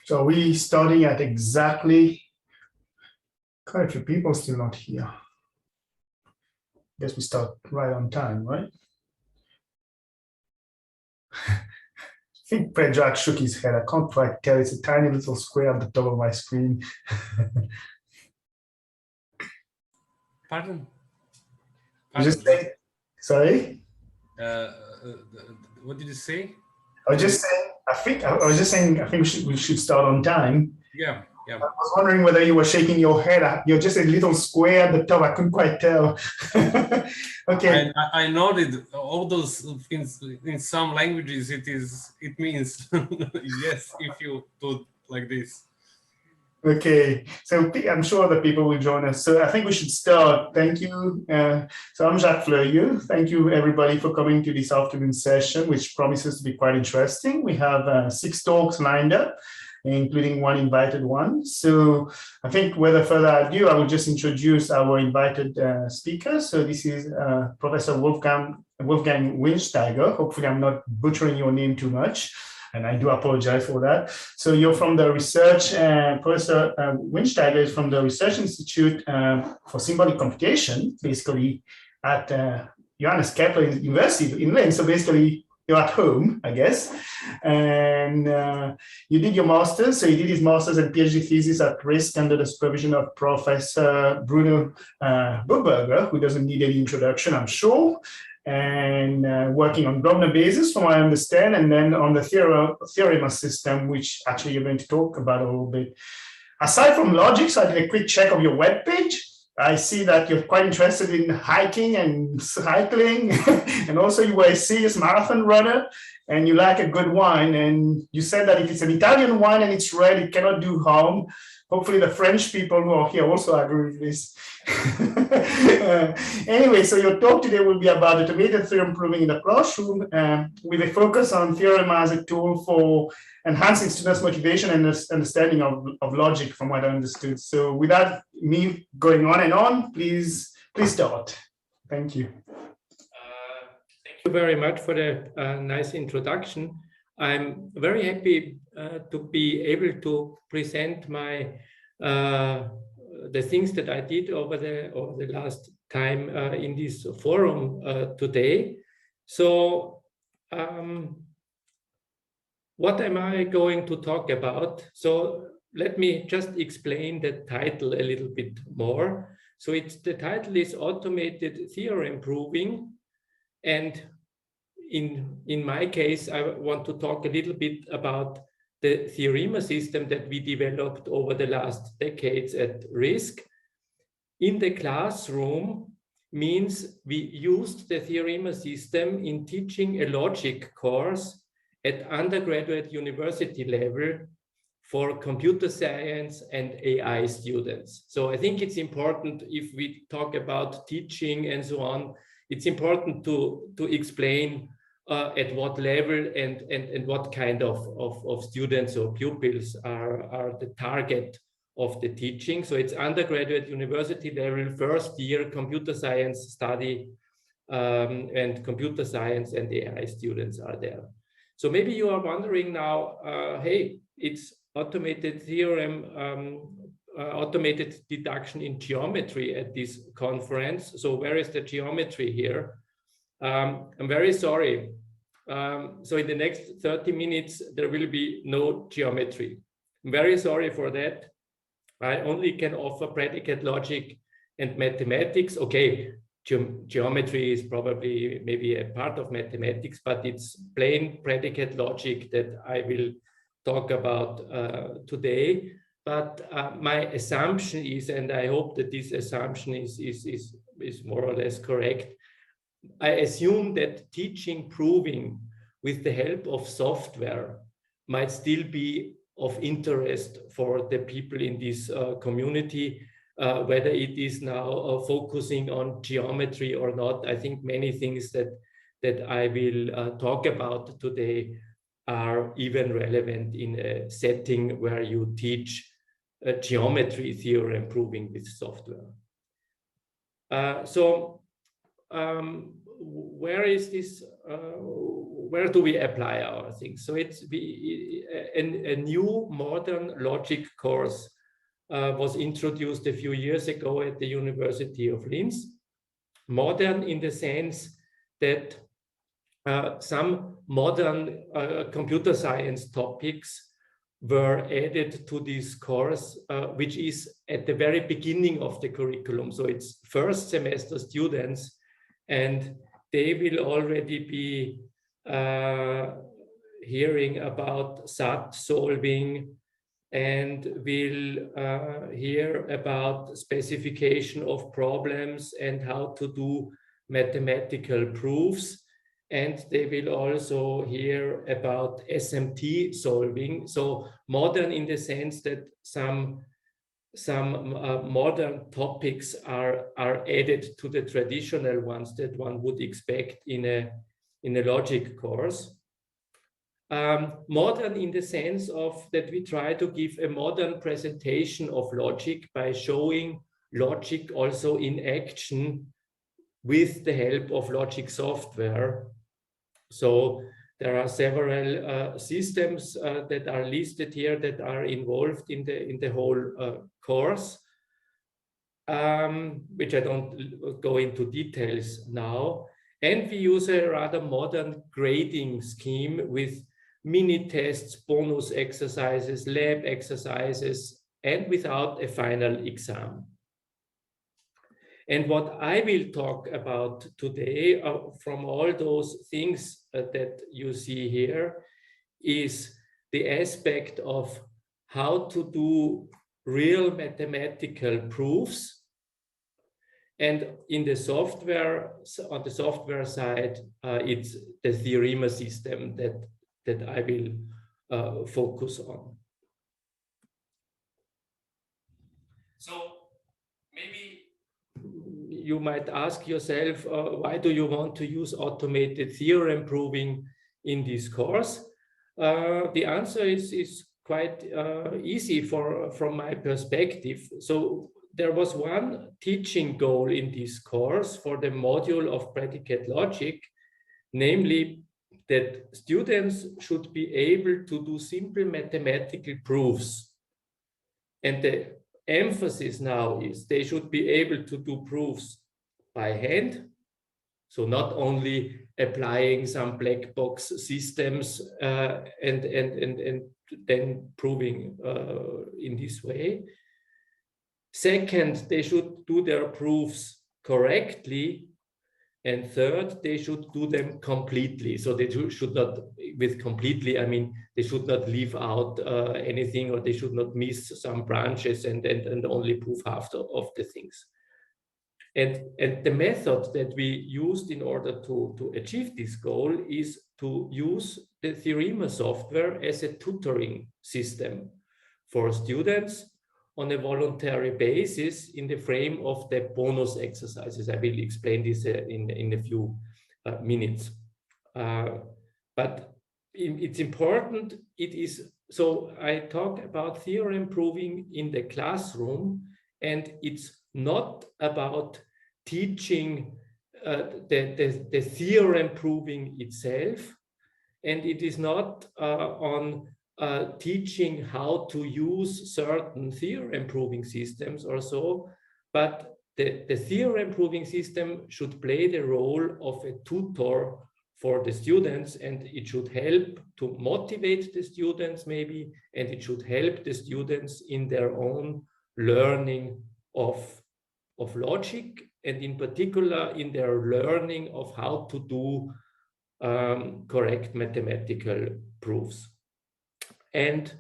So we starting at exactly, quite a few people still not here. Guess we start right on time, right? I think Predrag shook his head. I can't quite tell. It's a tiny little square at the top of my screen. Pardon? You just say, sorry? What did you say? I was just saying, I think we should start on time. Yeah. I was wondering whether you were shaking your head. You're just a little square at the top. I couldn't quite tell. Okay. I noted all those things in some languages. It means yes if you do like this. Okay, so I'm sure that people will join us. So I think we should start. Thank you. So I'm Jacques Fleurieux. Thank you, everybody, for coming to this afternoon session, which promises to be quite interesting. We have 6 talks lined up, including one invited one. So I think without further ado, I will just introduce our invited speaker. So this is Professor Wolfgang Winsteiger. Hopefully I'm not butchering your name too much, and I do apologize for that. So you're from the research, Professor Winsteiger is from the Research Institute for Symbolic Computation, basically at Johannes Kepler University in Linz. So basically, you're at home, I guess. And you did your master's. So he did his master's and PhD thesis at risk under the supervision of Professor Bruno Buchberger, who doesn't need any introduction, I'm sure. And working on Grosvenor basis, from what I understand, and then on the Theorem system, which actually you're going to talk about a little bit. Aside from logic, so I did a quick check of your webpage. I see that you're quite interested in hiking and cycling, and also you were a serious marathon runner, and you like a good wine. And you said that if it's an Italian wine and it's red, it cannot do harm. Hopefully the French people who are here also agree with this. Anyway, so your talk today will be about automated theorem proving in the classroom with a focus on Theorem as a tool for enhancing students' motivation and understanding of logic, from what I understood. So without me going on and on, please start. Thank you. Thank you very much for the nice introduction. I'm very happy to be able to present my the things that I did over the last time in this forum today. So what am I going to talk about? So let me just explain the title a little bit more. So the title is Automated Theorem Proving, and in my case, I want to talk a little bit about the Theorem system that we developed over the last decades at risk. In the classroom means we used the Theorem system in teaching a logic course at undergraduate university level for computer science and AI students. So I think it's important, if we talk about teaching and so on, it's important to explain at what level and what kind of students or pupils are the target of the teaching. So it's undergraduate university level, first year computer science study, and computer science and AI students are there. So maybe you are wondering now, hey, it's automated theorem, automated deduction in geometry at this conference. So where is the geometry here? I'm very sorry. So in the next 30 minutes, there will be no geometry. I'm very sorry for that. I only can offer predicate logic and mathematics. Okay, geometry is probably maybe a part of mathematics, but it's plain predicate logic that I will talk about today. But my assumption is, and I hope that this assumption is more or less correct, I assume that teaching proving with the help of software might still be of interest for the people in this community, whether it is now focusing on geometry or not. I think many things that I will talk about today are even relevant in a setting where you teach geometry theorem proving with software. Where is this where do we apply our things? So it's a new modern logic course was introduced a few years ago at the University of Linz. Modern in the sense that some modern computer science topics were added to this course, which is at the very beginning of the curriculum. So it's first semester students, and they will already be hearing about SAT solving, and will hear about specification of problems and how to do mathematical proofs. And they will also hear about SMT solving. So modern in the sense that some modern topics are added to the traditional ones that one would expect in a logic course. Modern in the sense of that we try to give a modern presentation of logic by showing logic also in action with the help of logic software. So there are several systems that are listed here that are involved in the whole course, which I don't go into details now. And we use a rather modern grading scheme with mini tests, bonus exercises, lab exercises, and without a final exam. And what I will talk about today from all those things that you see here is the aspect of how to do real mathematical proofs. And in the software, on the software side, it's the Theorem system that I will focus on. So maybe you might ask yourself, why do you want to use automated theorem proving in this course? The answer is quite easy from my perspective. So there was one teaching goal in this course for the module of predicate logic, namely that students should be able to do simple mathematical proofs. And the emphasis now is they should be able to do proofs by hand. So not only applying some black box systems and then proving in this way. Second, they should do their proofs correctly. And third, they should do them completely. So they should not, with completely, I mean, they should not leave out anything, or they should not miss some branches and only prove half of the things. And the method that we used in order to achieve this goal is to use the Theorem software as a tutoring system for students on a voluntary basis in the frame of the bonus exercises. I will explain this in a few minutes. But it's important, so I talk about theorem proving in the classroom, and it's not about teaching the theorem proving itself, and it is not on teaching how to use certain theorem proving systems or so, but the theorem proving system should play the role of a tutor for the students, and it should help to motivate the students maybe, and it should help the students in their own learning of logic, and in particular in their learning of how to do correct mathematical proofs. And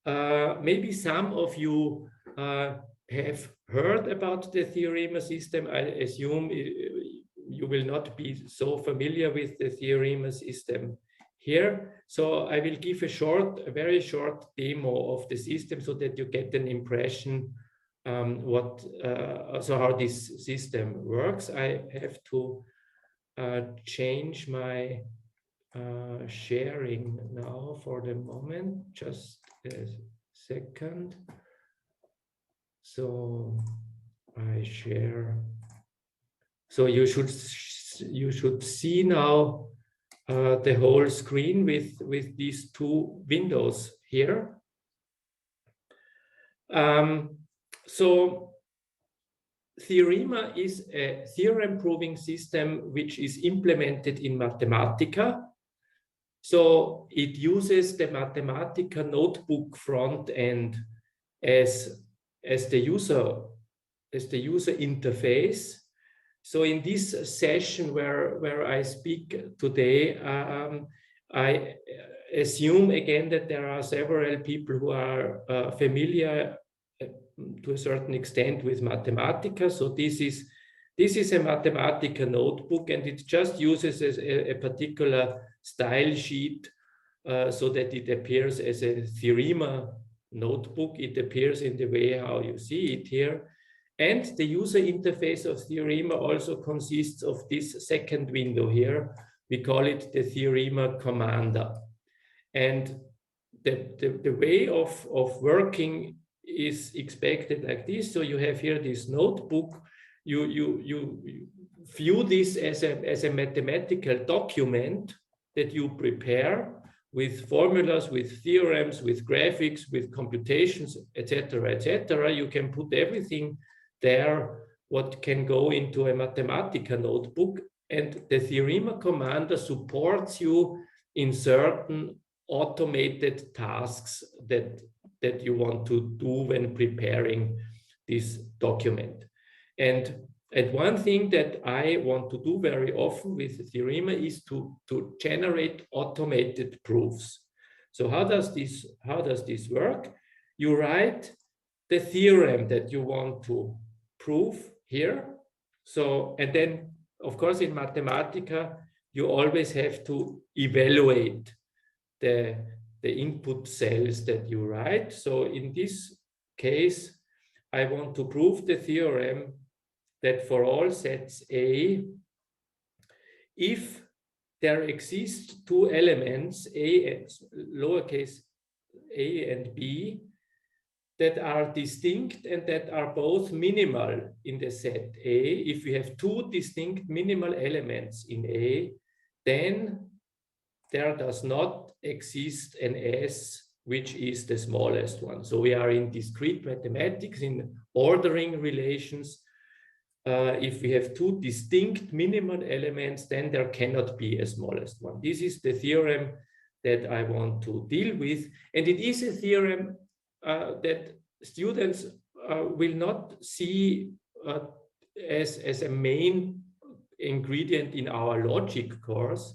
maybe some of you have heard about the Theorem system. I assume you will not be so familiar with the Theorem system here. So I will give a very short demo of the system so that you get an impression how this system works. I have to change my sharing now for the moment, just a second. So I share. So you should see now the whole screen with these two windows here. So Theorema is a theorem proving system which is implemented in Mathematica. So it uses the Mathematica notebook front end as the user interface. So in this session where I speak today, I assume again that there are several people who are familiar to a certain extent with Mathematica. So this is a Mathematica notebook, and it just uses a particular style sheet so that it appears as a Theorema notebook. It appears in the way how you see it here. And the user interface of Theorema also consists of this second window here. We call it the Theorema commander. And the way of working is expected like this. So you have here this notebook. You view this as a mathematical document that you prepare with formulas, with theorems, with graphics, with computations, etc., etc. You can put everything there what can go into a Mathematica notebook, and the Theorema commander supports you in certain automated tasks that you want to do when preparing this document. And one thing that I want to do very often with Theorema is to generate automated proofs. So how does this work? You write the theorem that you want to prove here. So, and then of course in Mathematica, you always have to evaluate the input cells that you write. So in this case, I want to prove the theorem that for all sets A, if there exist two elements, lowercase a and b, that are distinct and that are both minimal in the set A, if we have two distinct minimal elements in A, then there does not exist an S which is the smallest one. So we are in discrete mathematics, in ordering relations. If we have two distinct minimal elements, then there cannot be a smallest one. This is the theorem that I want to deal with. And it is a theorem that students will not see as a main ingredient in our logic course,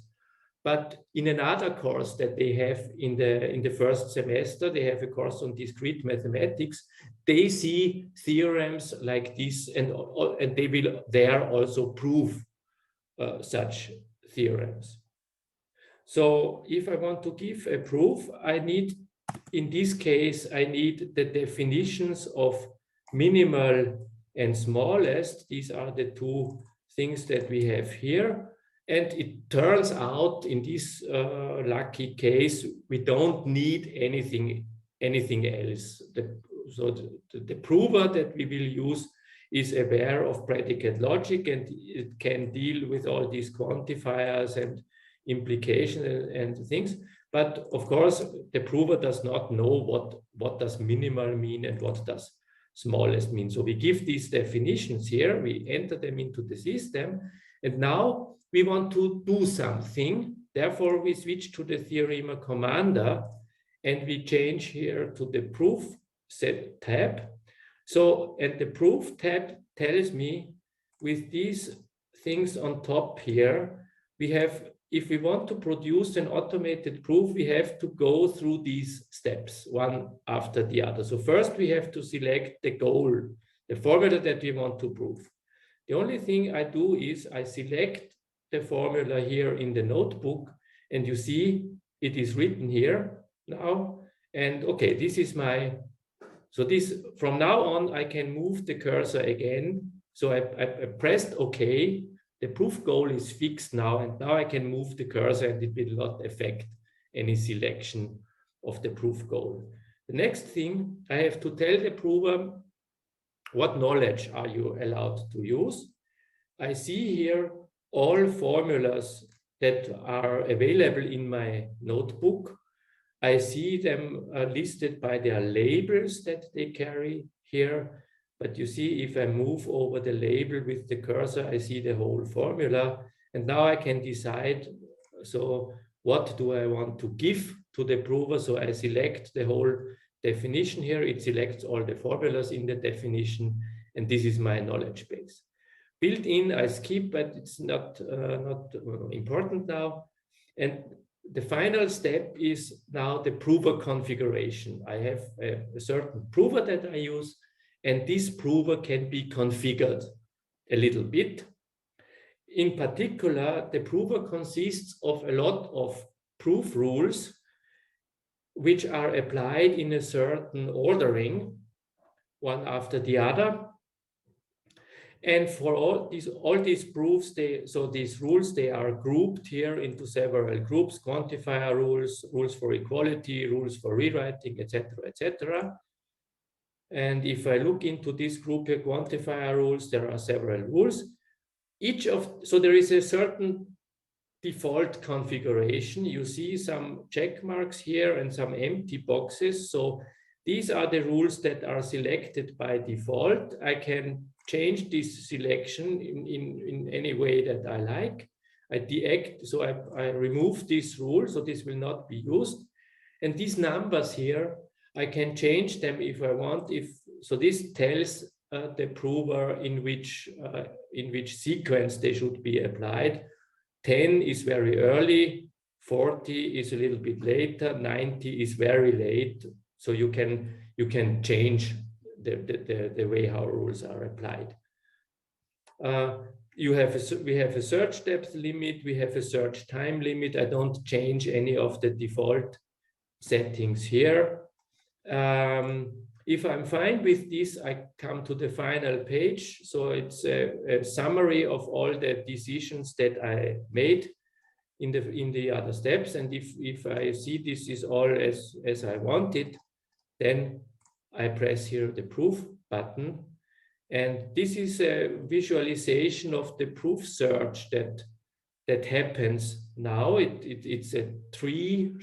but in another course that they have in the first semester, they have a course on discrete mathematics. They see theorems like this, and they will there also prove such theorems. So if I want to give a proof, I need, in this case, I need the definitions of minimal and smallest. These are the two things that we have here. And it turns out in this lucky case, we don't need anything else. So the prover that we will use is aware of predicate logic, and it can deal with all these quantifiers and implications and things. But of course, the prover does not know what does minimal mean and what does smallest mean. So we give these definitions here, we enter them into the system, and now we want to do something. Therefore, we switch to the Theorema commander, and we change here to the proof set tab. So, and the proof tab tells me with these things on top here, we have, if we want to produce an automated proof, we have to go through these steps one after the other. So first we have to select the goal, the formula that we want to prove. The only thing I do is I select the formula here in the notebook, and you see it is written here now. And okay, this is my, so this, from now on, I can move the cursor again. So I pressed OK. The proof goal is fixed now, and now I can move the cursor and it will not affect any selection of the proof goal. The next thing, I have to tell the prover what knowledge are you allowed to use. I see here all formulas that are available in my notebook. I see them listed by their labels that they carry here. But you see, if I move over the label with the cursor, I see the whole formula. And now I can decide, so what do I want to give to the prover? So I select the whole definition here. It selects all the formulas in the definition. And this is my knowledge base. Built in, I skip, but it's not important now. And the final step is now the prover configuration. I have a certain prover that I use, and this prover can be configured a little bit. In particular, the prover consists of a lot of proof rules which are applied in a certain ordering, one after the other. And for all these proofs, these rules, they are grouped here into several groups: quantifier rules, rules for equality, rules for rewriting, etc., etc. And if I look into this group here, quantifier rules, there are several rules. So there is a certain default configuration. You see some check marks here and some empty boxes. So these are the rules that are selected by default. I can change this selection in any way that I like. I remove this rule, so this will not be used. And these numbers here, I can change them if I want. So this tells the prover in which sequence they should be applied. 10 is very early, 40 is a little bit later, 90 is very late. So you can change the way how rules are applied. We have a search depth limit, we have a search time limit. I don't change any of the default settings here. If I'm fine with this, I come to the final page. So it's a summary of all the decisions that I made in the other steps. And if I see this is all as I wanted, then I press here the proof button. And this is a visualization of the proof search that happens now. It's a tree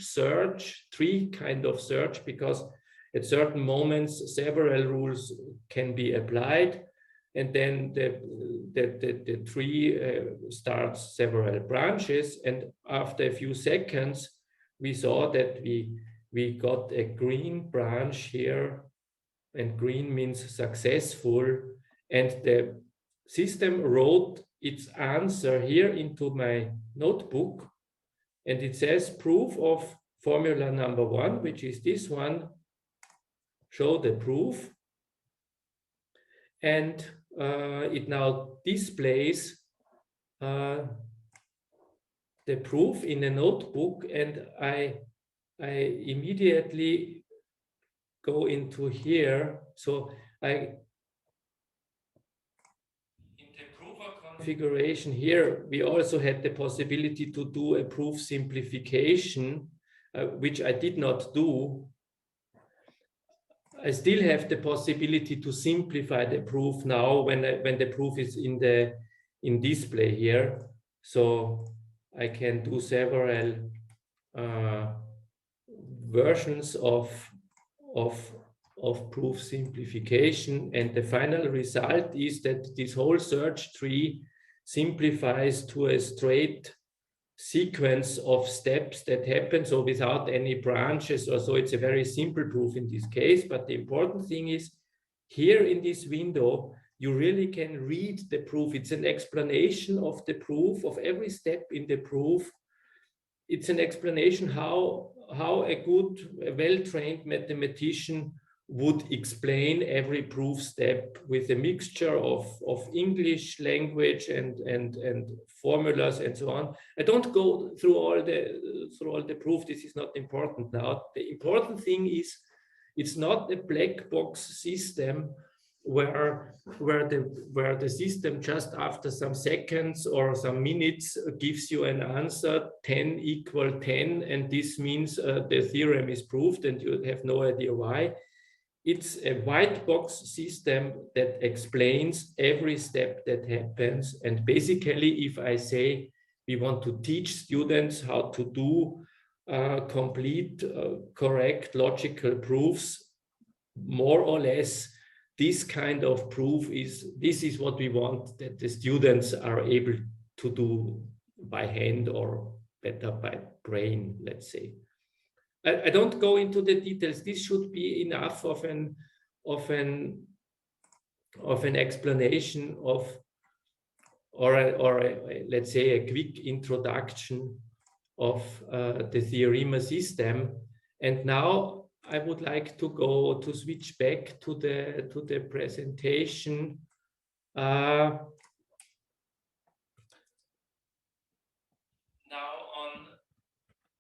kind of search, because at certain moments several rules can be applied, and then the tree starts several branches. And after a few seconds, we saw that we got a green branch here, and green means successful. And the system wrote its answer here into my notebook, and it says proof of formula number 1, which is this one. Show the proof. And it now displays the proof in a notebook, and I immediately go into here. So in the prover configuration here, we also had the possibility to do a proof simplification, which I did not do. I still have the possibility to simplify the proof now when the proof is in display here. So I can do several versions of proof simplification, and the final result is that this whole search tree simplifies to a straight sequence of steps that happen, so without any branches or so. It's a very simple proof in this case, but the important thing is here in this window, you really can read the proof. It's an explanation of the proof, of every step in the proof. It's an explanation how a well-trained mathematician would explain every proof step with a mixture of English language and formulas and so on. I don't go through all the proof. This is not important now. The important thing is it's not a black box system where the system just after some seconds or some minutes gives you an answer 10 = 10, and this means the theorem is proved and you have no idea why. It's a white box system that explains every step that happens. And basically, if I say we want to teach students how to do complete, correct logical proofs. More or less, this kind of proof this is what we want, that the students are able to do by hand or better by brain, let's say. I don't go into the details. This should be enough of an explanation of, or let's say a quick introduction of the Theorem system. And now I would like to switch back to the presentation. Now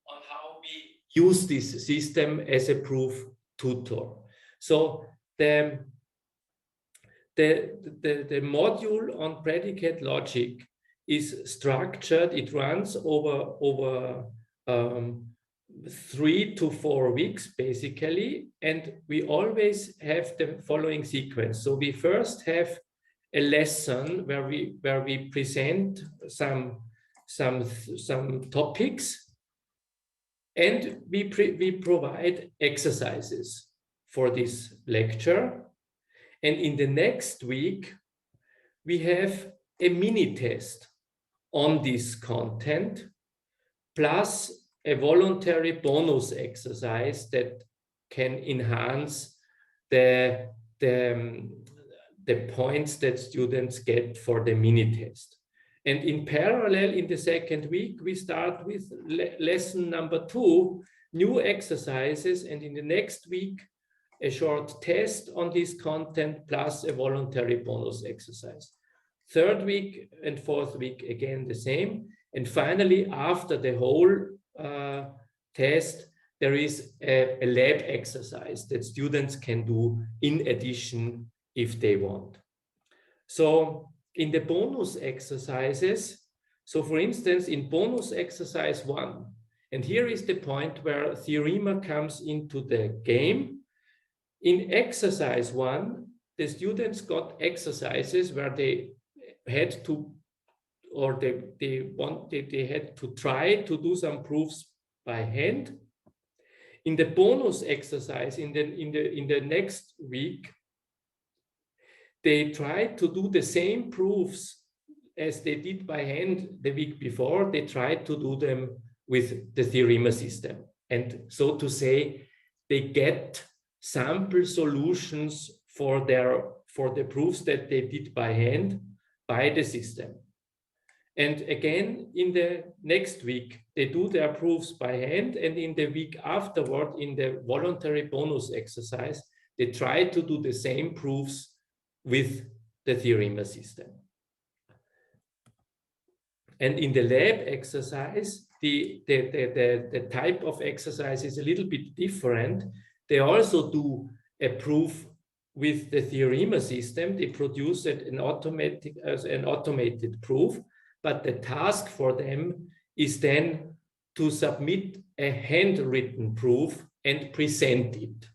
on how we use this system as a proof tutor. So the module on predicate logic is structured. It runs over 3 to 4 weeks, basically, and we always have the following sequence. So we first have a lesson where we present some topics, and we provide exercises for this lecture. And in the next week, we have a mini test on this content, plus a voluntary bonus exercise that can enhance the points that students get for the mini test. And in parallel, in the second week, we start with lesson number 2, new exercises, and in the next week, a short test on this content plus a voluntary bonus exercise. Third week and fourth week, again, the same. And finally, after the whole test, there is a lab exercise that students can do in addition if they want. So in the bonus exercises, so for instance, in bonus exercise 1, and here is the point where Theorem comes into the game. In exercise 1, the students got exercises where they had to, or they had to try to do some proofs by hand. In the bonus exercise, in the next week, they tried to do the same proofs as they did by hand the week before. They tried to do them with the Theorem system. And so to say, they get sample solutions for the proofs that they did by hand by the system. And again, in the next week, they do their proofs by hand, and in the week afterward, in the voluntary bonus exercise, they try to do the same proofs with the Theorem system. And in the lab exercise, the type of exercise is a little bit different. They also do a proof with the Theorem system. They produce an automated proof, but the task for them is then to submit a handwritten proof and present it.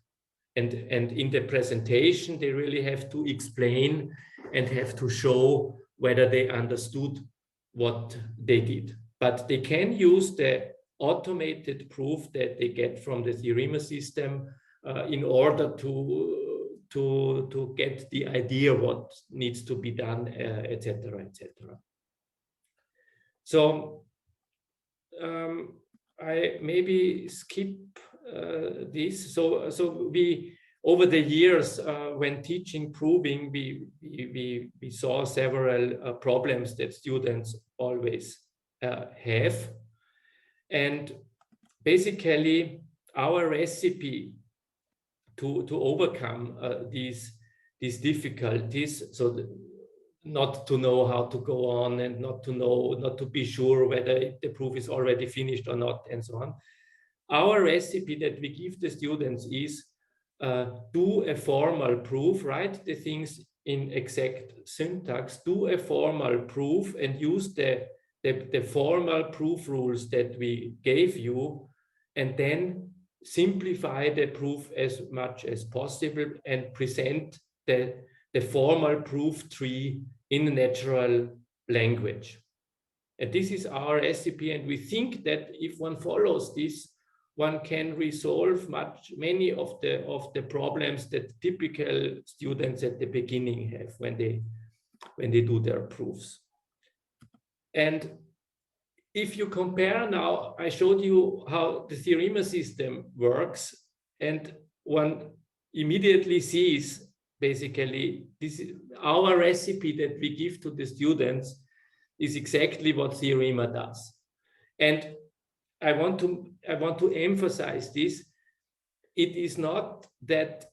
And in the presentation, they really have to explain and have to show whether they understood what they did. But they can use the automated proof that they get from the Theorem system in order to get the idea what needs to be done, etc., etc. So I maybe skip this. So we, over the years, when teaching proving, we saw several problems that students always have. And basically, our recipe to overcome these difficulties, so not to know how to go on and not to be sure whether the proof is already finished or not, and so on. Our recipe that we give the students is do a formal proof, write the things in exact syntax, do a formal proof and use the formal proof rules that we gave you, and then simplify the proof as much as possible and present the formal proof tree in natural language. And this is our recipe. And we think that if one follows this, one can resolve many of the problems that typical students at the beginning have when they do their proofs. And if you compare now, I showed you how the Theorem system works, and one immediately sees basically this is our recipe that we give to the students is exactly what Theorem does. And I want to emphasize this. It is not that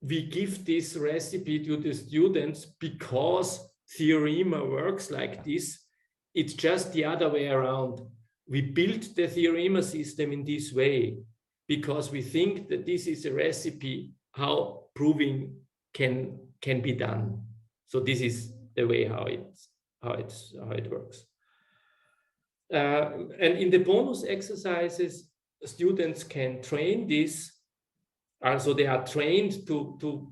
we give this recipe to the students because Theorem works like this. It's just the other way around. We built the Theorem system in this way because we think that this is a recipe how proving can be done. So this is the way how it works. And in the bonus exercises, students can train this. Also, they are trained to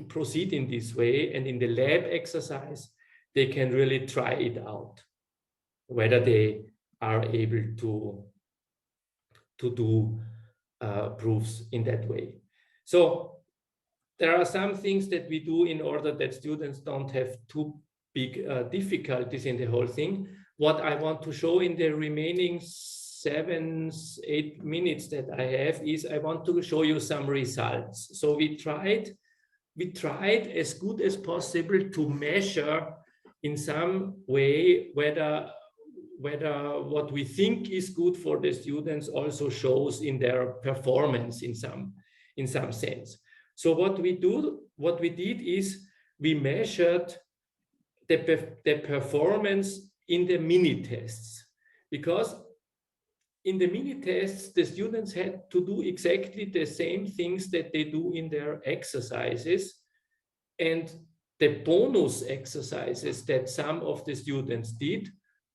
proceed in this way. And in the lab exercise, they can really try it out, whether they are able to do proofs in that way. So there are some things that we do in order that students don't have too big difficulties in the whole thing. What I want to show in the remaining 7-8 minutes that I have is I want to show you some results. So we tried as good as possible to measure in some way whether what we think is good for the students also shows in their performance in some sense. So what we did is we measured the performance in the mini tests, because in the mini tests the students had to do exactly the same things that they do in their exercises, and the bonus exercises that some of the students did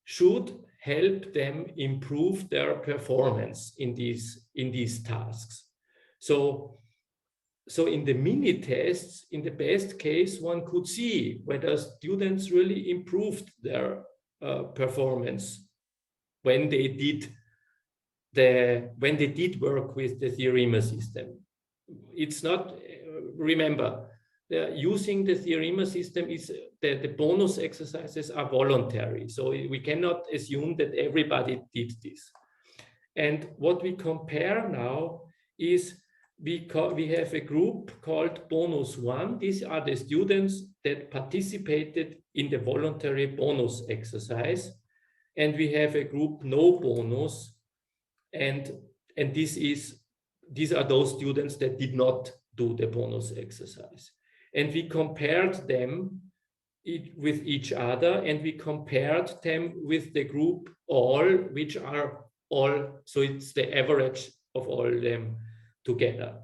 should help them improve their performance in these tasks. So in the mini tests, in the best case, one could see whether students really improved their performance when they did work with the Theorem system. It's not, remember, using the Theorem system is the bonus exercises are voluntary. So we cannot assume that everybody did this. And what we compare now is we have a group called bonus 1. These are the students that participated in the voluntary bonus exercise. And we have a group no bonus. And these are those students that did not do the bonus exercise. And we compared them with each other, and we compared them with the group all, which are all, so it's the average of all them together.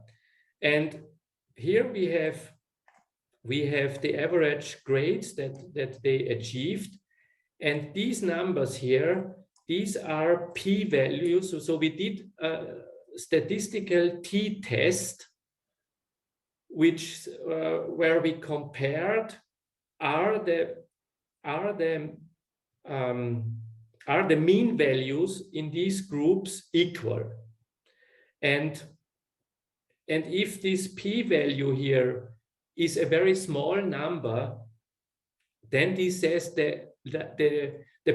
And here we have the average grades that they achieved. And these numbers here, these are p-values. So we did a statistical t-test, which where we compared are the mean values in these groups equal, and if this p-value here is a very small number, then this says the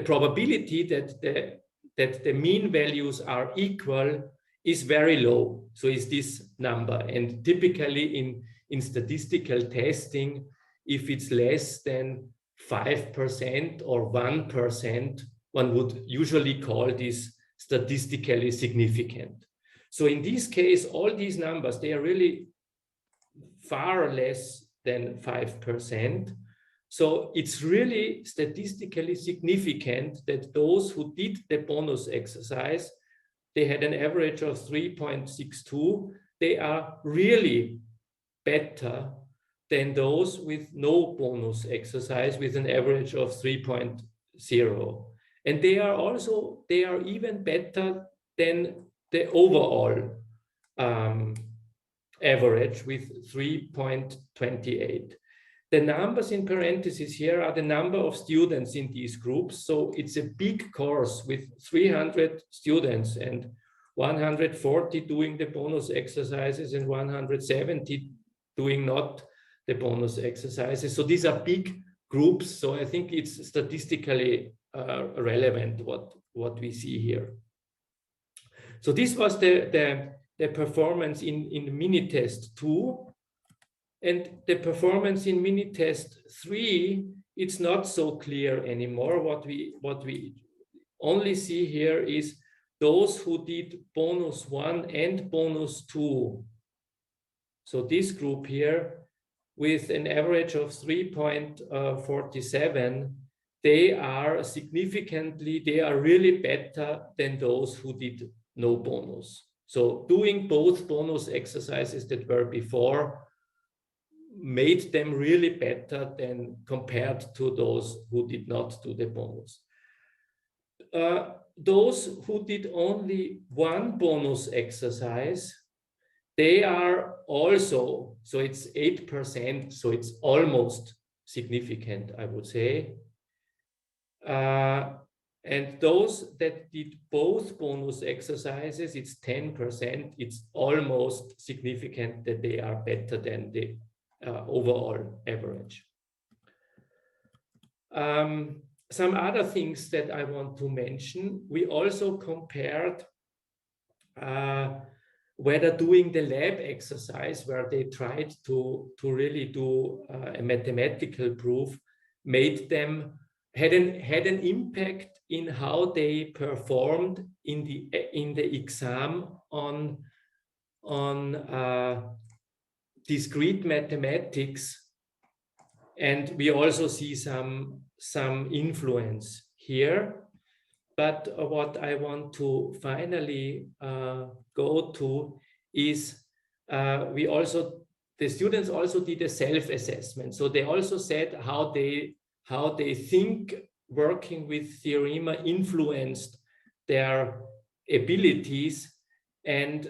probability that the mean values are equal is very low. So it's this number, and typically in statistical testing, if it's less than 5% or 1%, one would usually call this statistically significant. So in this case, all these numbers, they are really far less than 5%. So it's really statistically significant that those who did the bonus exercise, they had an average of 3.62. They are really better than those with no bonus exercise with an average of 3.0. And they are even better than the overall average with 3.28. The numbers in parentheses here are the number of students in these groups. So it's a big course with 300 students and 140 doing the bonus exercises and 170 doing not the bonus exercises. So these are big groups. So I think it's statistically relevant what we see here. So this was the performance in mini-test 2. And the performance in mini-test 3, it's not so clear anymore. What we only see here is those who did bonus 1 and bonus 2. So this group here, with an average of 3.47, they are really better than those who did no bonus. So doing both bonus exercises that were before made them really better than compared to those who did not do the bonus. Those who did only one bonus exercise, they are also, so it's 8%, so it's almost significant, I would say. And those that did both bonus exercises, it's 10%, it's almost significant that they are better than the overall average. Some other things that I want to mention, we also compared whether doing the lab exercise where they tried to really do a mathematical proof made them, had an impact in how they performed in the exam on discrete mathematics, and we also see some influence here. But what I want to finally go to is the students also did a self-assessment. So they also said how they think working with Theorem influenced their abilities, and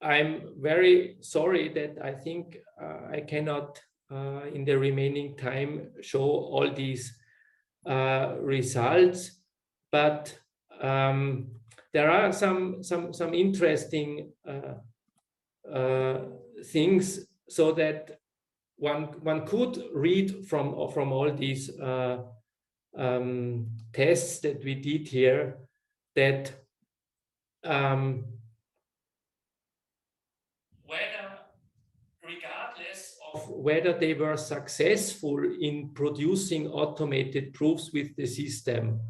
I'm very sorry that I think I cannot, in the remaining time, show all these results, but there are some interesting things, so that one could read from all these tests that we did here that regardless of whether they were successful in producing automated proofs with the system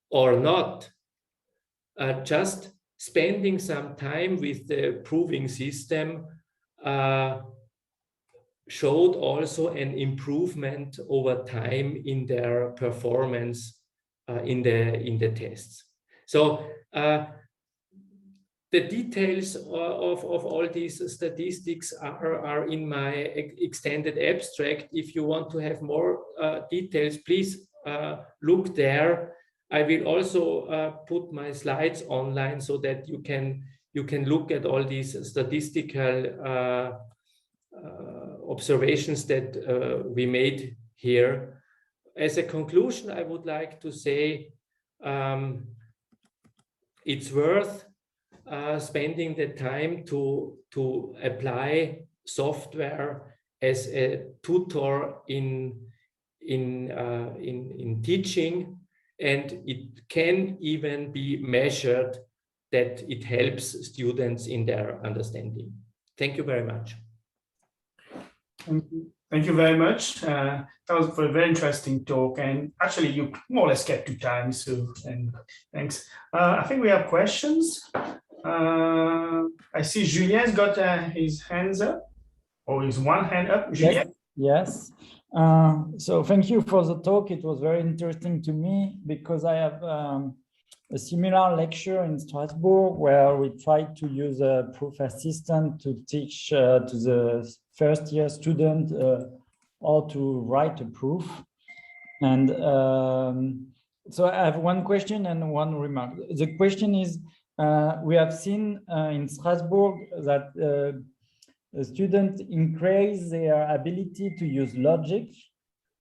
or not, just spending some time with the proving system showed also an improvement over time in their performance in the tests. So the details of all these statistics are in my extended abstract. If you want to have more details, please look there. I will also put my slides online so that you can look at all these statistical observations that we made here. As a conclusion, I would like to say it's worth spending the time to apply software as a tutor in teaching, and it can even be measured that it helps students in their understanding. Thank you very much. Thank you very much. That was for a very interesting talk, and actually you more or less kept to time, so and thanks. I think we have questions. I see Julien's got his hands up, or his one hand up. Julien? Yes. So thank you for the talk. It was very interesting to me because I have a similar lecture in Strasbourg where we tried to use a proof assistant to teach to the first year student how to write a proof. And so I have one question and one remark. The question is, we have seen in Strasbourg that the students increase their ability to use logic,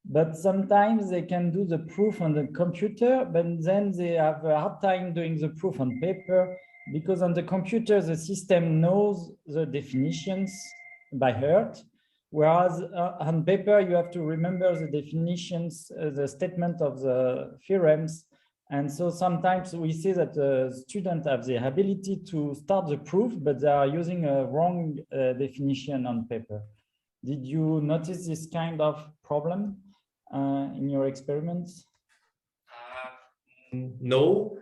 but sometimes they can do the proof on the computer, but then they have a hard time doing the proof on paper, because on the computer, the system knows the definitions by heart, whereas on paper, you have to remember the definitions, the statement of the theorems. And so sometimes we see that the students have the ability to start the proof, but they are using a wrong definition on paper. Did you notice this kind of problem in your experiments? No,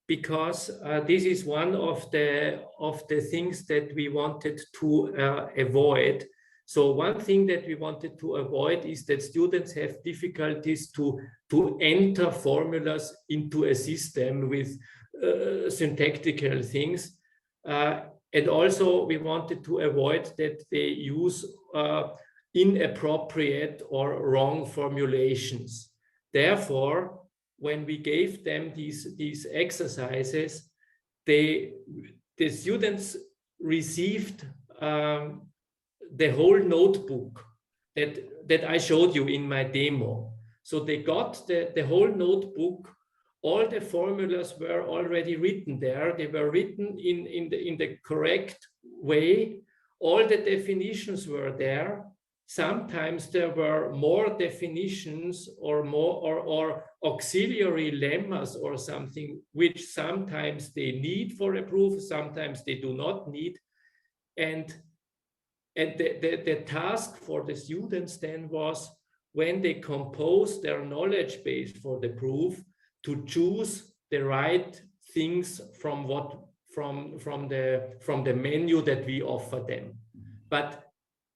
because this is one of the things that we wanted to avoid. So one thing that we wanted to avoid is that students have difficulties to enter formulas into a system with syntactical things. And also we wanted to avoid that they use inappropriate or wrong formulations. Therefore, when we gave them these exercises, the students received the whole notebook that I showed you in my demo. So they got the whole notebook. All the formulas were already written there. They were written in the correct way. All the definitions were there. Sometimes there were more definitions or auxiliary lemmas or something, which sometimes they need for a proof, sometimes they do not need. And the task for the students then was, when they compose their knowledge base for the proof, to choose the right things from the menu that we offer them. But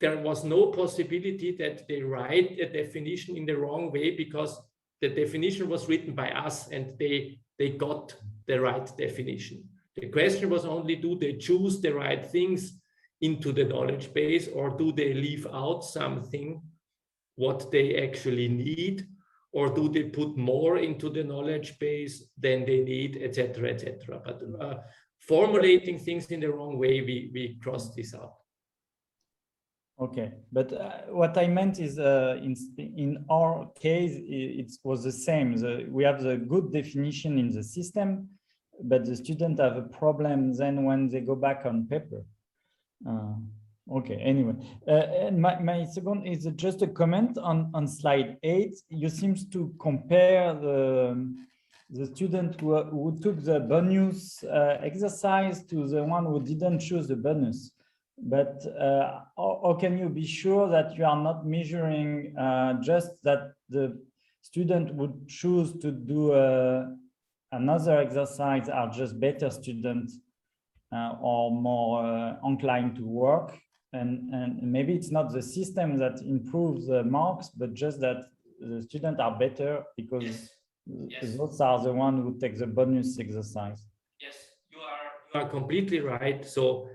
there was no possibility that they write a definition in the wrong way, because the definition was written by us and they got the right definition. The question was only, do they choose the right things into the knowledge base, or do they leave out something what they actually need, or do they put more into the knowledge base than they need, etc., etc. But formulating things in the wrong way, we crossed this out. Okay, but what I meant is in our case, it was the same. We have the good definition in the system, but the students have a problem then when they go back on paper. Okay, anyway, and my second is just a comment on slide 8. You seem to compare the student who took the bonus exercise to the one who didn't choose the bonus. But how can you be sure that you are not measuring just that the student would choose to do another exercise are just better students or more inclined to work? And maybe it's not the system that improves the marks, but just that the students are better because Yes. those are the ones who take the bonus exercise. Yes, you are completely right. So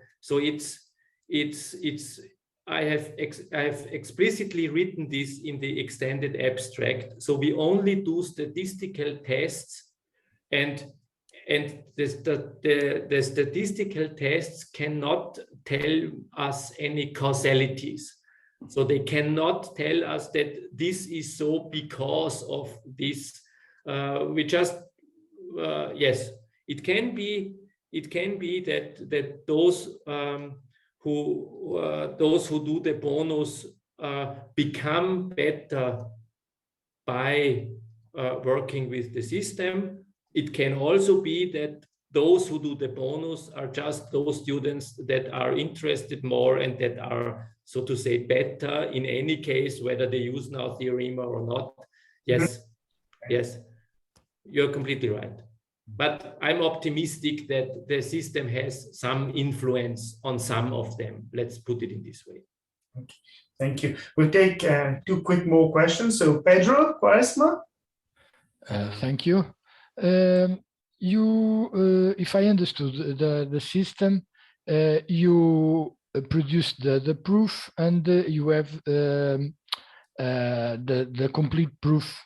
I have explicitly written this in the extended abstract. So we only do statistical tests, and the statistical tests cannot tell us any causalities. So they cannot tell us that this is so because of this. We just yes, it can be that those who do the bonus become better by working with the system. It can also be that those who do the bonus are just those students that are interested more and that are, so to say, better in any case, whether they use now Theorem or not. Yes, yes, you're completely right. But I'm optimistic that the system has some influence on some of them. Let's put it in this way. Okay, thank you. We'll take two quick more questions. So Pedro Quaresma. Thank you. If I understood the system, you produce the proof, and you have the complete proof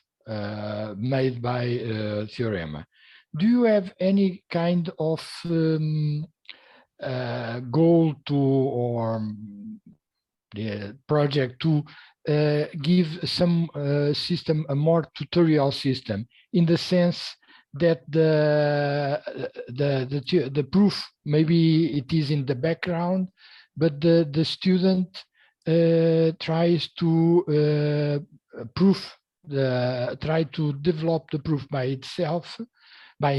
made by Theorem. Do you have any kind of goal to, or the project to give some system a more tutorial system, in the sense that the proof, maybe it is in the background, but the student tries to try to develop the proof by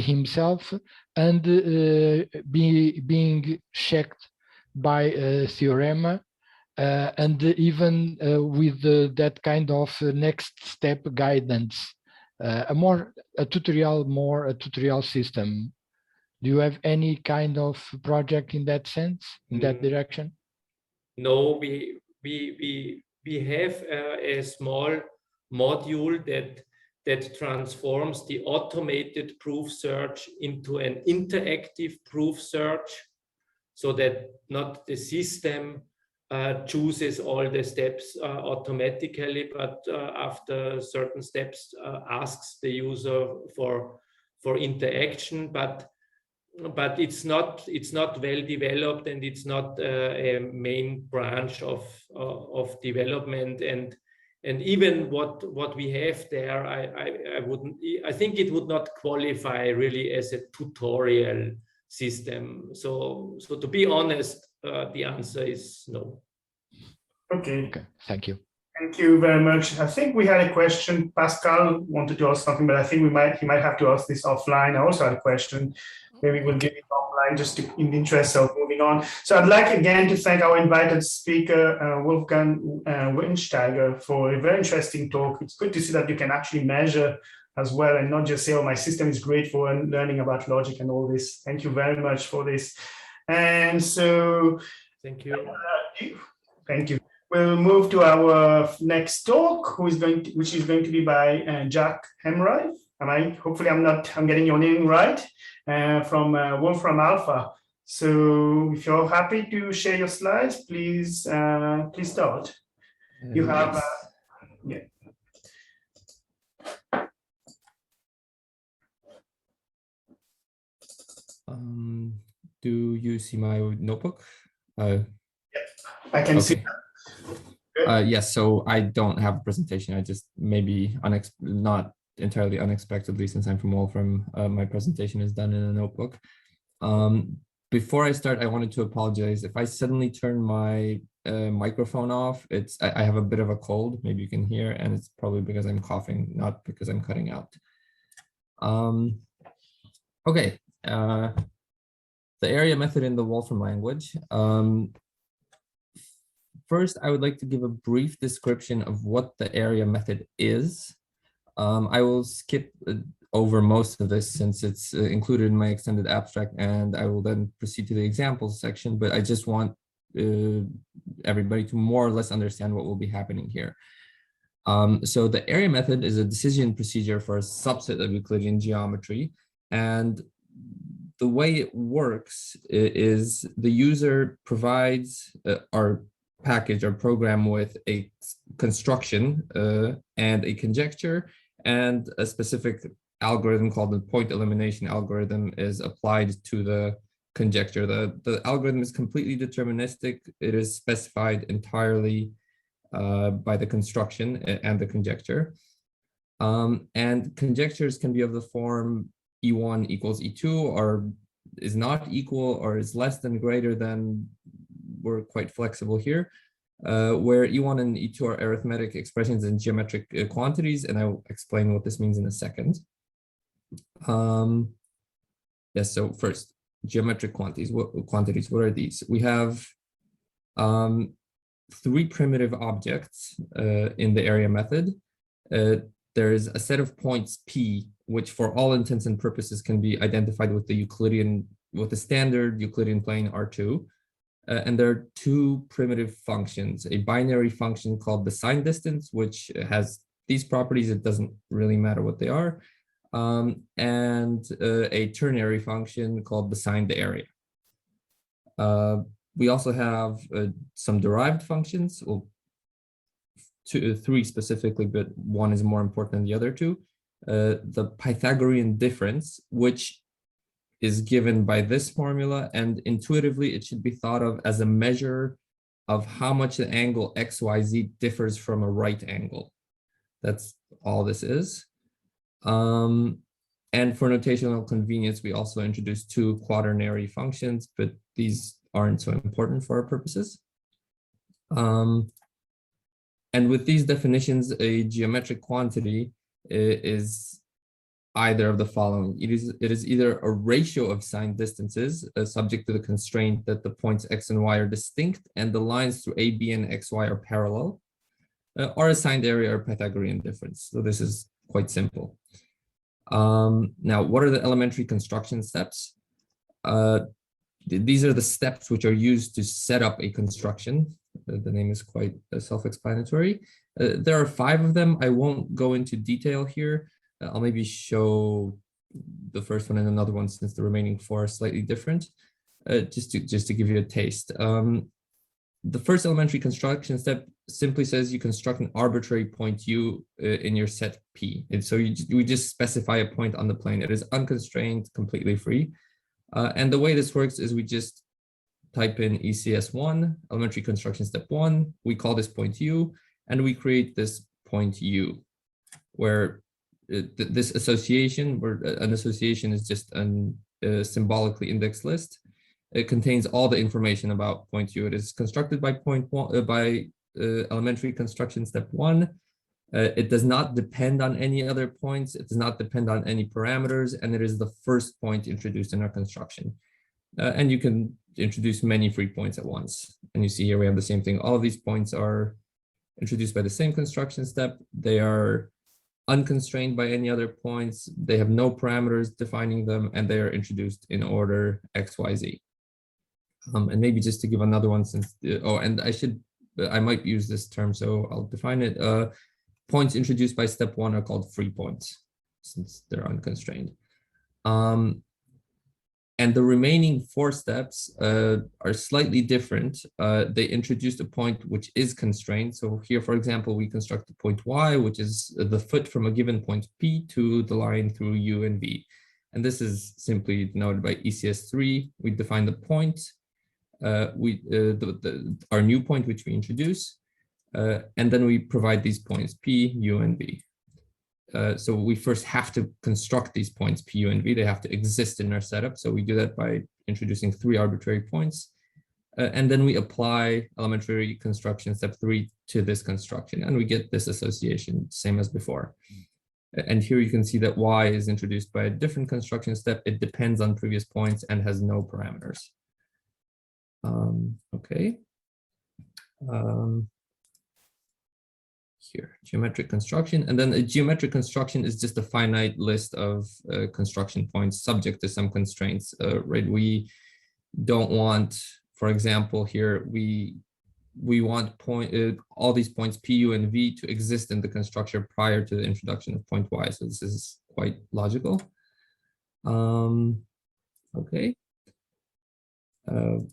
himself, and being checked by Theorem, and even with that kind of next step guidance, a tutorial system. Do you have any kind of project in that sense, in that direction? No, we have a small module that transforms the automated proof search into an interactive proof search, so that not the system chooses all the steps automatically, but after certain steps asks the user for interaction. But it's not well developed, and it's not a main branch of development. And even what we have there, I think it would not qualify really as a tutorial system. So to be honest, the answer is no. Okay. Thank you. Thank you very much. I think we had a question. Pascal wanted to ask something, but I think he might have to ask this offline. I also had a question. Maybe we'll give it offline just in the interest of moving on. So I'd like again to thank our invited speaker, Wolfgang Winsteiger, for a very interesting talk. It's good to see that you can actually measure as well, and not just say, oh, my system is great for learning about logic and all this. Thank you very much for this. And so, thank you. Thank you. We'll move to our next talk, which is going to be by Jack Hamrick. Hopefully I'm getting your name right, from Wolfram Alpha. So if you're happy to share your slides, please start. You have, yeah. Do you see my notebook? I can see that. Yes, so I don't have a presentation. I just maybe not entirely unexpectedly, since I'm from Wolfram, my presentation is done in a notebook. Before I start, I wanted to apologize if I suddenly turn my microphone off. I have a bit of a cold, maybe you can hear, and it's probably because I'm coughing, not because I'm cutting out. Okay, the area method in the Wolfram language. First, I would like to give a brief description of what the area method is. I will skip over most of this since it's included in my extended abstract, and I will then proceed to the examples section, but I just want everybody to more or less understand what will be happening here. So the area method is a decision procedure for a subset of Euclidean geometry, and the way it works is the user provides our package or program with a construction and a conjecture, and a specific algorithm called the point elimination algorithm is applied to the conjecture. The algorithm is completely deterministic. It is specified entirely by the construction and the conjecture. And conjectures can be of the form E1 equals E2, or is not equal, or is less than, greater than. We're quite flexible here, where E1 and E2 are arithmetic expressions in geometric quantities, and I'll explain what this means in a second. Yes, so first, geometric quantities. What are these? We have three primitive objects in the area method. There's a set of points P, which for all intents and purposes can be identified with the standard Euclidean plane R2. And there are two primitive functions, a binary function called the sign distance, which has these properties. It doesn't really matter what they are. And a ternary function called the signed area. We also have some derived functions, well, three specifically, but one is more important than the other two. The Pythagorean difference, which is given by this formula, and intuitively it should be thought of as a measure of how much the angle XYZ differs from a right angle. That's all this is. And for notational convenience, we also introduced two quaternary functions, but these aren't so important for our purposes. And with these definitions, a geometric quantity is either of the following. It is either a ratio of signed distances subject to the constraint that the points X and Y are distinct and the lines through A, B, and XY are parallel, or a signed area or Pythagorean difference. So this is quite simple. Now, what are the elementary construction steps? These are the steps which are used to set up a construction. The name is quite self-explanatory. There are 5 of them. I won't go into detail here. I'll maybe show the first one and another one since the remaining 4 are slightly different, just to give you a taste. The first elementary construction step simply says you construct an arbitrary point U in your set P. And so we just specify a point on the plane. It is unconstrained, completely free. And the way this works is we just type in ECS1, elementary construction step 1. We call this point U, and we create this point U, where this association, where an association is just a symbolically indexed list. It contains all the information about point U. It is constructed by elementary construction step 1. It does not depend on any other points. It does not depend on any parameters, and it is the first point introduced in our construction. And you can introduce many free points at once. And you see here we have the same thing. All of these points are introduced by the same construction step. They are unconstrained by any other points. They have no parameters defining them, and they are introduced in order X, Y, Z. And maybe just to give another one, since and I might use this term, so I'll define it. Points introduced by step 1 are called free points, since they're unconstrained. And the remaining 4 steps are slightly different. They introduced a point which is constrained. So here, for example, we construct a point Y, which is the foot from a given point P to the line through U and V. And this is simply denoted by ECS3. We define the point, our new point, which we introduce, and then we provide these points P, U, and V. So we first have to construct these points P, U, and V. They have to exist in our setup. So we do that by introducing 3 arbitrary points. And then we apply elementary construction step 3 to this construction. And we get this association, same as before. And here you can see that Y is introduced by a different construction step. It depends on previous points and has no parameters. Okay. Here, geometric construction, and then a geometric construction is just a finite list of construction points subject to some constraints, right? We don't want, for example, here we want all these points P, U, and V to exist in the construction prior to the introduction of point Y. So this is quite logical. Okay.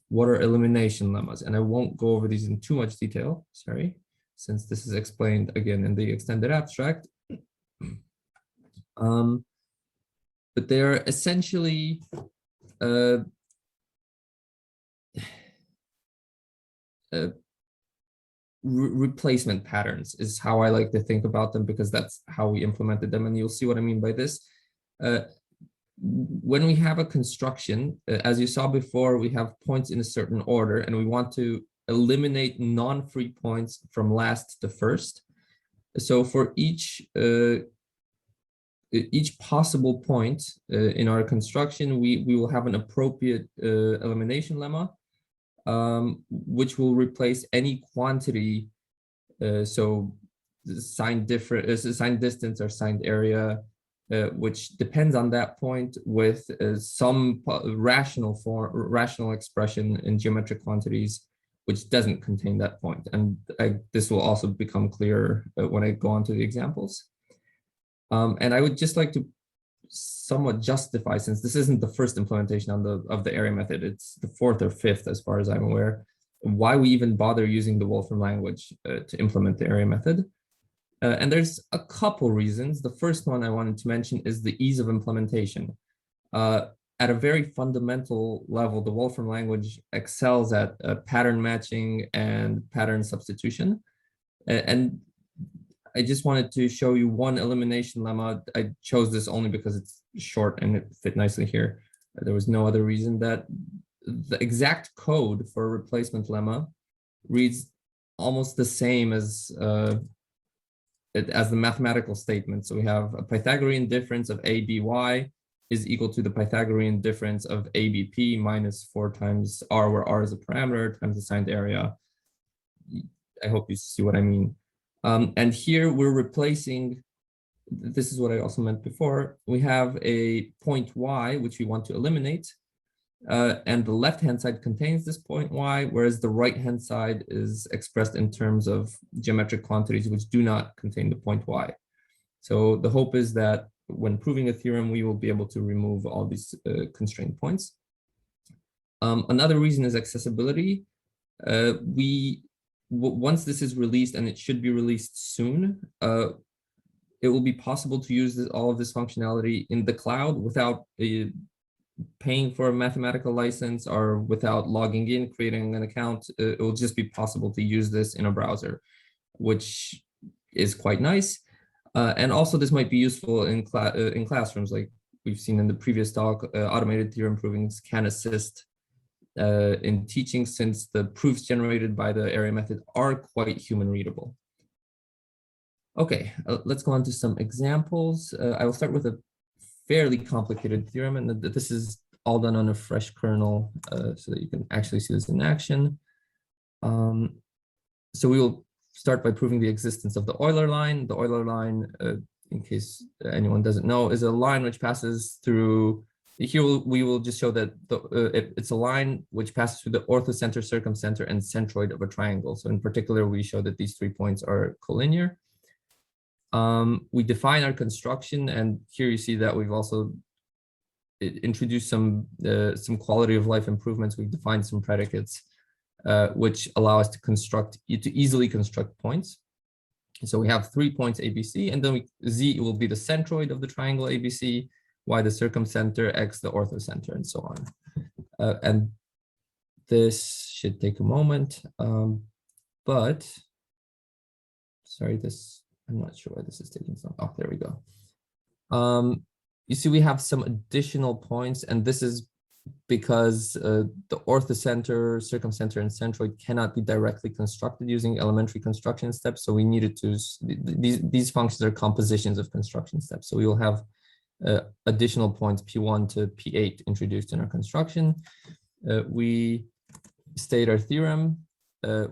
What are elimination lemmas? And I won't go over these in too much detail, sorry, since this is explained again in the extended abstract. But they are essentially replacement patterns is how I like to think about them, because that's how we implemented them. And you'll see what I mean by this. When we have a construction, as you saw before, we have points in a certain order, and we want to eliminate non-free points from last to first. So for each possible point in our construction, we will have an appropriate elimination lemma, which will replace any quantity. So signed distance or signed area, which depends on that point, with some rational expression in geometric quantities, which doesn't contain that point. And this will also become clearer when I go on to the examples. And I would just like to somewhat justify, since this isn't the first implementation of the area method, it's the 4th or 5th, as far as I'm aware, why we even bother using the Wolfram language to implement the area method. And there's a couple reasons. The first one I wanted to mention is the ease of implementation. at a very fundamental level, the Wolfram language excels at pattern matching and pattern substitution. And I just wanted to show you one elimination lemma. I chose this only because it's short and it fit nicely here. There was no other reason. That the exact code for a replacement lemma reads almost the same as the mathematical statement. So we have a Pythagorean difference of ABY is equal to the Pythagorean difference of ABP minus 4 times R, where R is a parameter, times the signed area. I hope you see what I mean. And here we're replacing, this is what I also meant before, we have a point Y, which we want to eliminate. And the left-hand side contains this point Y, whereas the right-hand side is expressed in terms of geometric quantities which do not contain the point Y. So the hope is that when proving a theorem, we will be able to remove all these constraint points. Another reason is accessibility. Once this is released, and it should be released soon, it will be possible to use all of this functionality in the cloud without paying for a mathematical license or without logging in, creating an account. It will just be possible to use this in a browser, which is quite nice. And also this might be useful in classrooms, like we've seen in the previous talk. Automated theorem provings can assist in teaching, since the proofs generated by the area method are quite human readable. Okay, let's go on to some examples. I will start with a fairly complicated theorem, and this is all done on a fresh kernel so that you can actually see this in action. So we will start by proving the existence of the Euler line. The Euler line, in case anyone doesn't know, is a line which passes through, here we will just show that it's a line which passes through the orthocenter, circumcenter, and centroid of a triangle. So in particular, we show that these 3 points are collinear. We define our construction, and here you see that we've also introduced some quality of life improvements. We've defined some predicates which allow us to easily construct points. So we have 3 points ABC, and then Z will be the centroid of the triangle ABC, Y the circumcenter, X the orthocenter, and so on. And this should take a moment, but sorry, I'm not sure why this is taking so long. Oh, there we go. You see, we have some additional points, and this is because the orthocenter, circumcenter, and centroid cannot be directly constructed using elementary construction steps. So we needed to, these functions are compositions of construction steps. So we will have additional points P1 to P8 introduced in our construction. We state our theorem.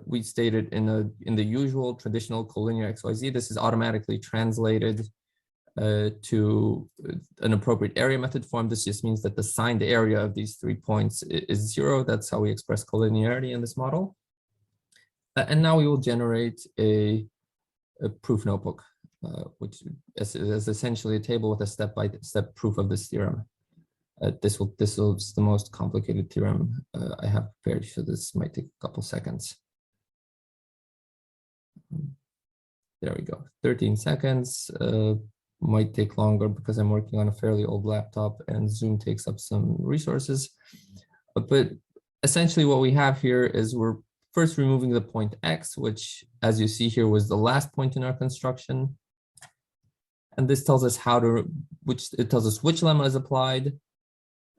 We state it in the usual traditional collinear XYZ. This is automatically translated to an appropriate area method form. This just means that the signed area of these 3 points is 0. That's how we express collinearity in this model. And now we will generate a proof notebook, which is essentially a table with a step-by-step proof of this theorem. This is the most complicated theorem I have prepared, so this might take a couple seconds. There we go, 13 seconds. Might take longer because I'm working on a fairly old laptop and Zoom takes up some resources. But essentially what we have here is we're first removing the point X, which, as you see here, was the last point in our construction. And this tells us it tells us which lemma is applied.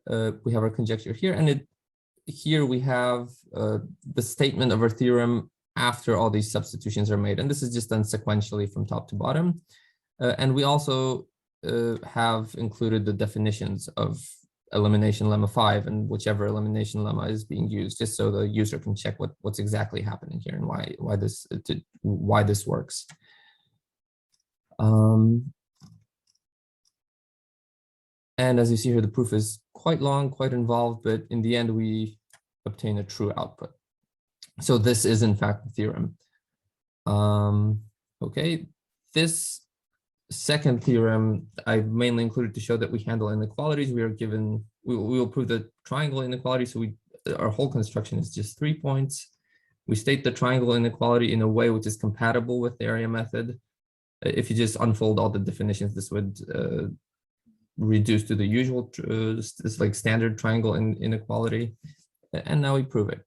We have our conjecture here, and here we have the statement of our theorem after all these substitutions are made. And this is just done sequentially from top to bottom. And we also have included the definitions of elimination lemma 5 and whichever elimination lemma is being used, just so the user can check what's exactly happening here and why this works. And as you see here, the proof is quite long, quite involved, but in the end, we obtain a true output. So this is in fact the theorem. Okay, this second theorem I've mainly included to show that we handle inequalities. We will prove the triangle inequality. So our whole construction is just 3 points. We state the triangle inequality in a way which is compatible with the area method. If you just unfold all the definitions, this would reduced to the usual, this like standard triangle inequality, and now we prove it.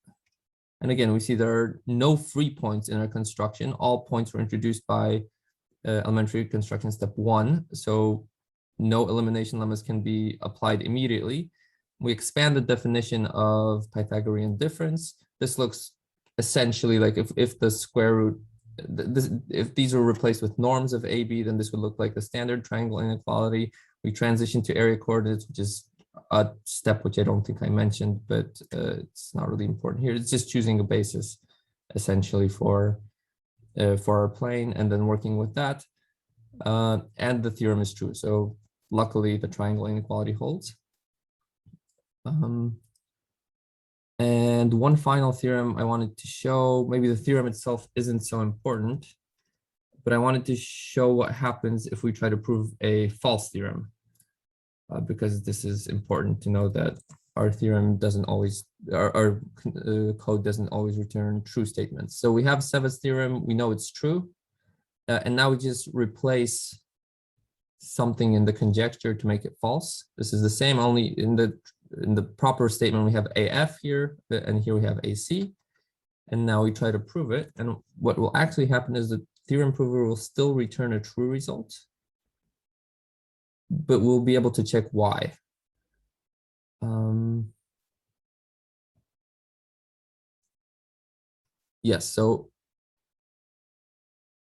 And again, we see there are no free points in our construction. All points were introduced by elementary construction step 1. So no elimination lemmas can be applied immediately. We expand the definition of Pythagorean difference. This looks essentially like if the square root, if these were replaced with norms of AB, then this would look like the standard triangle inequality. We transition to area coordinates, which is a step which I don't think I mentioned, but it's not really important here. It's just choosing a basis essentially for our plane and then working with that. And the theorem is true. So luckily the triangle inequality holds. And one final theorem I wanted to show, maybe the theorem itself isn't so important, but I wanted to show what happens if we try to prove a false theorem, because this is important to know that our theorem doesn't always, our code doesn't always return true statements. So we have Seva's theorem, we know it's true, and now we just replace something in the conjecture to make it false. This is the same, only in the proper statement we have AF here, and here we have AC, and now we try to prove it. And what will actually happen is the theorem prover will still return a true result, but we'll be able to check why. Yes, so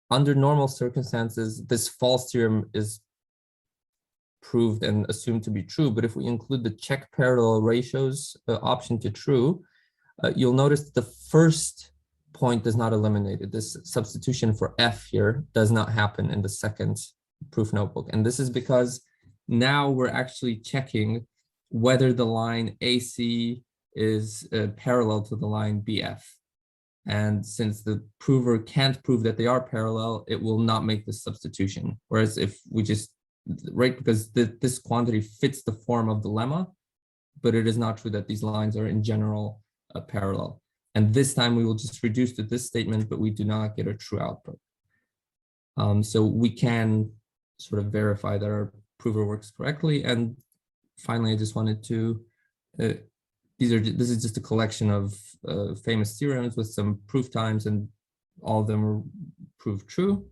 under normal circumstances, this false theorem is proved and assumed to be true, but if we include the check parallel ratios option to true, you'll notice the first point is not eliminated. This substitution for F here does not happen in the second proof notebook. And this is because now we're actually checking whether the line AC is parallel to the line BF. And since the prover can't prove that they are parallel, it will not make this substitution. Whereas if we just, right, because this quantity fits the form of the lemma, but it is not true that these lines are in general parallel. And this time we will just reduce to this statement, but we do not get a true output. So we can sort of verify that our prover works correctly. And finally, I just wanted to, this is just a collection of famous theorems with some proof times, and all of them are proved true.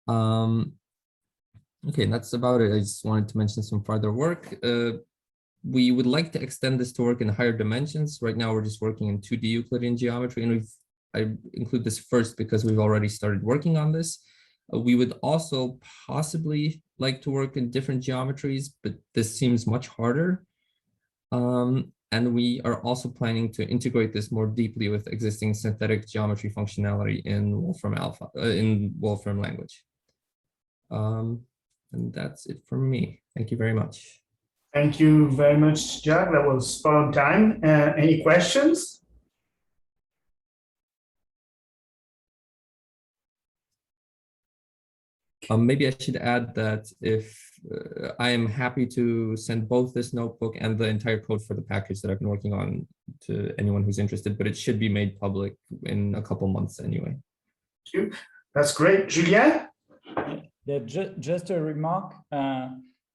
Okay, and that's about it. I just wanted to mention some further work. We would like to extend this to work in higher dimensions. Right now, we're just working in 2D Euclidean geometry, and I include this first because we've already started working on this. We would also possibly like to work in different geometries, but this seems much harder. And we are also planning to integrate this more deeply with existing synthetic geometry functionality in Wolfram Alpha, in Wolfram language. And that's it from me. Thank you very much. Thank you very much, Jack. That was spot on time. Any questions? Maybe I should add that if I am happy to send both this notebook and the entire code for the package that I've been working on to anyone who's interested, but it should be made public in a couple months anyway. Thank you. That's great. Julien? Yeah, just a remark.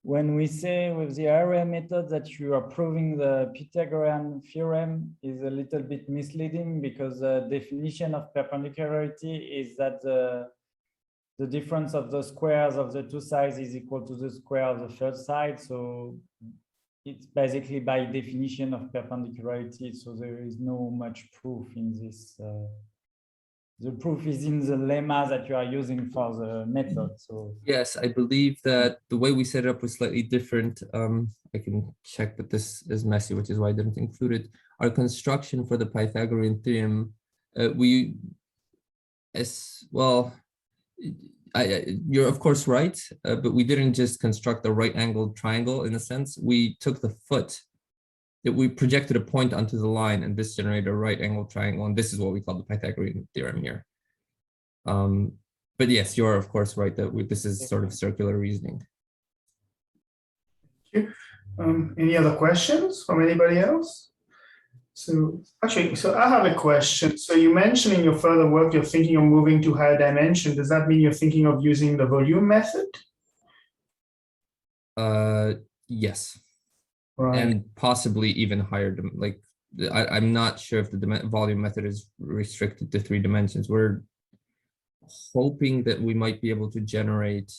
When we say with the area method that you are proving the Pythagorean theorem is a little bit misleading, because the definition of perpendicularity is that the difference of the squares of the two sides is equal to the square of the third side. So it's basically by definition of perpendicularity. So there is no much proof in this. The proof is in the lemma that you are using for the method. So yes, I believe that the way we set it up was slightly different. I can check, but this is messy, which is why I didn't include it. Our construction for the Pythagorean theorem, you're of course right, but we didn't just construct a right-angled triangle in a sense. We took the foot, we projected a point onto the line, and this generated a right-angled triangle, and this is what we call the Pythagorean theorem here. But yes, you're of course right that this is sort of circular reasoning. Thank you. Any other questions from anybody else? So actually, I have a question. So you mentioned in your further work, you're thinking of moving to higher dimension. Does that mean you're thinking of using the volume method? Yes, Right. and possibly even higher. Like I'm not sure if the volume method is restricted to 3 dimensions. We're hoping that we might be able to generate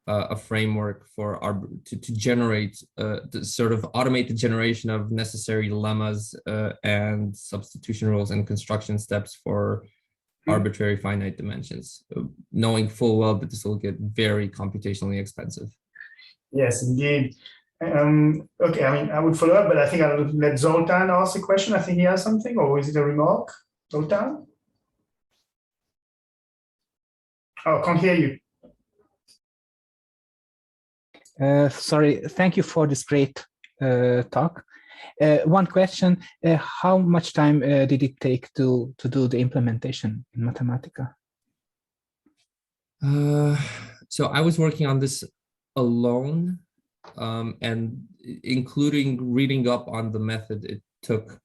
a framework for our to generate to sort of automate the generation of necessary lemmas and substitution rules and construction steps for arbitrary finite dimensions, knowing full well that this will get very computationally expensive. Yes, indeed. Okay, I mean, I would follow up, but I think I'll let Zoltan ask a question. I think he has something, or is it a remark? Zoltan? Oh, can't hear you. Sorry, thank you for this great talk. One question, how much time did it take to do the implementation in Mathematica? So I was working on this alone, and including reading up on the method, it took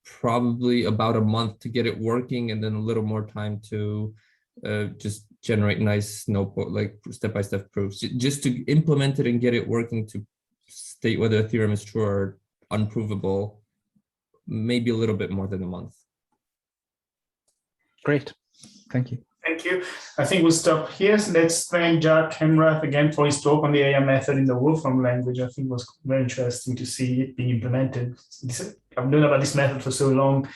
probably about a month to get it working, and then a little more time to just generate nice notebook, like step-by-step proofs, just to implement it and get it working to state whether a theorem is true or unprovable, maybe a little bit more than a month. Great, thank you. Thank you. I think we'll stop here. So let's thank Jack Hamrick again for his talk on the AI method in the Wolfram language. I think it was very interesting to see it being implemented. I've known about this method for so long.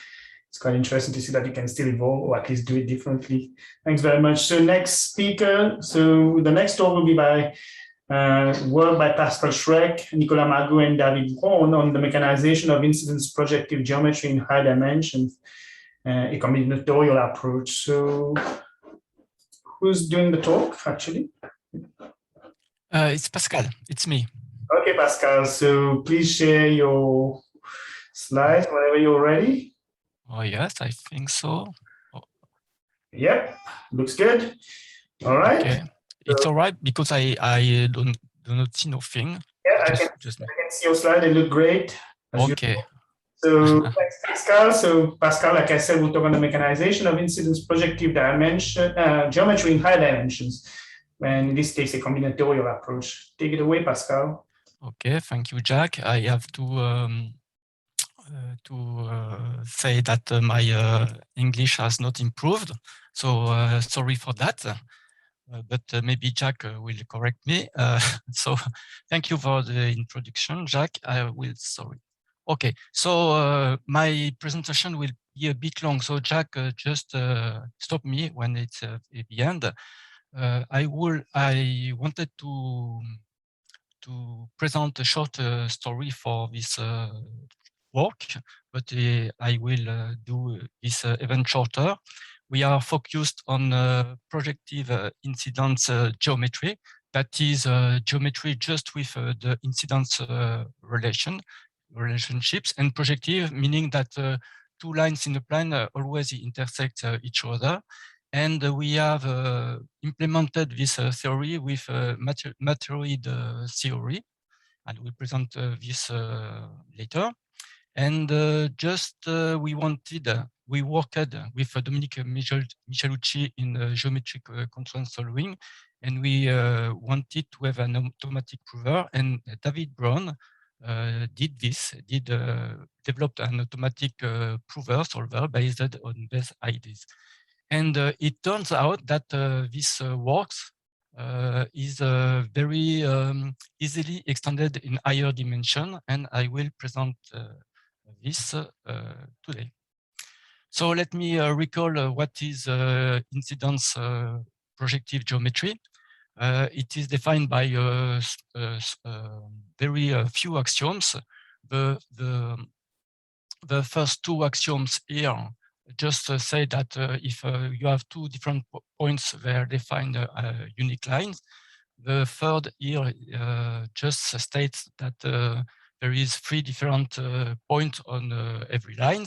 It's quite interesting to see that you can still evolve or at least do it differently. Thanks very much. So next speaker. So the next talk will be by work by Pascal Schreck, Nicolas Magot, and David Braun on the mechanization of incidence projective geometry in high dimensions, a combinatorial approach. So who's doing the talk, actually? It's Pascal, it's me. Okay, Pascal, so please share your slides whenever you're ready. Oh, yes, I think so. Oh. Yep, looks good. All right. Okay. It's all right because I do not see nothing. Yeah, I can see your slide. They look great. Okay. So thanks, Pascal. So Pascal, like I said, we'll talk on the mechanization of incidence projective dimension geometry in high dimensions. And in this case, a combinatorial approach. Take it away, Pascal. Okay, thank you, Jack. I have to say that my English has not improved. So sorry for that. But maybe Jack will correct me. So thank you for the introduction, Jack. Sorry. Okay, so my presentation will be a bit long. So Jack, just stop me when it's at the end. I wanted to present a short story for this work, but I will do this even shorter. We are focused on projective incidence geometry. That is geometry just with the incidence relationships, and projective, meaning that 2 lines in the plane always intersect each other. And we have implemented this theory with materialoid theory, and we'll present this later. And we worked with Dominique Michelucci in geometric constraint solving, and we wanted to have an automatic prover, and David Braun developed an automatic prover solver based on base ideas. And it turns out that this works is very easily extended in higher dimension, and I will present this today. So let me recall what is incidence projective geometry. It is defined by very few axioms. The first 2 axioms here just say that if you have 2 different points, they define unique lines. The third here just states that there is 3 different points on every line.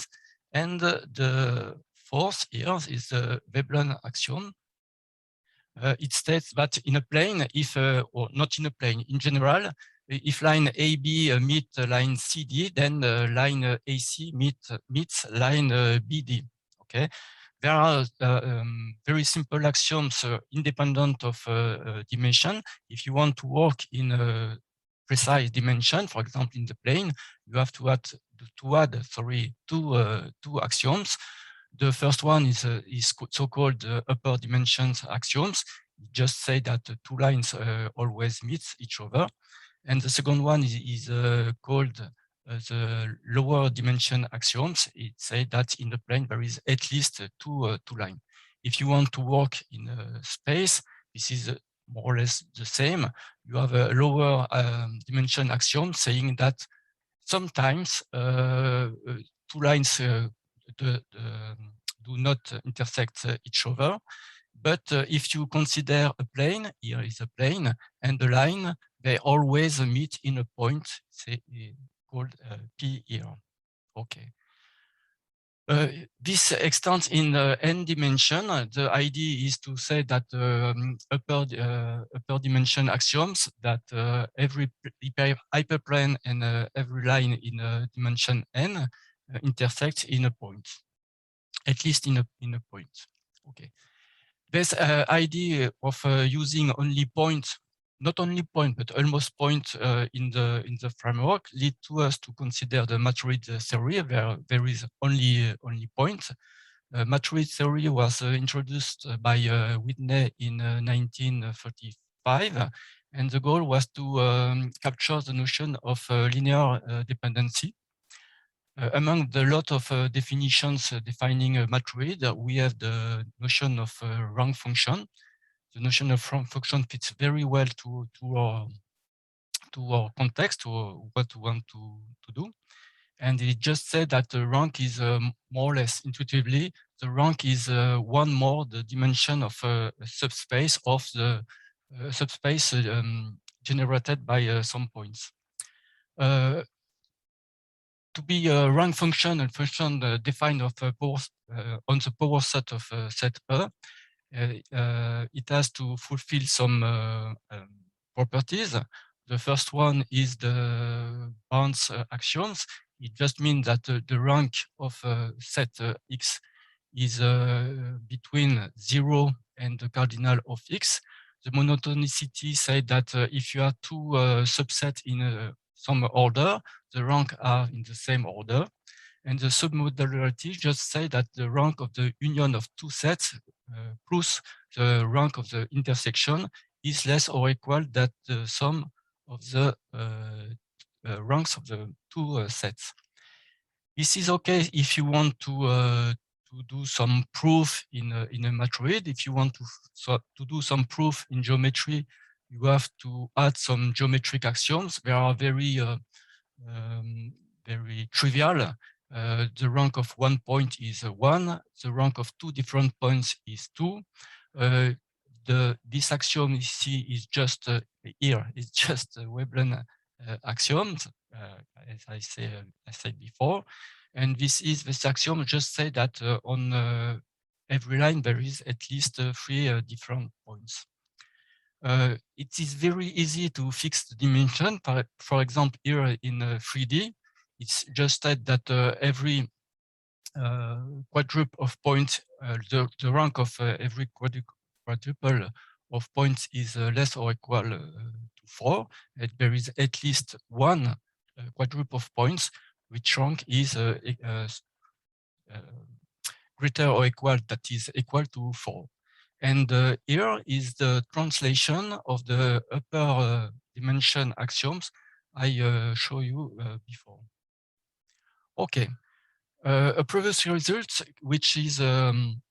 And the fourth here is the Veblen axiom. It states that in a plane, or not in a plane, in general, if line AB meets line CD, then line AC meets line BD. Okay, there are very simple axioms independent of dimension. If you want to work in a precise dimension, for example, in the plane, you have to add two axioms. The first one is so-called upper dimensions axioms. Just say that two lines always meet each other. And the second one is called the lower dimension axioms. It says that in the plane there is at least two lines. If you want to work in space, this is more or less the same. You have a lower dimension axiom saying that sometimes two lines do not intersect each other. But if you consider a plane, here is a plane, and the line, they always meet in a point, say, called P here. Okay. This extends in n dimension. The idea is to say that upper dimension axioms that every hyperplane and every line in dimension n intersect in a point, at least in a point. Okay. This idea of using only point, not only point, but almost point in the framework lead to us to consider the Madrid theory, where there is only point. Madrid theory was introduced by Whitney in 1935, and the goal was to capture the notion of linear dependency. Among the lot of definitions defining Madrid, we have the notion of rank function. The notion of rank function fits very well to our context, to what we want to do. And it just said that the rank is more or less intuitively, the rank is one more the dimension of a subspace of the subspace generated by some points. To be a rank function and function defined of on the power set of set A, it has to fulfill some properties. The first one is the bounds axioms. It just means that the rank of set X is between 0 and the cardinal of X. The monotonicity said that if you have two subsets in some order, the rank are in the same order. And the submodularity just say that the rank of the union of two sets plus the rank of the intersection is less or equal than the sum of the ranks of the two sets. This is okay if you want to do some proof in a Madrid. If you want to do some proof in geometry, you have to add some geometric axioms. They are very trivial. The rank of one point is 1. The rank of two different points is 2. This axiom you see is just here. It's just a Veblen axiom, as I said before. And this axiom just say that on every line there is at least 3 different points. It is very easy to fix the dimension. For example, here in 3D, it's just said that every quadruple of points, the rank of every quadruple of points is less or equal to 4. And there is at least one quadruple of points which rank is greater or equal, that is equal to 4. And here is the translation of the upper dimension axioms I showed you before. Okay, a previous result, which is team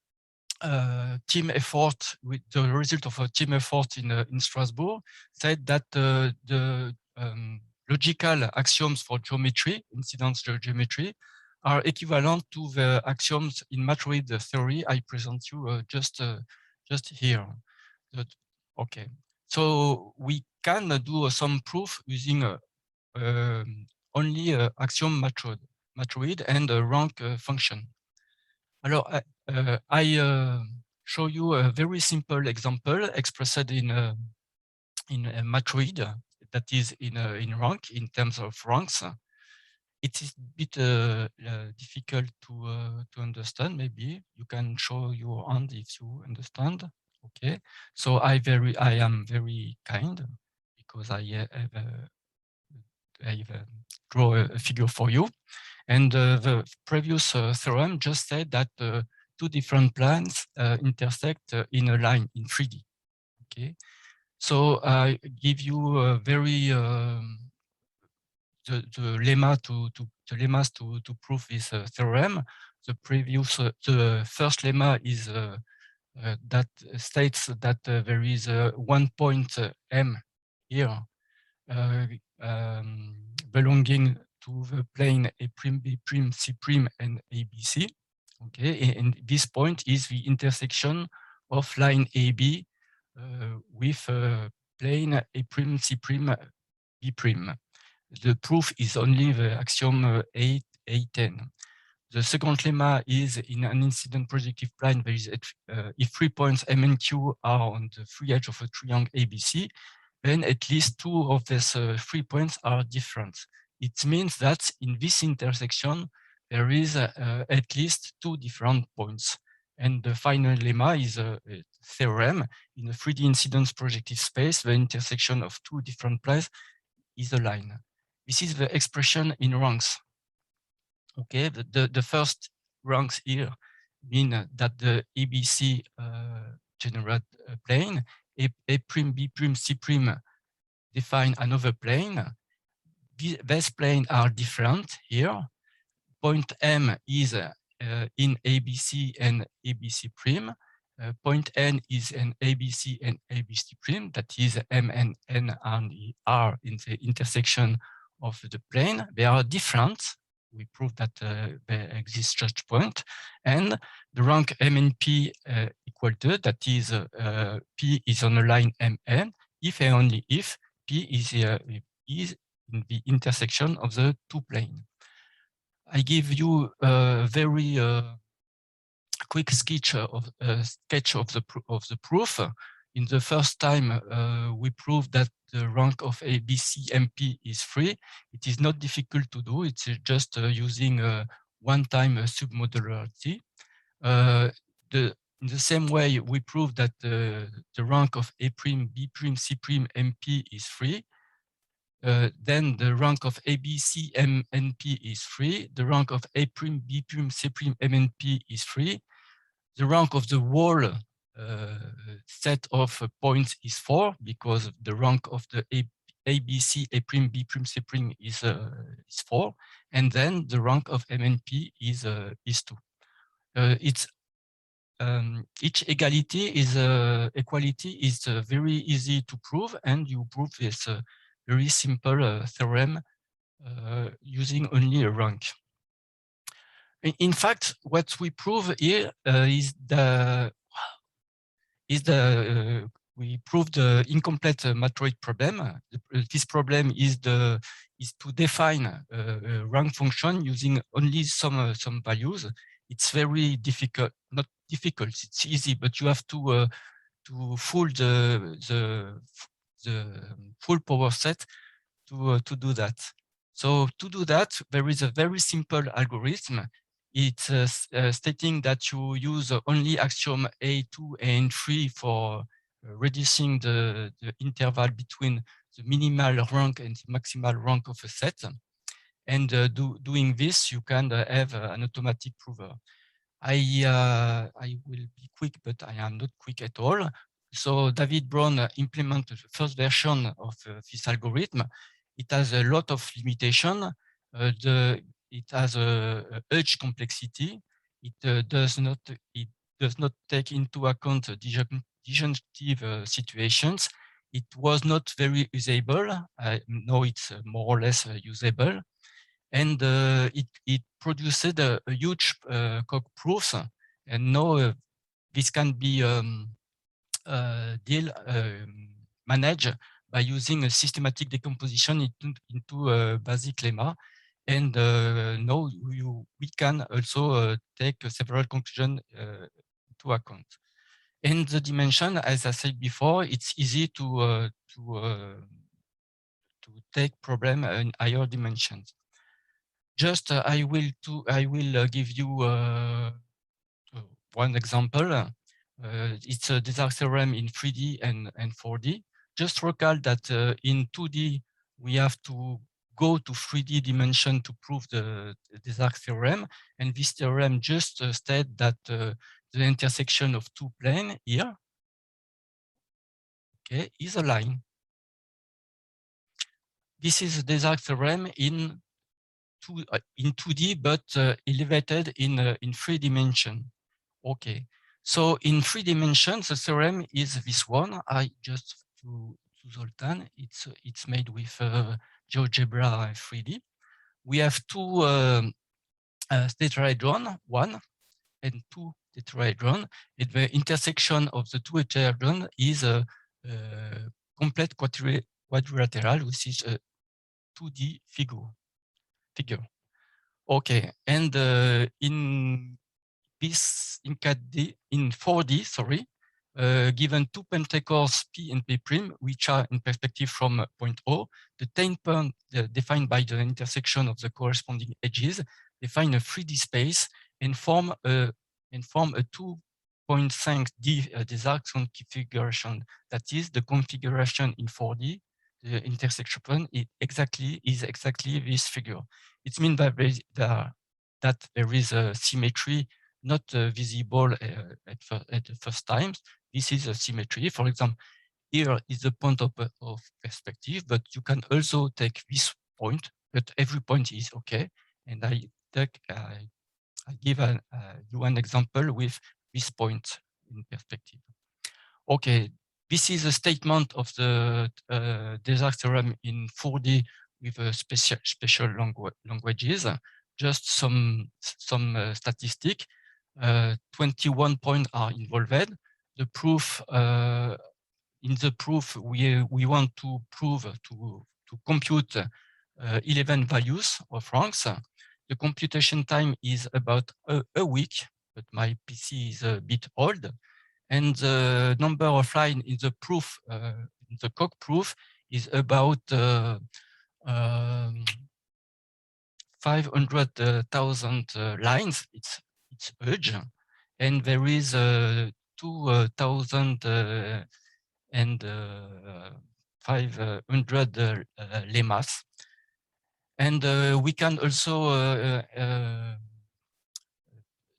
effort, with the result of a team effort in Strasbourg, said that the logical axioms for geometry, incidence geometry, are equivalent to the axioms in Madrid theory I present you just here. Okay, so we can do some proof using only axiom Madrid and a rank function. Alors, I show you a very simple example expressed in Madrid, that is in rank, in terms of ranks. it is a bit difficult to understand. Maybe you can show your hand if you understand. Okay, so I am very kind because I draw a figure for you, and the previous theorem just said that two different planes intersect in a line in 3D. Okay, so I give you a very the lemmas to prove this theorem. The first lemma is that states that there is one point M here belonging to the plane A', B', C', and ABC. Okay, and this point is the intersection of line AB with plane A', C', B'. The proof is only the axiom A10. The second lemma is in an incident projective plane, there is if 3 points M and Q are on the free edge of a triangle ABC, then at least two of these 3 points are different. It means that in this intersection, there is at least two different points. And the final lemma is a theorem. In a 3D incidence projective space, the intersection of two different planes is a line. This is the expression in ranks. Okay, the first ranks here mean that the ABC generate a plane, A', B', C' define another plane. These planes are different here. Point M is in ABC and ABC'. Point N is in ABC and ABC', that is M and N are in the intersection of the plane. They are different. We prove that there exists such point. And the rank M and P equal to, that is P is on a line MN, if and only if P is in the intersection of the two planes. I give you a very quick sketch of the proof. In the first time, we proved that the rank of A, B, C, and P is 3. It is not difficult to do. It's just using one-time submodularity. In the same way, we proved that the rank of A', B', C', and P is 3. Then the rank of A, B, C, M, and P is 3. The rank of A', B', C', M, and P is 3. The rank of the whole set of points is 4, because the rank of the A, B, C, A', B', C' is 4. And then the rank of M and P is 2. Each equality is very easy to prove, and you prove this very simple theorem using only a rank. In fact, what we prove here we prove the incomplete matroid problem. This problem is to define a rank function using only some values. It's very difficult, not difficult. It's easy, but you have to fool the full power set to do that. So to do that, there is a very simple algorithm. It's stating that you use only axiom A2 and 3 for reducing the interval between the minimal rank and the maximal rank of a set. And doing this, you can have an automatic prover. I will be quick, but I am not quick at all. So David Brown implemented the first version of this algorithm. It has a lot of limitation. It has a edge complexity. It does not take into account disjunctive situations. It was not very usable. Now it's more or less usable. And it produced a huge Coq proofs. And now this can be managed by using a systematic decomposition into a basic lemma. And now we can also take several conclusions into account. And the dimension, as I said before, it's easy to take problem in higher dimensions. Just I will give you one example. It's a Desargues theorem in 3D and 4D. Just recall that in 2D we have to go to 3D dimension to prove the Desargues theorem, and this theorem just states that the intersection of two planes here, okay, is a line. This is a Desargues theorem in 2D, but elevated in 3 dimensions. Okay, so in 3 dimensions, the theorem is this one. I just to Zoltan. It's made with GeoGebra 3D. We have two tetrahedron, 1 and 2 tetrahedron. And the intersection of the 2 tetrahedron is a complete quadrilateral, which is a 2D figure. Okay, and in 4D, sorry, given two pentacles P and P prime, which are in perspective from point O, the tane point defined by the intersection of the corresponding edges define a 3D space and form a 2.5D Desargues configuration. That is the configuration in 4D. The intersection point is exactly this figure. It means that there is a symmetry not visible at the first time. This is a symmetry. For example, here is the point of perspective, but you can also take this point, but every point is okay. And I give you an example with this point in perspective. Okay, this is a statement of the Desargues theorem in 4D with a special languages. Just some statistic. 21 points are involved. The proof in the proof we want to prove to compute 11 values of ranks. The computation time is about a week, but my PC is a bit old. And the number of lines in the proof, in the Coq proof, is about 500,000 lines. It's huge, and there is 2,500 lemmas. And we can also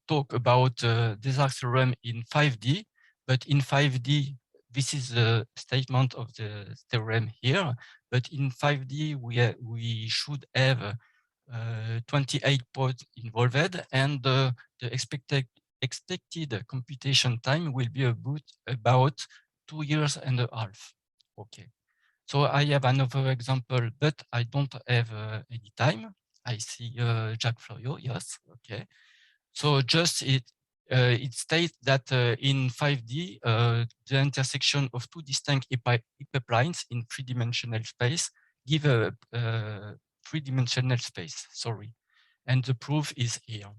talk about Desargues theorem in 5D, but in 5D, this is the statement of the theorem here. But in 5D, we should have 28 points involved, and the expected computation time will be about 2.5 years. Okay. So I have another example, but I don't have any time. I see Jacques Florio, yes, okay. So just it states that in 5D, the intersection of two distinct epiplines in 3-dimensional space give a 3-dimensional space, sorry. And the proof is here.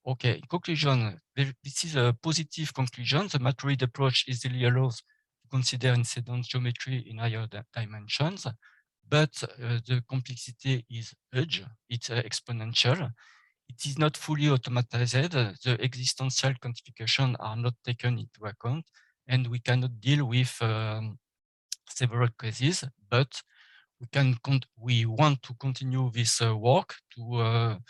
Okay, in conclusion, this is a positive conclusion. The Madrid approach easily allows to consider incidence geometry in higher dimensions, but the complexity is huge, it's exponential. It is not fully automatized. The existential quantification are not taken into account, and we cannot deal with several cases, but we want to continue this work to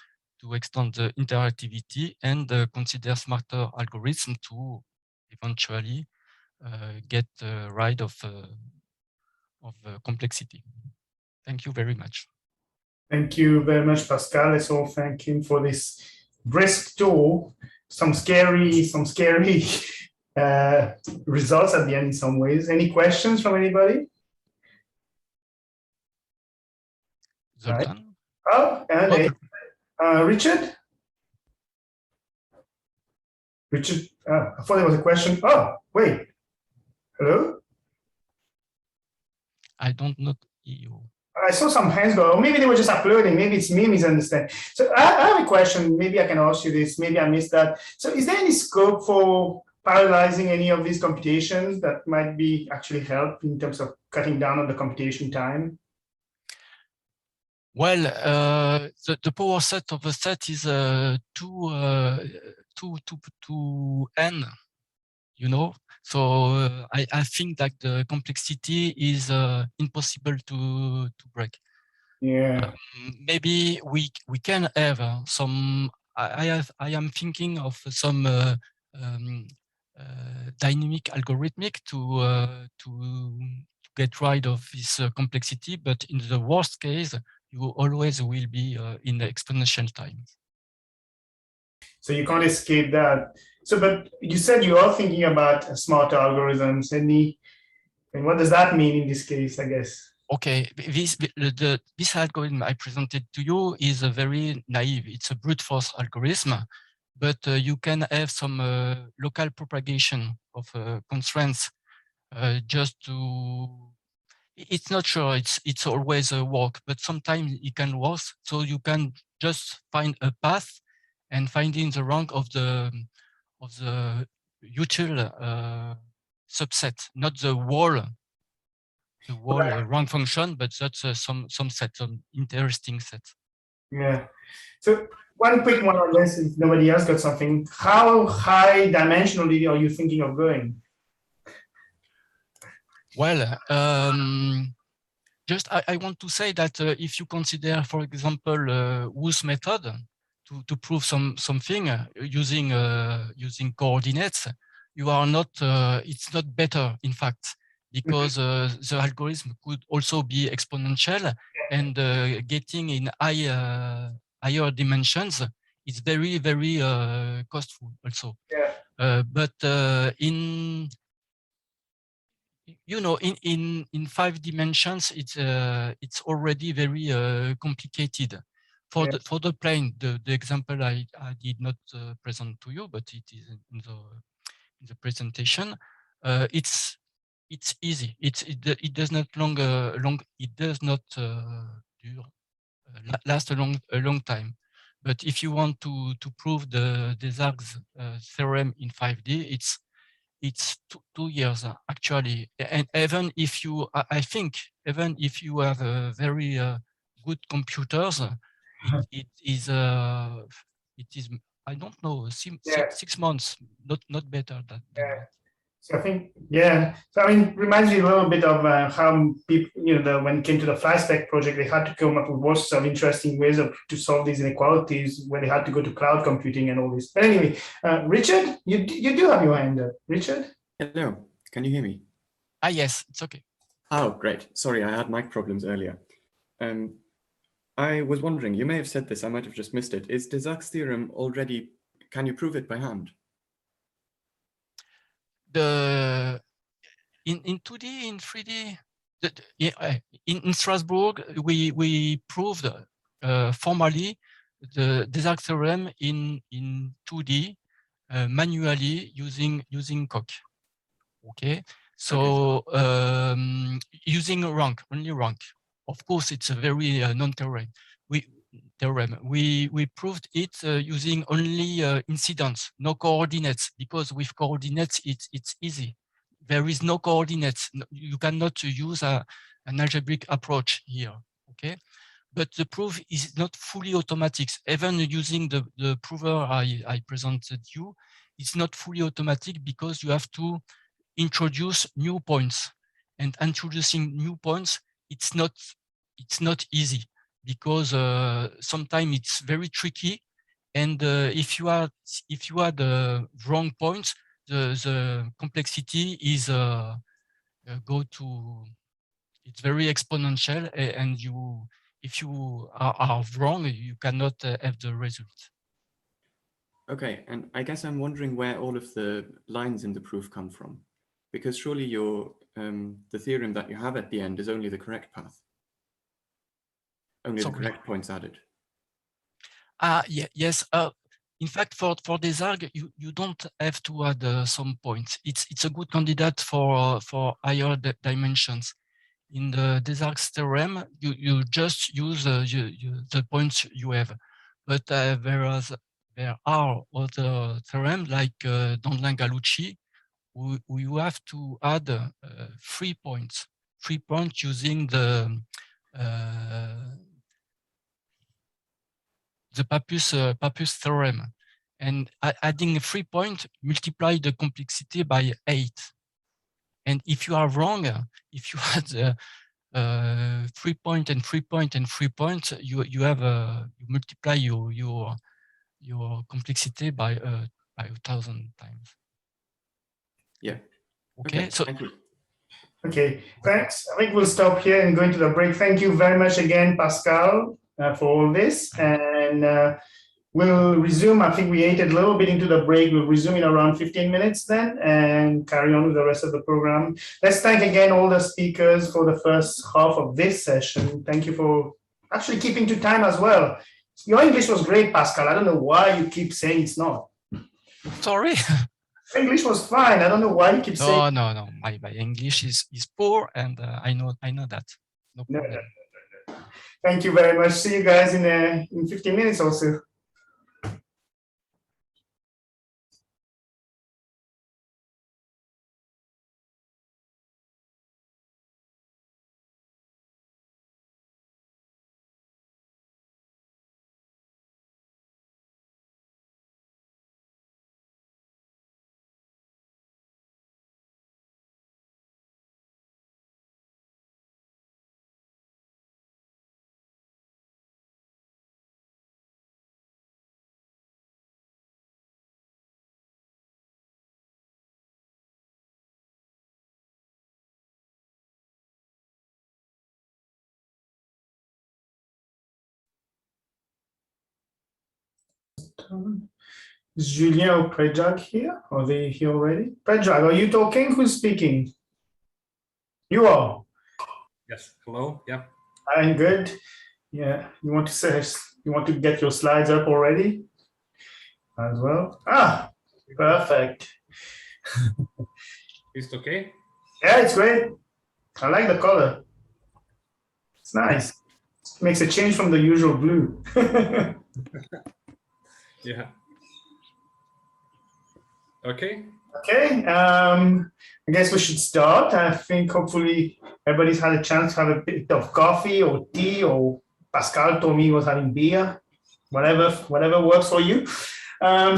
extend the interactivity and consider smarter algorithms to eventually get rid of complexity. Thank you very much. Thank you very much, Pascal. Let's all thank him for this brisk tour. Some scary results at the end in some ways. Any questions from anybody? Zoltan? Oh, and Richard? Richard, I thought there was a question. Oh, wait. Hello? I don't know you. I saw some hands go, or maybe they were just uploading. Maybe it's me misunderstanding. So I have a question. Maybe I can ask you this. Maybe I missed that. So is there any scope for parallelizing any of these computations that might be actually help in terms of cutting down on the computation time? Well, the power set of a set is 2 to n, you know. So I think that the complexity is impossible to break. Yeah. Maybe we can have some. I am thinking of some dynamic algorithmic to get rid of this complexity, but in the worst case, you always will be in the exponential time. So you can't escape that. So, but you said you are thinking about smarter algorithms, and what does that mean in this case, I guess? Okay, this algorithm I presented to you is a very naive. It's a brute force algorithm, but you can have some local propagation of constraints just to. It's not sure it's always a work, but sometimes it can work. So you can just find a path and finding the rank of the util subset, not the whole. The whole rank function, but that's some set, some interesting set. Yeah. So one quick one on this, if nobody else got something. How high dimensionally are you thinking of going? Well, just I want to say that if you consider, for example, Wu's method to prove something using coordinates, you are not. It's not better, in fact, because the algorithm could also be exponential, and getting in higher dimensions is very costly also. Yeah. But in in 5 dimensions, it's already very complicated. For the plane, the example I did not present to you, but it is in the presentation. It's easy. It does not last a long time. But if you want to prove the Desargues theorem in 5D, it's 2 years actually. And even if you, I think, even if you have very good computers, it is I don't know 6 months, not better than that. So I think, yeah. So I mean, reminds me a little bit of how people, when it came to the FlySpec project, they had to come up with all sorts of interesting ways to solve these inequalities, where they had to go to cloud computing and all this. But anyway, Richard, you do have your hand up. Richard? Hello, can you hear me? Yes, it's okay. Oh, great. Sorry, I had mic problems earlier. I was wondering, you may have said this, I might have just missed it. Is Desargues' theorem already, can you prove it by hand? In 2D, in 3D, in Strasbourg, we proved formally the Desargues theorem in 2D manually using Coq. Okay, so okay. Using only rank. Of course, it's a very non-theorem. We proved it using only incidence, no coordinates, because with coordinates it's easy. There is no coordinates. You cannot use an algebraic approach here. Okay, but the proof is not fully automatic. Even using the prover I presented you, it's not fully automatic because you have to introduce new points, and introducing new points, it's not easy because sometimes it's very tricky, and if you had the wrong points, the complexity is it's very exponential, and if you are wrong, you cannot have the result. Okay, and I guess I'm wondering where all of the lines in the proof come from, because surely your the theorem that you have at the end is only the correct path. Only the correct points added. Yes. In fact, for Desargues, you don't have to add some points. It's a good candidate for higher dimensions. In the Desargues theorem, you just use the points you have. But there are other theorems like Dandlin-Gallucci, who you have to add 3 points. 3 points using the the Pappus theorem, and adding 3 points multiply the complexity by 8. And if you are wrong, if you had 3 points and 3 points and 3 points, you have you multiply your complexity by 1,000 times. Yeah. Okay. So thank you. Okay, thanks. I think we'll stop here and go into the break. Thank you very much again, Pascal, for all this. And we'll resume. I think we ate a little bit into the break. We'll resume in around 15 minutes then and carry on with the rest of the program. Let's thank again all the speakers for the first half of this session. Thank you for actually keeping to time as well. Your English was great, Pascal. I don't know why you keep saying it's not. sorry. English was fine. I don't know why you keep saying. No. My English is poor, and I know that. No problem. Thank you very much. See you guys in 15 minutes or so. Is Julien or Predrag here? Are they here already? Predrag, are you talking? Who's speaking? You are. Yes. Hello. Yeah. I'm good. Yeah. You want to say? You want to get your slides up already? As well. Ah, perfect. Is it okay? Yeah, it's great. I like the color. It's nice. Makes a change from the usual blue. Yeah. Okay. Okay. I guess we should start. I think hopefully everybody's had a chance to have a bit of coffee or tea, or Pascal told me he was having beer. Whatever works for you.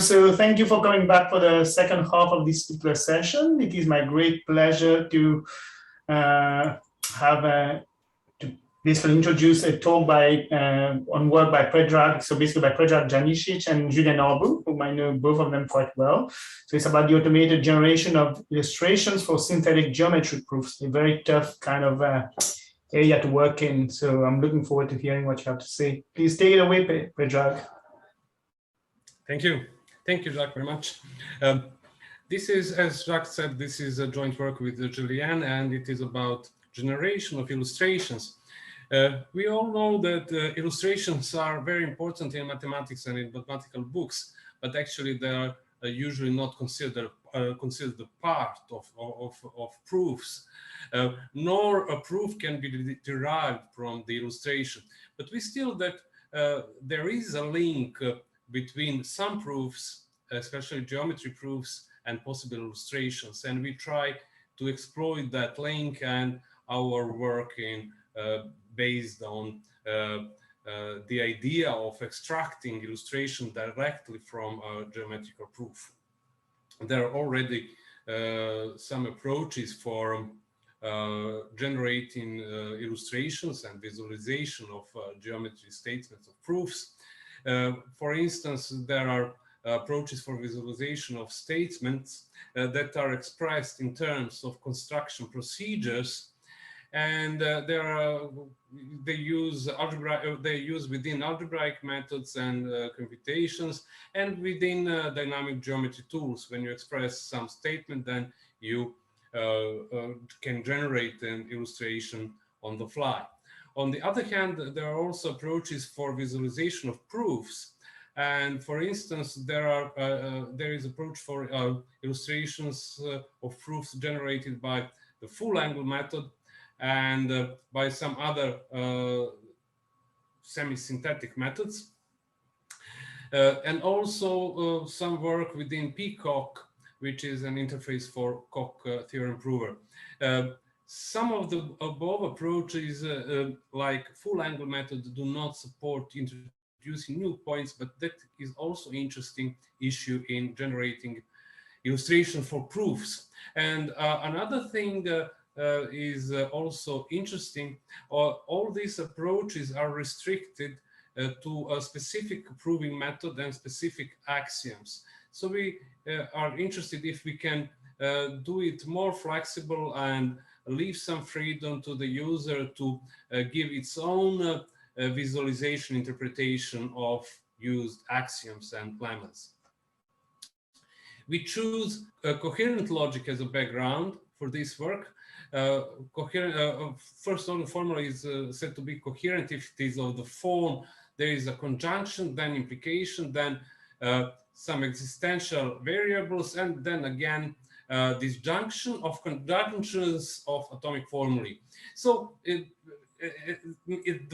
So thank you for coming back for the second half of this particular session. It is my great pleasure to basically introduce a talk on work by Predrag, so basically by Predrag Janicic and Julien Arbu, whom I know both of them quite well. So it's about the automated generation of illustrations for synthetic geometry proofs, a very tough kind of area to work in. So I'm looking forward to hearing what you have to say. Please take it away, Predrag. Thank you. Thank you, Jacques, very much. This is, as Jacques said, this is a joint work with Julien, and it is about generation of illustrations. We all know that illustrations are very important in mathematics and in mathematical books, but actually they are usually not considered a part of proofs, nor a proof can be derived from the illustration. But we still that there is a link between some proofs, especially geometry proofs, and possible illustrations, and we try to exploit that link, and our work in based on the idea of extracting illustration directly from a geometrical proof. There are already some approaches for generating illustrations and visualization of geometry statements of proofs. For instance, there are approaches for visualization of statements that are expressed in terms of construction procedures, and they use within algebraic methods and computations, and within dynamic geometry tools. When you express some statement, then you can generate an illustration on the fly. On the other hand, there are also approaches for visualization of proofs. And for instance, there is approach for illustrations of proofs generated by the full angle method and by some other semi-synthetic methods. And also some work within Peacock, which is an interface for Koch theorem prover. Some of the above approaches, like full angle method, do not support introducing new points, but that is also interesting issue in generating illustration for proofs. And another thing is also interesting. All these approaches are restricted to a specific proving method and specific axioms. So we are interested if we can do it more flexible and leave some freedom to the user to give its own visualization interpretation of used axioms and lemmas. We choose coherent logic as a background for this work. First order formula is said to be coherent if it is of the form there is a conjunction, then implication, then some existential variables, and then again disjunction of conjunctions of atomic formulae. So the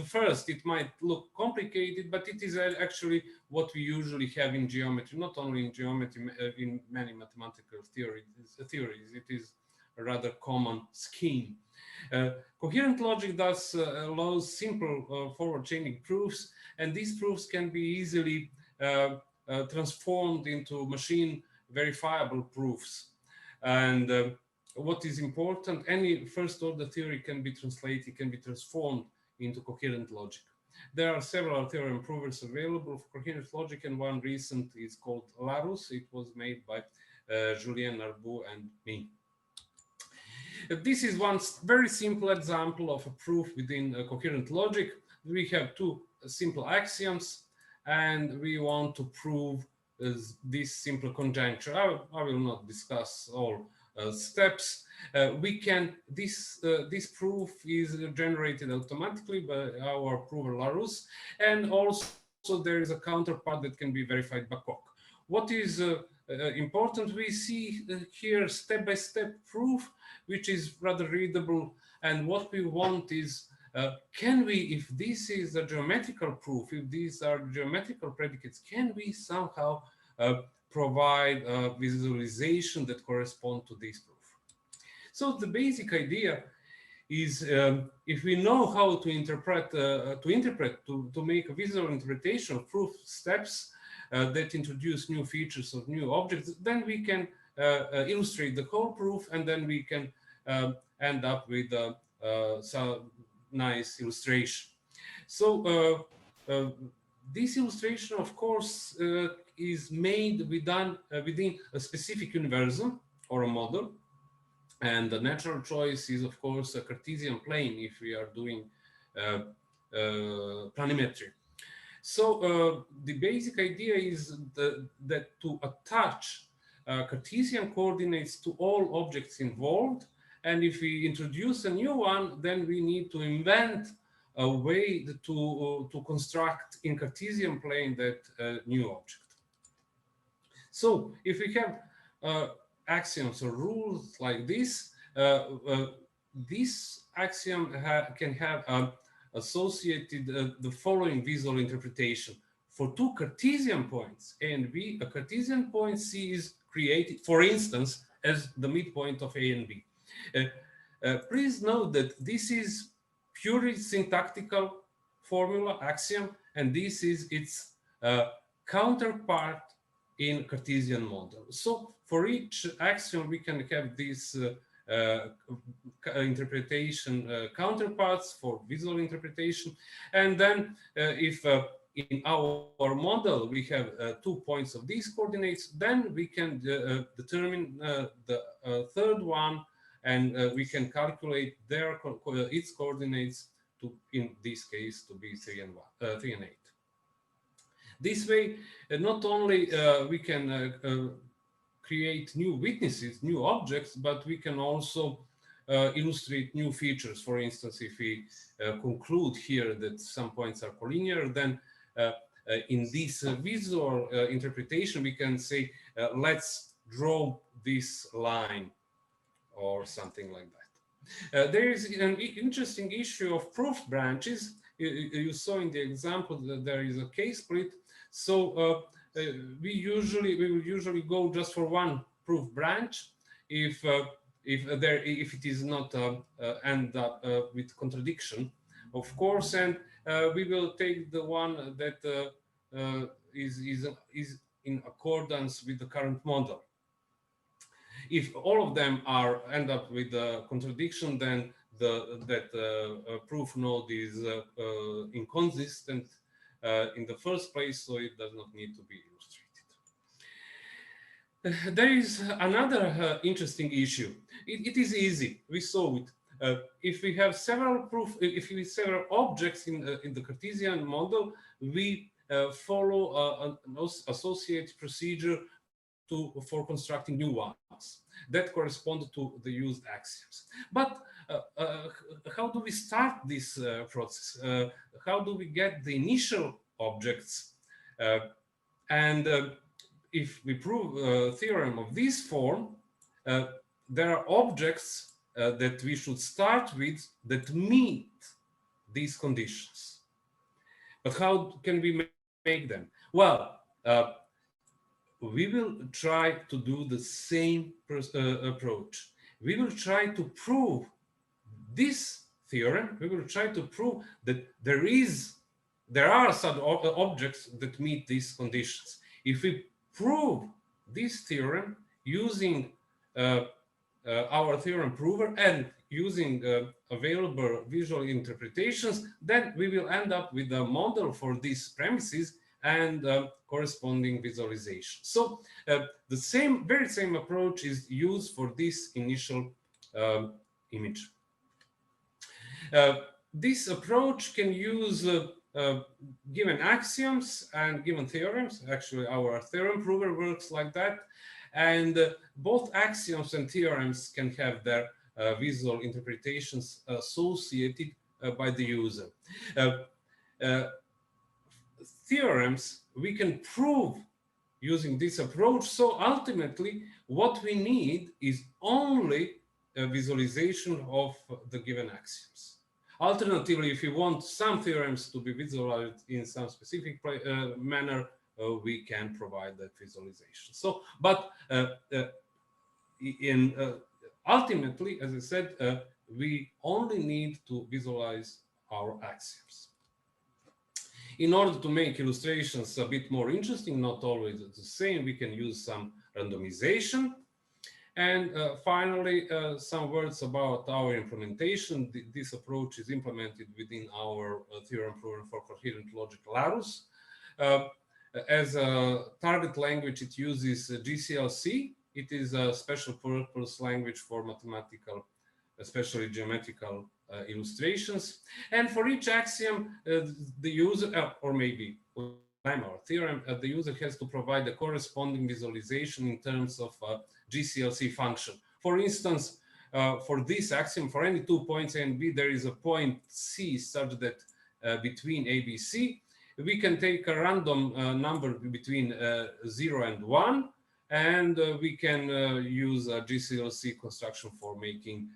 first, it might look complicated, but it is actually what we usually have in geometry, not only in geometry, in many mathematical theories. It is a rather common scheme. Coherent logic thus allows simple forward-chaining proofs, and these proofs can be easily transformed into machine verifiable proofs. And what is important, any first-order theory can be translated, can be transformed into coherent logic. There are several theorem provers available for coherent logic, and one recent is called Larus. It was made by Julien Narboux and me. This is one very simple example of a proof within coherent logic. We have two simple axioms, and we want to prove this simple conjecture. I will not discuss all steps. This proof is generated automatically by our prover Larus, and also there is a counterpart that can be verified by Koch. What is important, we see here step-by-step proof, which is rather readable, and what we want is can we, if this is a geometrical proof, if these are geometrical predicates, can we somehow provide a visualization that corresponds to this proof? So the basic idea is if we know how to interpret, to make a visual interpretation of proof steps that introduce new features of new objects, then we can illustrate the whole proof, and then we can end up with some nice illustration. So this illustration, of course, is made within a specific universum or a model. And the natural choice is, of course, a Cartesian plane if we are doing planimetry. So the basic idea is that to attach Cartesian coordinates to all objects involved, and if we introduce a new one, then we need to invent a way to construct in Cartesian plane that new object. So if we have axioms or rules like this, this axiom can have associated the following visual interpretation. For two Cartesian points A and B, a Cartesian point C is created, for instance, as the midpoint of A and B. Please note that this is purely syntactical formula axiom, and this is its counterpart in Cartesian model. So for each axiom, we can have this interpretation counterparts for visual interpretation. And then if in our model we have 2 points of these coordinates, then we can determine the third one, and we can calculate its coordinates to, in this case, to be 3 and 8. This way, not only we can create new witnesses, new objects, but we can also illustrate new features. For instance, if we conclude here that some points are collinear, then in this visual interpretation, we can say, let's draw this line or something like that. There is an interesting issue of proof branches. You saw in the example that there is a k-split. So we will usually go just for one proof branch if it is not end up with contradiction, of course. And we will take the one that is in accordance with the current model. If all of them end up with a contradiction, then that proof node is inconsistent in the first place, so it does not need to be illustrated. There is another interesting issue. It is easy. We saw it. If we have several several objects in the Cartesian model, we follow an associated procedure for constructing new ones that correspond to the used axioms. But how do we start this process? How do we get the initial objects? If we prove a theorem of this form, there are objects that we should start with that meet these conditions. But how can we make them? Well, we will try to do the same approach. We will try to prove this theorem. We will try to prove that there are some objects that meet these conditions. If we prove this theorem using our theorem prover and using available visual interpretations, then we will end up with a model for these premises and corresponding visualization. So the very same approach is used for this initial image. This approach can use given axioms and given theorems. Actually, our theorem prover works like that. And both axioms and theorems can have their visual interpretations associated by the user. Theorems we can prove using this approach. So ultimately, what we need is only a visualization of the given axioms. Alternatively, if you want some theorems to be visualized in some specific manner, we can provide that visualization. So, but ultimately, as I said, we only need to visualize our axioms. In order to make illustrations a bit more interesting, not always the same, we can use some randomization. And finally, some words about our implementation. This approach is implemented within our theorem prover for coherent logic Larus. As a target language, it uses GCLC. It is a special purpose language for mathematical, especially geometrical illustrations. And for each axiom, the user, or maybe lemma or theorem, the user has to provide a corresponding visualization in terms of GCLC function. For instance, for this axiom, for any 2 points A and B, there is a point C such that between A, B, C, we can take a random number between 0 and 1, and we can use a GCLC construction for making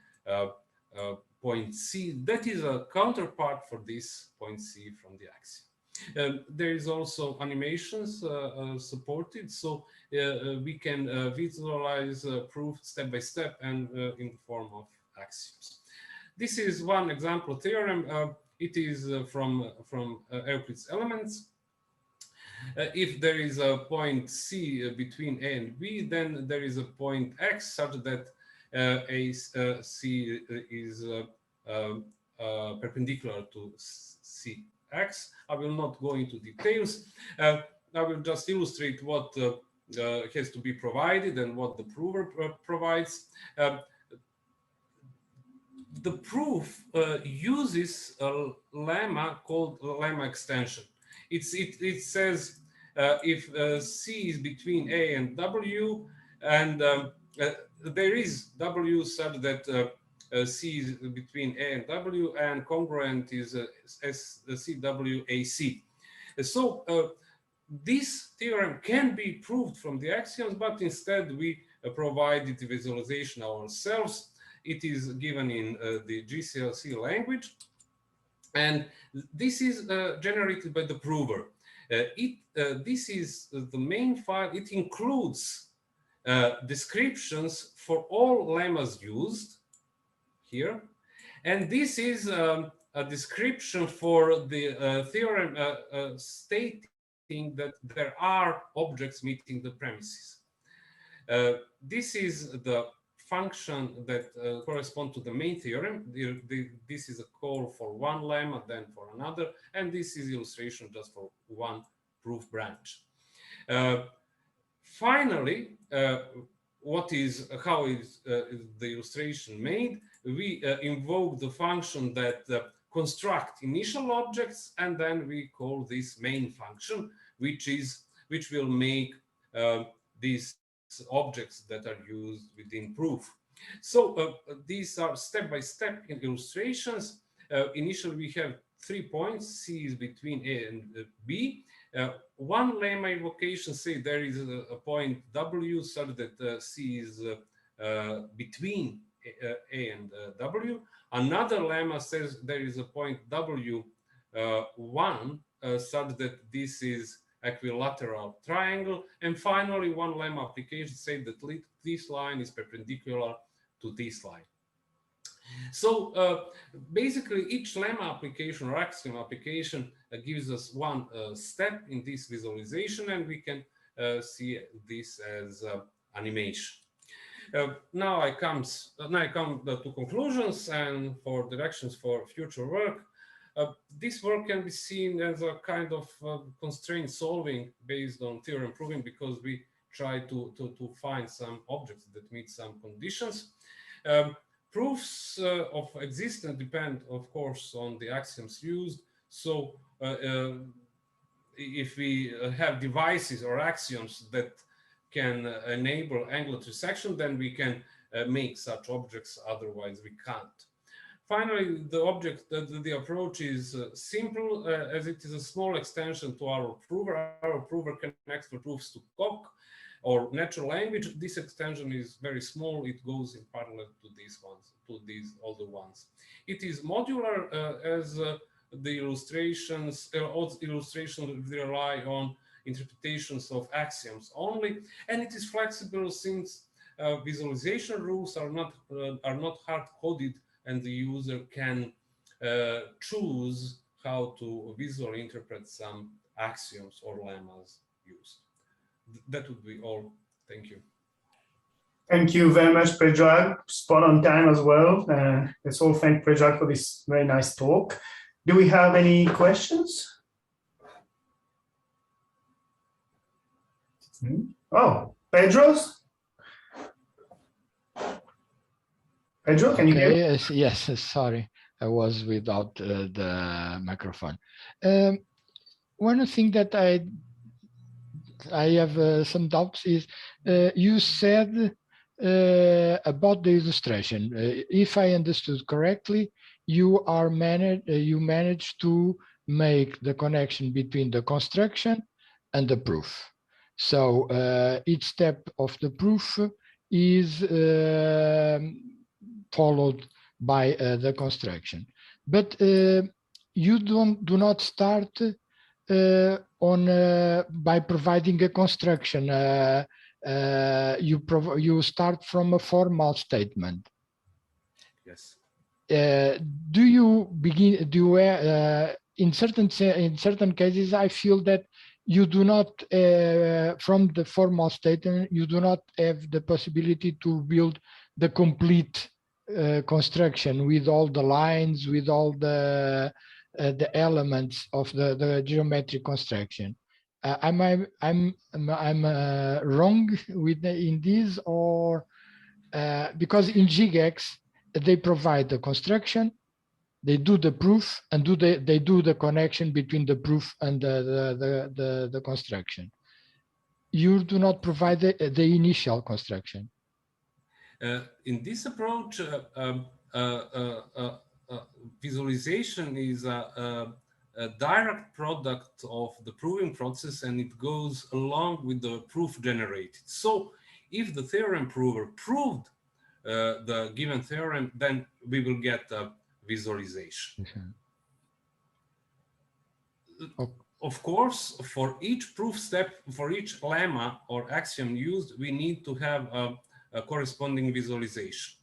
point C. That is a counterpart for this point C from the axiom. There is also animations supported, so we can visualize proof step by step and in the form of axioms. This is one example theorem. It is from Euclid's Elements. If there is a point C between A and B, then there is a point X such that C is perpendicular to Cx. I will not go into details. I will just illustrate what has to be provided and what the prover provides. The proof uses a lemma called lemma extension. It says if C is between A and W, and there is W such that C is between A and W, and congruent is CWAC. So this theorem can be proved from the axioms, but instead we provided the visualization ourselves. It is given in the GCLC language, and this is generated by the prover. This is the main file. It includes descriptions for all lemmas used here, and this is a a description for the theorem stating that there are objects meeting the premises. This is the function that correspond to the main theorem. This is a call for one lemma, then for another, and this is illustration just for one proof branch. Finally, how is the illustration made? We invoke the function that construct initial objects, and then we call this main function, which will make these objects that are used within proof. So these are step-by-step illustrations. Initially, we have 3 points. C is between A and B. One lemma invocation say there is a point W such that C is between A and W. Another lemma says there is a point W1 such that this is equilateral triangle. And finally, one lemma application say that this line is perpendicular to this line. So basically, each lemma application or axiom application gives us one step in this visualization, and we can see this as animation. Now I come to conclusions and for directions for future work. This work can be seen as a kind of constraint solving based on theorem proving, because we try to find some objects that meet some conditions. Proofs of existence depend, of course, on the axioms used. So if we have devices or axioms that can enable angular trisection, then we can make such objects, otherwise we can't. Finally, the approach is simple, as it is a small extension to our prover. Our prover connects the proofs to COC or natural language. This extension is very small. It goes in parallel to these ones, to these older ones. It is modular, as the illustrations rely on interpretations of axioms only, and it is flexible since visualization rules are not hard-coded, and the user can choose how to visually interpret some axioms or lemmas used. That would be all. Thank you. Thank you very much, Predrag. Spot on time as well. Let's all thank Predrag for this very nice talk. Do we have any questions? Oh, Pedro's? Pedro, can you hear me? Yes, sorry, I was without the microphone. One thing that I have some doubts is you said about the illustration. If I understood correctly, you managed to make the connection between the construction and the proof. So each step of the proof is followed by the construction, but you do not start by providing a construction. You start from a formal statement. Yes. Do you begin? In certain cases, I feel that you do not, from the formal statement, you do not have the possibility to build the complete construction with all the lines, with all the elements of the geometric construction. I'm wrong in this, or because in GGEX they provide the construction, they do the proof, and they do the connection between the proof and the construction. You do not provide the initial construction. In this approach, visualization is a direct product of the proving process, and it goes along with the proof generated. So if the theorem prover proved the given theorem, then we will get a visualization. Okay. Of course, for each proof step, for each lemma or axiom used, we need to have a corresponding visualization.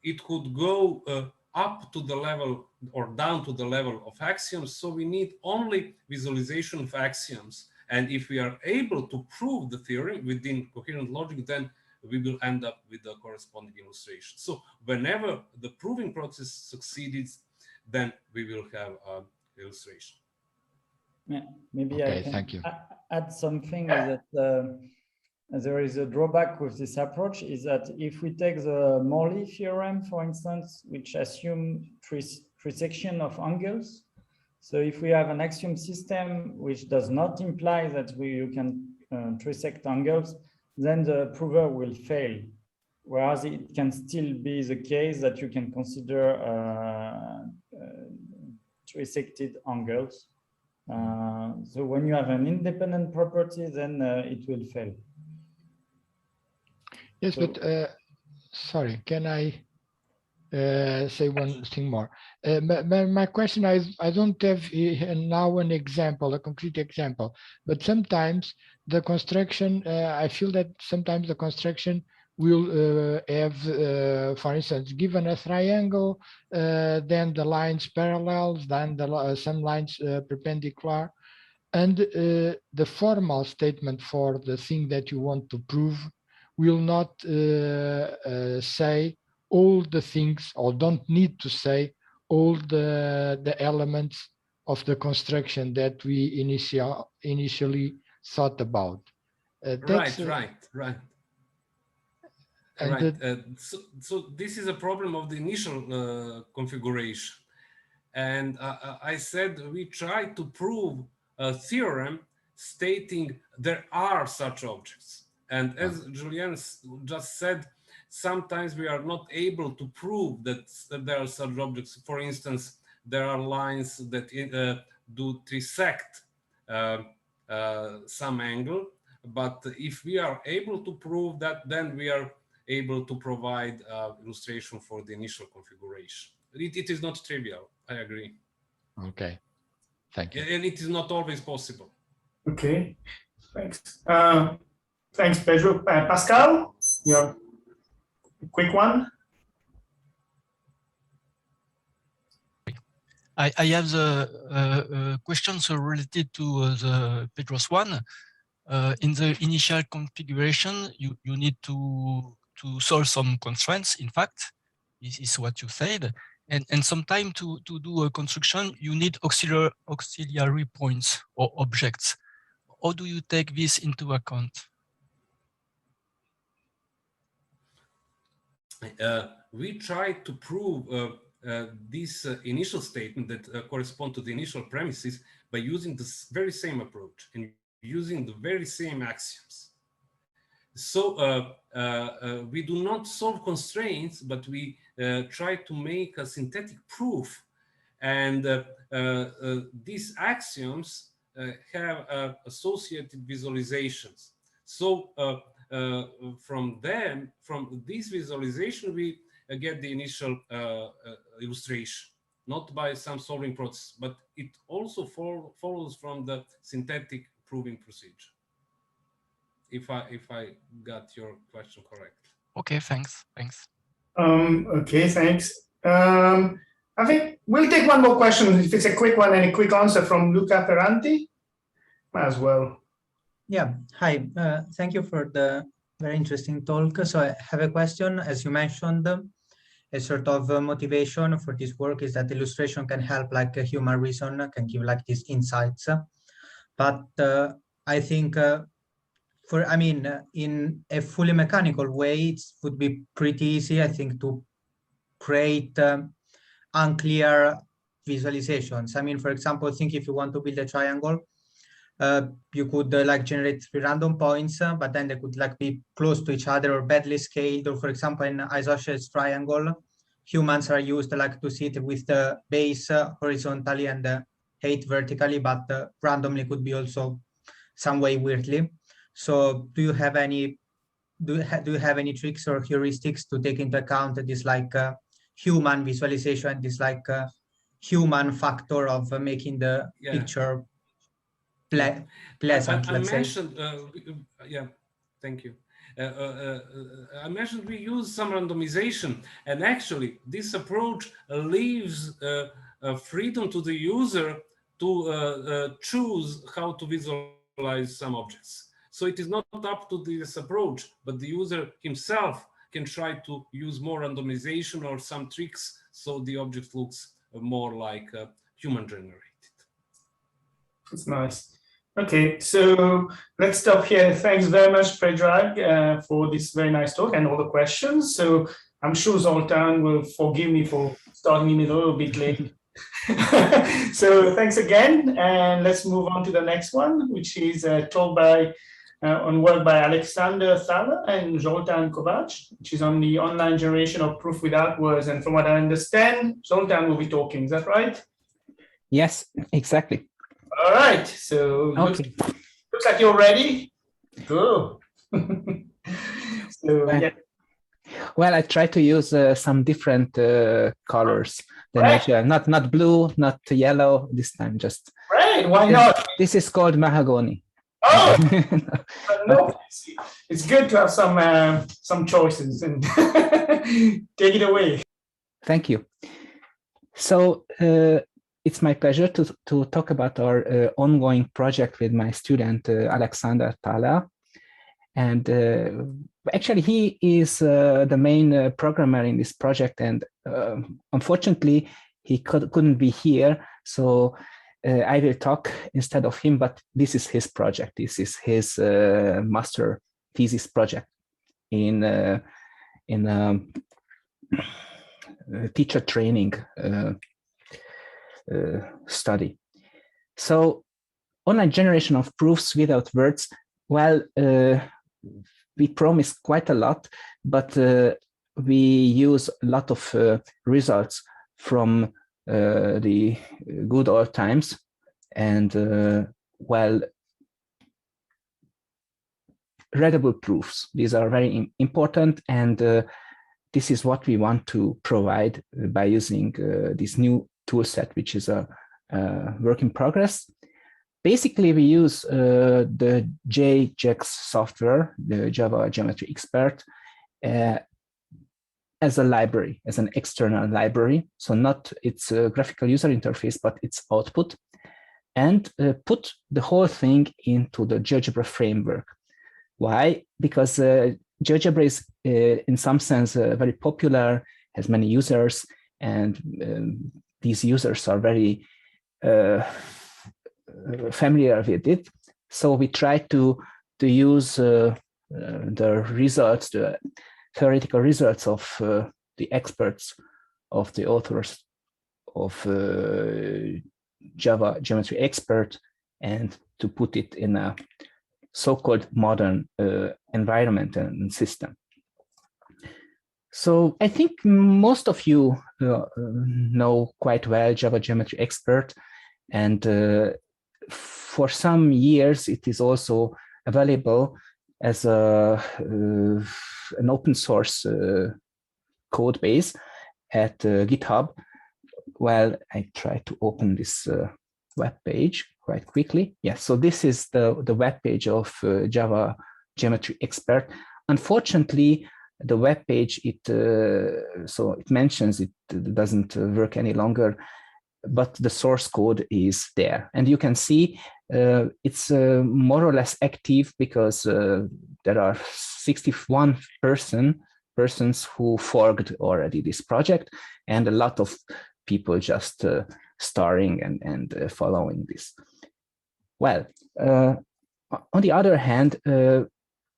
It could go up to the level or down to the level of axioms. So we need only visualization of axioms. And if we are able to prove the theorem within coherent logic, then we will end up with the corresponding illustration. So whenever the proving process succeeds, then we will have an illustration. Yeah, maybe Okay, I can thank you. add something is that there is a drawback with this approach is that if we take the Morley theorem, for instance, which assumes three sections of angles. So if we have an axiom system which does not imply that you can trisect angles, then the prover will fail. Whereas it can still be the case that you can consider trisected angles. So when you have an independent property, then it will fail. Yes, So, but sorry, can I say one thing more? My question is, I don't have now an example, a concrete example, but sometimes the construction, I feel that sometimes the construction will have, for instance, given a triangle, then the lines parallels, then some lines perpendicular, and the formal statement for the thing that you want to prove will not say all the things, or don't need to say all the elements of the construction that we initially thought about. Right. So this is a problem of the initial configuration. And I said we try to prove a theorem stating there are such objects. And as Julian just said, sometimes we are not able to prove that there are such objects. For instance, there are lines that do trisect some angle. But if we are able to prove that, then we are able to provide illustration for the initial configuration. It is not trivial, I agree. Okay, thank you. And it is not always possible. Okay, thanks. Thanks, Pedro. Pascal, you have a quick one? I have the questions related to the Pedro's one. In the initial configuration, you need to solve some constraints. In fact, this is what you said. And sometimes to do a construction, you need auxiliary points or objects. How do you take this into account? We try to prove this initial statement that correspond to the initial premises by using this very same approach and using the very same axioms. So we do not solve constraints, but we try to make a synthetic proof. And these axioms have associated visualizations. So from this visualization, we get the initial illustration, not by some solving process, but it also follows from the synthetic proving procedure. If I got your question correct. Okay, thanks. Okay, thanks. I think we'll take one more question. If it's a quick one and a quick answer from Luca Ferranti, as well. Yeah, hi. Thank you for the very interesting talk. So I have a question. As you mentioned, a sort of motivation for this work is that illustration can help, like a human reason, can give like these insights. But I think in a fully mechanical way, it would be pretty easy, I think, to create unclear visualizations. I mean, for example, think if you want to build a triangle, you could like generate 3 random points, but then they could like be close to each other or badly scaled. Or for example, in isosceles triangle, humans are used like to sit with the base horizontally and the height vertically, but randomly could be also some way weirdly. So do you have any tricks or heuristics to take into account this like human visualization, this like human factor of making the picture pleasant, I let's mentioned, say? Thank you. I mentioned we use some randomization, and actually this approach leaves freedom to the user to choose how to visualize some objects. So it is not up to this approach, but the user himself can try to use more randomization or some tricks so the object looks more like human generated. That's nice. Okay, so let's stop here. Thanks very much, Predrag, for this very nice talk and all the questions. So I'm sure Zoltan will forgive me for starting in a little bit late. So thanks again, and let's move on to the next one, which is talk by on work by Alexander Thaler and Zoltan Kovac, which is on the online generation of proof without words. And from what I understand, Zoltan will be talking. Is that right? Yes, exactly. All right. So Okay. looks like you're ready. Go. So yeah. Well, I try to use some different colors. Right. Not blue, not yellow this time. Just Right. Why not? This is called mahogany. Oh, no. It's good to have some choices, and take it away. Thank you. So it's my pleasure to talk about our ongoing project with my student Alexander Thaler, and actually he is the main programmer in this project, and unfortunately he couldn't be here, so I will talk instead of him, but this is his project. This is his master thesis project in teacher training study. So online generation of proofs without words, well, we promise quite a lot, but we use a lot of results from the good old times, and well, readable proofs. These are very important, and this is what we want to provide by using this new tool set, which is a work in progress. Basically, we use the JGEX software, the Java Geometry Expert, as a library, as an external library. So not its graphical user interface, but its output, and put the whole thing into the GeoGebra framework. Why? Because GeoGebra is in some sense very popular, has many users, and these users are very familiar with it. So we try to use the results, the theoretical results of the experts, of the authors of Java Geometry Expert, and to put it in a so-called modern environment and system. So I think most of you know quite well Java Geometry Expert, and for some years it is also available as an open source code base at GitHub. Well, I try to open this web page quite quickly. Yes, so this is the web page of Java Geometry Expert. Unfortunately, the web page, so it mentions it doesn't work any longer, but the source code is there, and you can see it's more or less active, because there are 61 persons who forked already this project, and a lot of people just starring and following this. Well, on the other hand,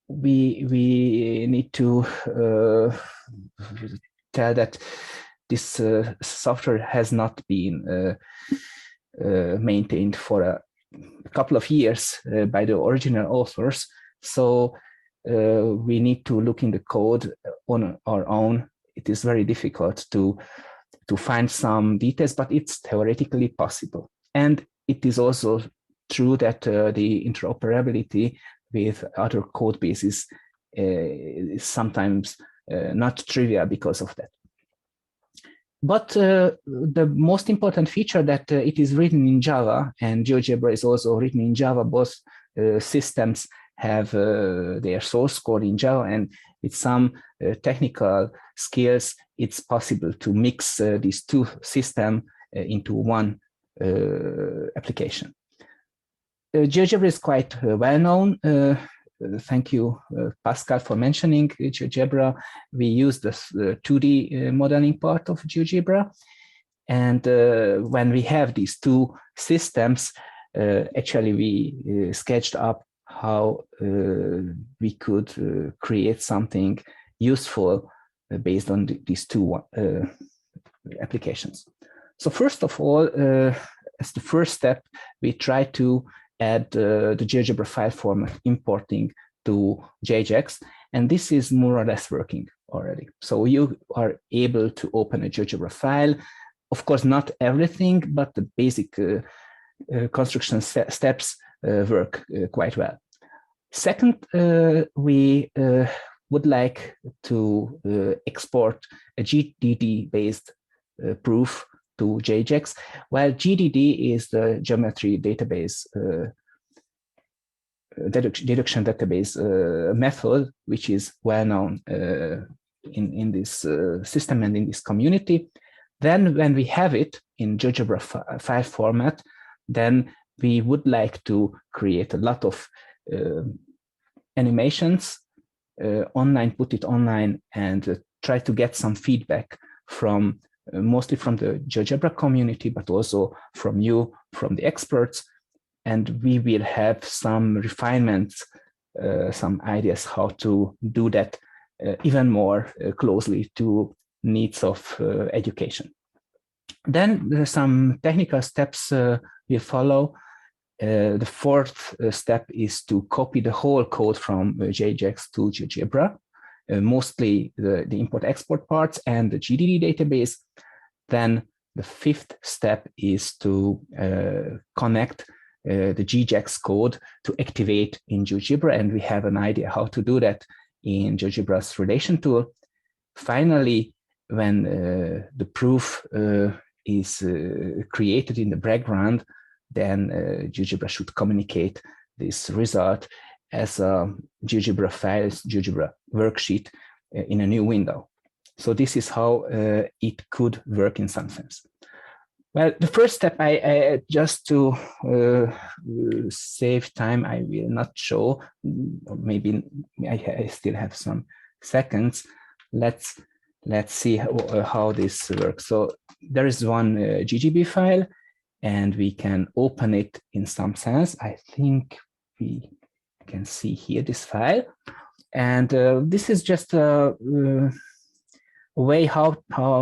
we need to tell that this software has not been maintained for a couple of years by the original authors. So we need to look in the code on our own. It is very difficult to find some details, but it's theoretically possible. And it is also true that the interoperability with other code bases is sometimes not trivial because of that. But the most important feature that it is written in Java, and GeoGebra is also written in Java. Both systems have their source code in Java, and with some technical skills, it's possible to mix these two systems into one application. GeoGebra is quite well known. Thank you, Pascal, for mentioning GeoGebra. We use the 2D modeling part of GeoGebra. And when we have these two systems, actually we sketched up how we could create something useful based on these two applications. So first of all, as the first step, we try to add the GeoGebra file format importing to JAX, and this is more or less working already. So you are able to open a GeoGebra file. Of course, not everything, but the basic construction steps work quite well. Second, we would like to export a GDD-based proof to JAX. While GDD is the geometry database, deduction database method, which is well known in this system and in this community. Then when we have it in GeoGebra file format, then we would like to create a lot of animations online, put it online, and try to get some feedback from mostly from the GeoGebra community, but also from you, from the experts. And we will have some refinements, some ideas how to do that even more closely to needs of education. Then there's some technical steps we follow. The fourth step is to copy the whole code from JAX to GeoGebra, mostly the import-export parts and the GDD database. Then the fifth step is to connect the GJAX code to activate in GeoGebra, and we have an idea how to do that in GeoGebra's relation tool. Finally, when the proof is created in the background, then GeoGebra should communicate this result as a GeoGebra files, GeoGebra worksheet in a new window. So this is how it could work in some sense. Well, the first step, I just to save time, I will not show. Maybe I still have some seconds. Let's see how this works. So there is one GGB file, and we can open it in some sense. I think we can see here this file, and this is just a way how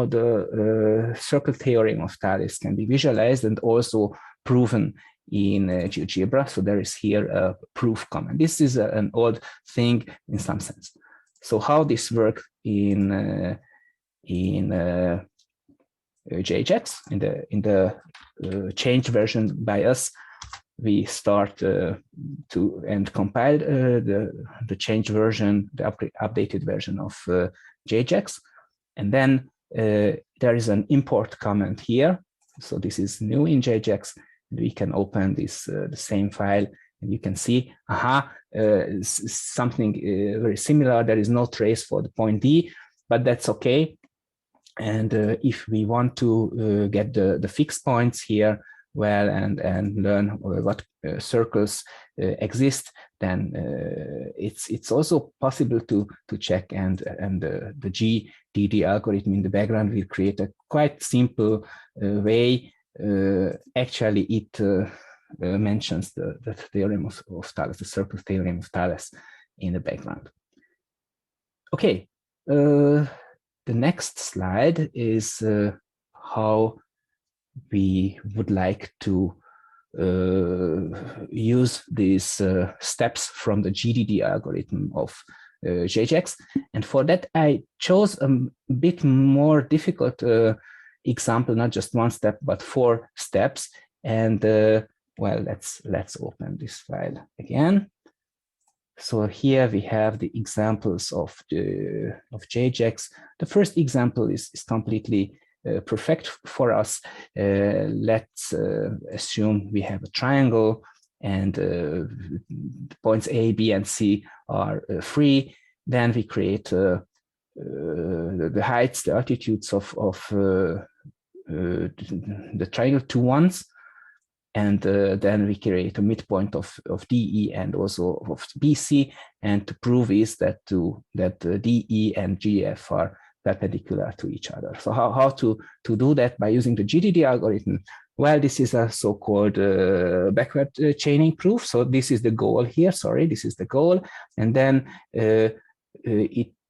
the circle theorem of Thales can be visualized and also proven in GeoGebra. So there is here a proof command. This is an old thing in some sense. So how this works in JAX, in the changed version by us, we start to compile the changed version, the updated version of JAX. And then there is an import command here. So this is new in JAX. We can open this the same file, and you can see, something very similar. There is no trace for the point D, but that's okay. And if we want to get the fixed points here, well, and learn what circles exist, then it's also possible to check, and the GDD algorithm in the background will create a quite simple way. Actually, it mentions the theorem of Thales, the circle theorem of Thales in the background. Okay, the next slide is how we would like to use these steps from the GDD algorithm of JAX. And for that, I chose a bit more difficult example, not just one step, but 4 steps. And well, let's open this file again. So here we have the examples of JAX. The first example is completely perfect for us. Let's assume we have a triangle, and points A, B, and C are free. Then we create the heights, the altitudes of the triangle 2 ones, and then we create a midpoint of DE and also of BC. And to prove is that DE and GF are perpendicular to each other. So how to do that by using the GDD algorithm? Well, this is a so-called backward chaining proof. So this is the goal here. Sorry, this is the goal. And then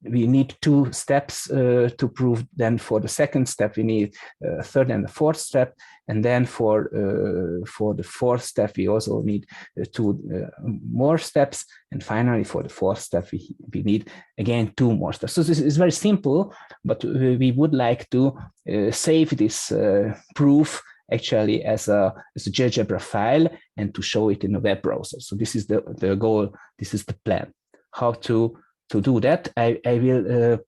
we need 2 steps to prove. Then for the second step, we need a third and a fourth step. And then for the fourth step, we also need 2 more steps. And finally, for the fourth step, we need again 2 more steps. So this is very simple, but we would like to save this proof actually as a GeoGebra file and to show it in a web browser. So this is the goal. This is the plan. How to do that, I will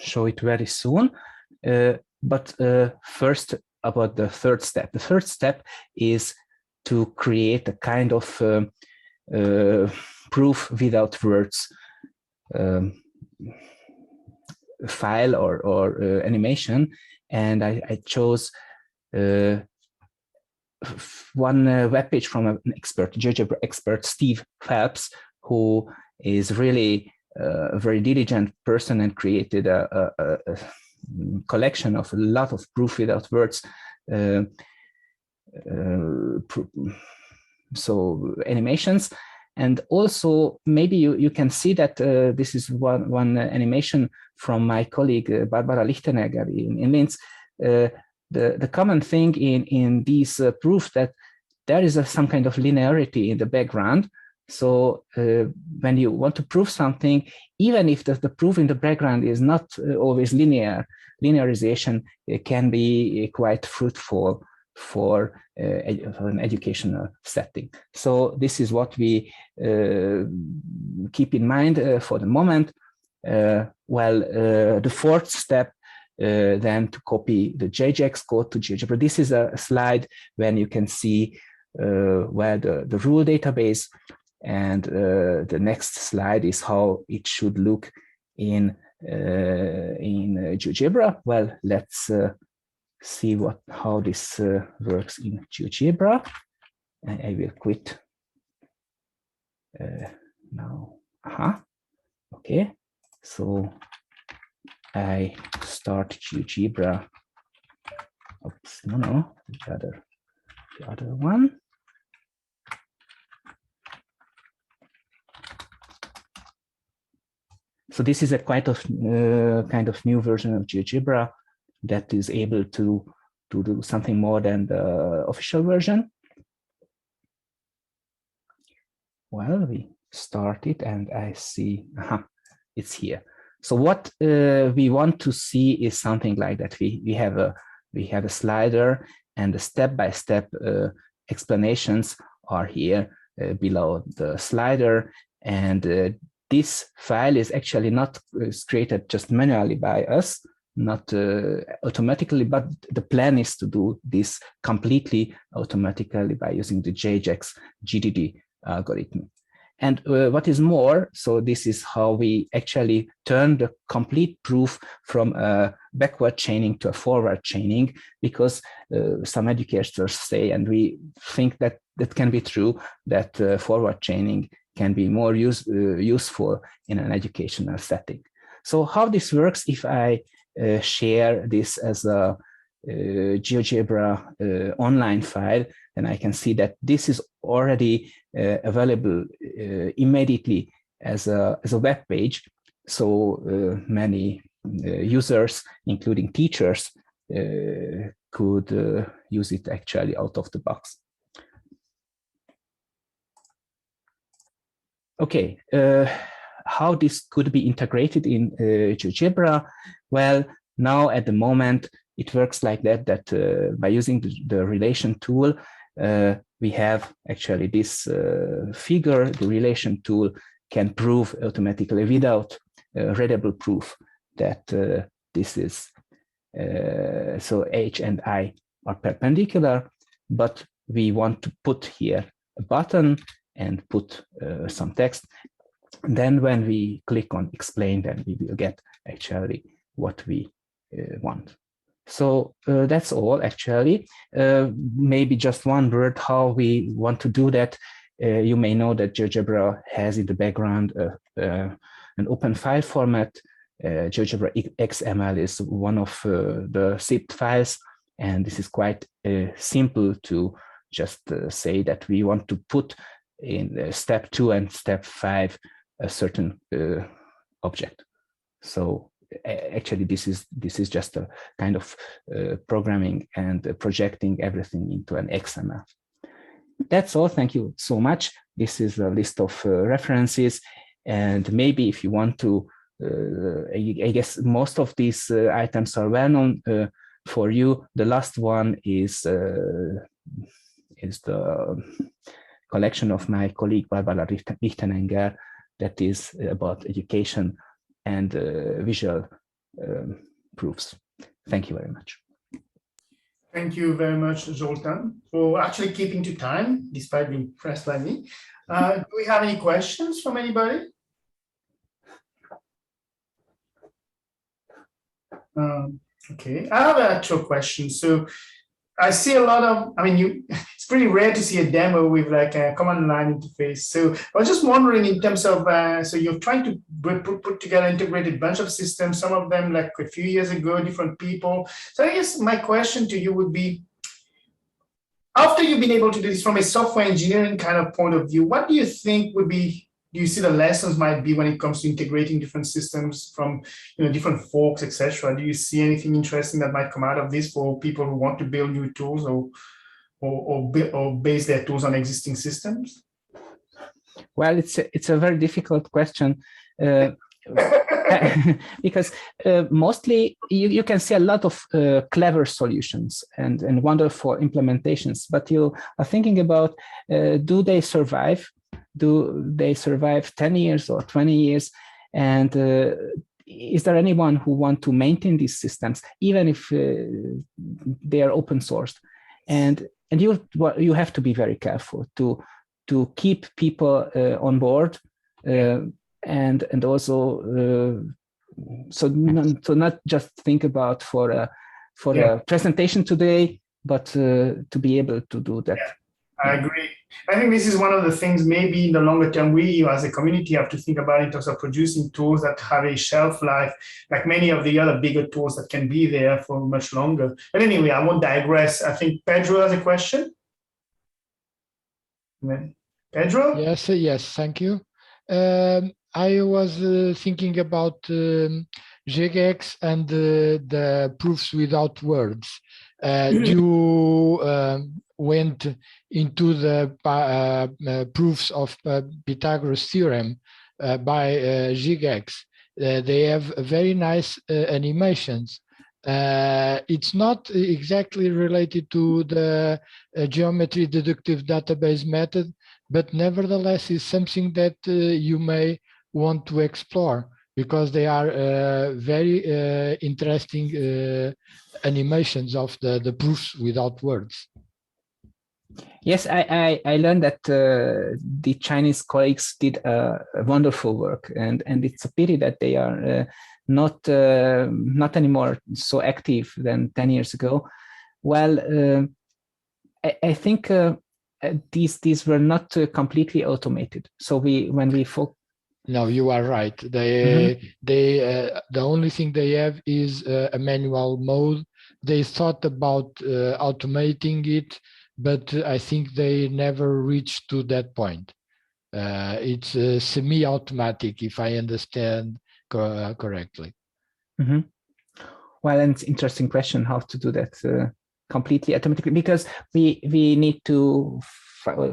show it very soon. But first, about the third step. The third step is to create a kind of proof without words file or animation. And I chose one webpage from an expert, GeoGebra expert, Steve Phelps, who is really a very diligent person and created a collection of a lot of proof without words. So animations. And also maybe you can see that this is one animation from my colleague Barbara Lichtenegger in Linz. The common thing in these proofs that there is some kind of linearity in the background. So when you want to prove something, even if the proof in the background is not always linear, linearization can be quite fruitful for an educational setting. So this is what we keep in mind for the moment. The fourth step then to copy the JJX code to GeoGebra. This is a slide when you can see where the rule database, and the next slide is how it should look in GeoGebra. Well, let's see how this works in GeoGebra. I will quit now. Okay, so I start GeoGebra. Oops, no, the other one. So this is a kind of new version of GeoGebra that is able to do something more than the official version. Well, we start it and I see, it's here. So what we want to see is something like that. We have a slider, and the step-by-step explanations are here below the slider, and this file is actually not created just manually by us, not automatically, but the plan is to do this completely automatically by using the JJX GDD algorithm. And what is more, so this is how we actually turn the complete proof from a backward chaining to a forward chaining, because some educators say, and we think that that can be true, that forward chaining can be more useful in an educational setting. So how this works, if I share this as a GeoGebra online file, then I can see that this is already available immediately as a web page. So many users, including teachers, could use it actually out of the box. Okay, how this could be integrated in GeoGebra? Well, now at the moment, it works like that by using the relation tool, we have actually this figure. The relation tool can prove automatically without readable proof that this is, so H and I are perpendicular, but we want to put here a button and put some text. And then when we click on explain, then we will get actually what we want. So that's all actually. Maybe just one word how we want to do that. You may know that GeoGebra has in the background an open file format. GeoGebra XML is one of the zipped files, and this is quite simple to just say that we want to put in step 2 and step 5 a certain object. So actually this is just a kind of programming and projecting everything into an XML. That's all. Thank you so much. This is a list of references, and maybe if you want to, I guess most of these items are well known for you. The last one is the collection of my colleague Barbara Richtenenger that is about education and visual proofs. Thank you very much. Thank you very much, Zoltan, for actually keeping to time, despite being pressed by me. Do we have any questions from anybody? Okay, I have an actual question. So I see a lot of, I mean, it's pretty rare to see a demo with like a command line interface. So I was just wondering in terms of, so you're trying to put together integrated bunch of systems, some of them like a few years ago, different people. So I guess my question to you would be, after you've been able to do this from a software engineering kind of point of view, what do you think would be, do you see the lessons might be when it comes to integrating different systems from different forks, etc.? Do you see anything interesting that might come out of this for people who want to build new tools or base their tools on existing systems? Well, it's a very difficult question because mostly you can see a lot of clever solutions and wonderful implementations, but you are thinking about do they survive? Do they survive 10 years or 20 years? And is there anyone who wants to maintain these systems, even if they are open sourced? And you have to be very careful to keep people on board, and also so not just think about for a presentation today, but to be able to do that. I agree. I think this is one of the things maybe in the longer term we as a community have to think about in terms of producing tools that have a shelf life, like many of the other bigger tools that can be there for much longer. But anyway, I won't digress. I think Pedro has a question. Pedro? Yes, thank you. I was thinking about regex and the proofs without words. You went into the proofs of Pythagoras theorem by regex. They have very nice animations. It's not exactly related to the geometry deductive database method, but nevertheless is something that you may want to explore because they are very interesting animations of the proofs without words. Yes, I learned that the Chinese colleagues did wonderful work, and it's a pity that they are not anymore so active than 10 years ago. Well, I think these were not completely automated. So when we no, you are right. The only thing they have is a manual mode. They thought about automating it, but I think they never reached to that point. It's semi-automatic, if I understand correctly. Mm-hmm. Well, and it's an interesting question how to do that completely automatically, because we need to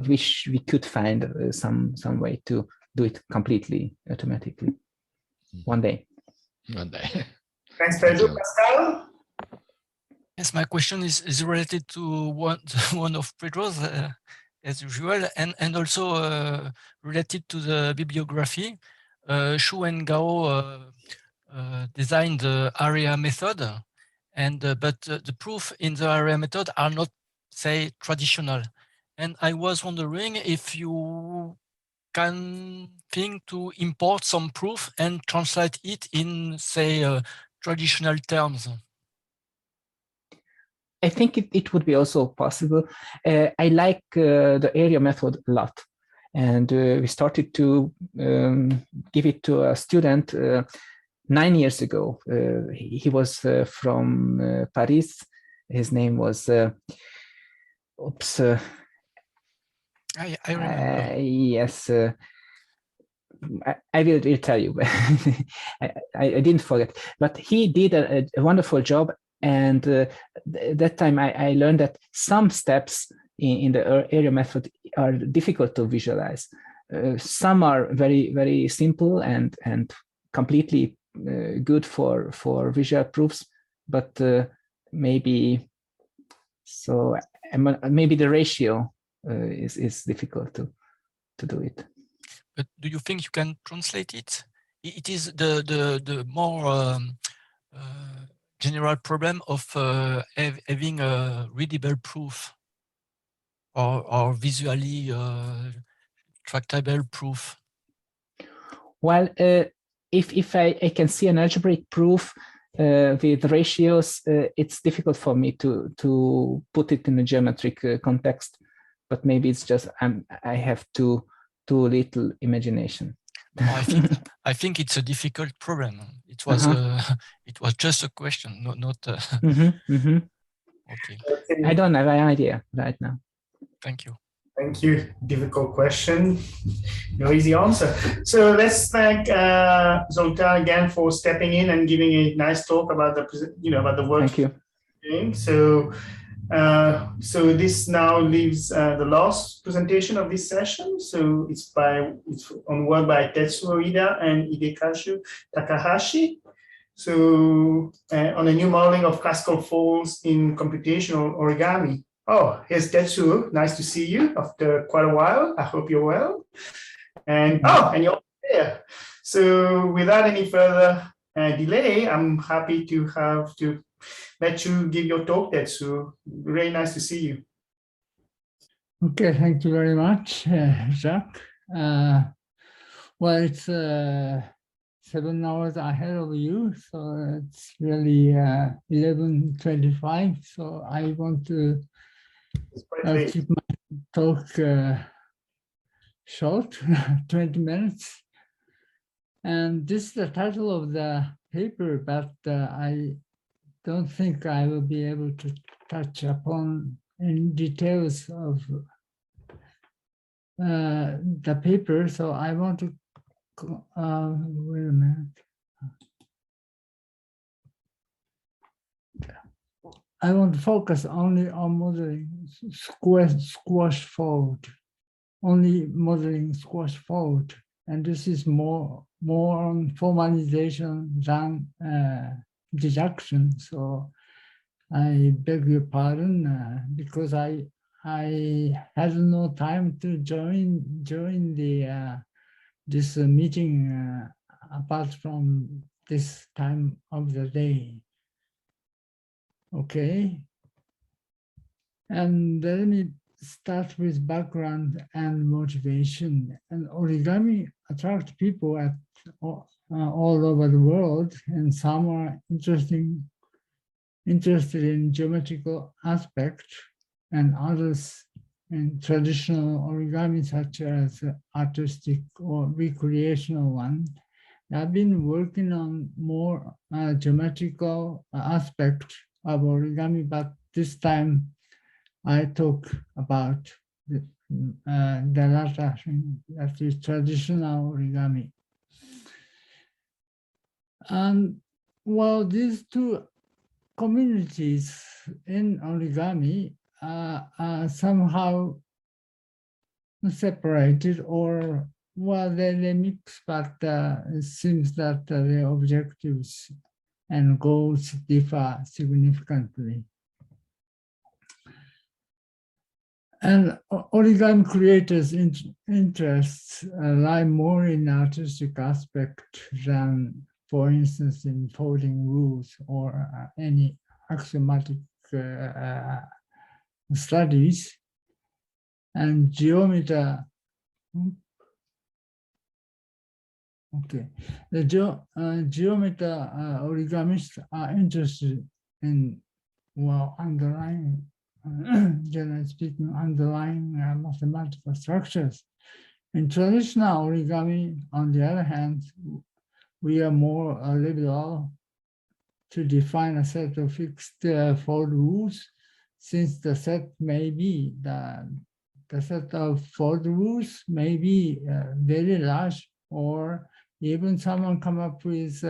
wish we could find some way to do it completely automatically one day. Thanks, Pedro. Pascal? Yes, my question is related to one of Pedro's, as usual, and also related to the bibliography. Xu and Gao designed the ARIA method, and but the proof in the ARIA method are not say, traditional. And I was wondering if you can think to import some proof and translate it in, say, traditional terms. I think it would be also possible. I like the area method a lot. And we started to give it to a student 9 years ago. He was from Paris. His name was, I remember. Yes. I will tell you. I didn't forget. But he did a wonderful job. And that time I learned that some steps in the area method are difficult to visualize. Some are very, very simple and completely good for visual proofs, but maybe the ratio is difficult to do it. But do you think you can translate it? It is the more general problem of having a readable proof or visually tractable proof. Well, if I can see an algebraic proof with ratios, it's difficult for me to put it in a geometric context. But maybe it's just I have too little imagination. I think it's a difficult problem. It was it was just a question, not. Okay. I don't have an idea right now. Thank you. Thank you. Difficult question. No easy answer. So let's thank Zoltan again for stepping in and giving a nice talk about the work. Thank you. Doing. So this now leaves the last presentation of this session. So it's on work by Tetsuo Ida and Hidekazu Takahashi. So on a new modeling of classical folds in computational origami. Oh, here's Tetsuo. Nice to see you after quite a while. I hope you're well. And you're there. So without any further delay, I'm happy to let you give your talk, Tetsuo. Very nice to see you. Okay, thank you very much, Jacques. Well, it's 7 hours ahead of you, so it's really 11:25. So I want to keep my talk short, 20 minutes. And this is the title of the paper, but I don't think I will be able to touch upon any details of the paper. So I want to, wait a minute. I want to focus only on modeling squash fold, only modeling squash fold. And this is more on formalization than deduction. So I beg your pardon because I had no time to join the this meeting apart from this time of the day. Okay, and let me start with background and motivation. And origami attracts people all over the world, and some are interested in geometrical aspects, and others in traditional origami, such as artistic or recreational one. I've been working on more geometrical aspects of origami, but this time I talk about the latter thing, that is traditional origami. And well, these two communities in origami are somehow separated, or well, they mix, but it seems that the objectives and goals differ significantly. And origami creators' interests lie more in artistic aspect than, for instance, in folding rules or any axiomatic studies, and geometry. Okay, the geometry origamists are interested in, well, underlying, generally speaking, underlying mathematical structures. In traditional origami, on the other hand, we are more liberal to define a set of fixed fold rules, since the set may be the set of fold rules may be very large, or even someone come up with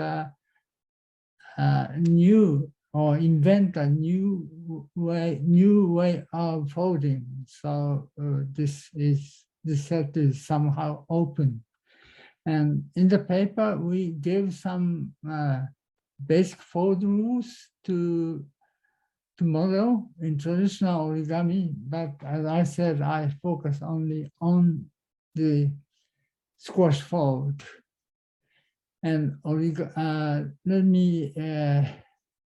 new or invent a new way of folding. So this set is somehow open. And in the paper, we gave some basic fold rules to model in traditional origami, but as I said, I focus only on the squash fold. And let me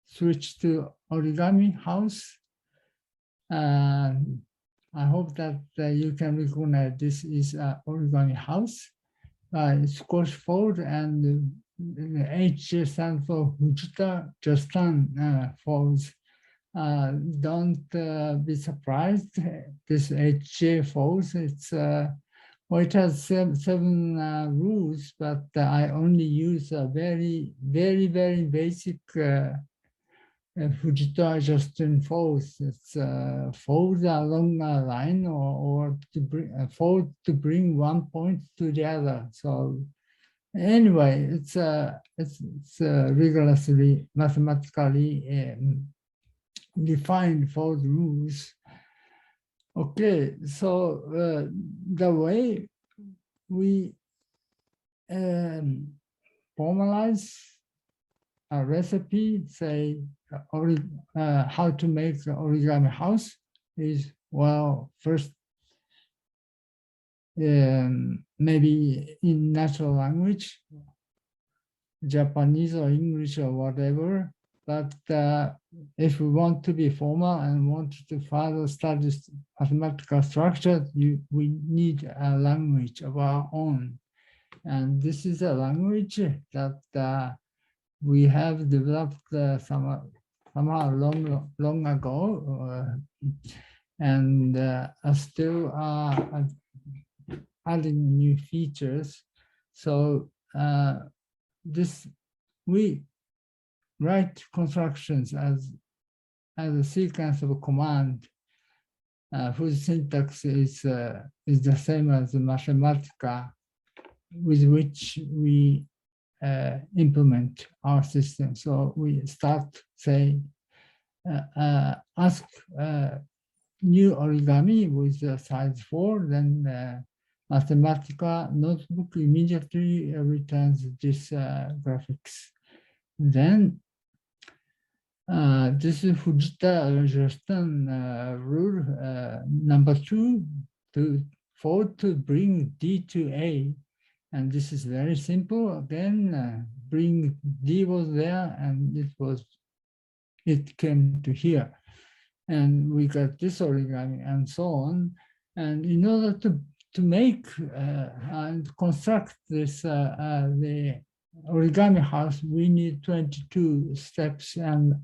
switch to origami house. I hope that you can recognize this is an origami house. Squash fold, and the H stands for Fujita Justan folds. Don't be surprised. This HJ folds. Well, it has seven rules, but I only use a very basic Fujita Justin folds. It's folds along a line, or to bring fold to bring one point to the other. So anyway, it's rigorously mathematically defined fold rules. Okay, so the way we formalize a recipe, say how to make the origami house, is, well, first maybe in natural language, Japanese or English or whatever. But if we want to be formal and want to further study mathematical structure, we need a language of our own. And this is a language that we have developed somehow long ago, and still adding new features. So we write constructions as a sequence of a command whose syntax is the same as the Mathematica, with which we implement our system. So we start, say, ask new origami with size 4, then Mathematica notebook immediately returns this graphics. Then this is Fujita Justin rule number 2, to bring D to A. And this is very simple. Again, bring D was there, and it came to here. And we got this origami and so on. And in order to make and construct this the origami house, we need 22 steps, and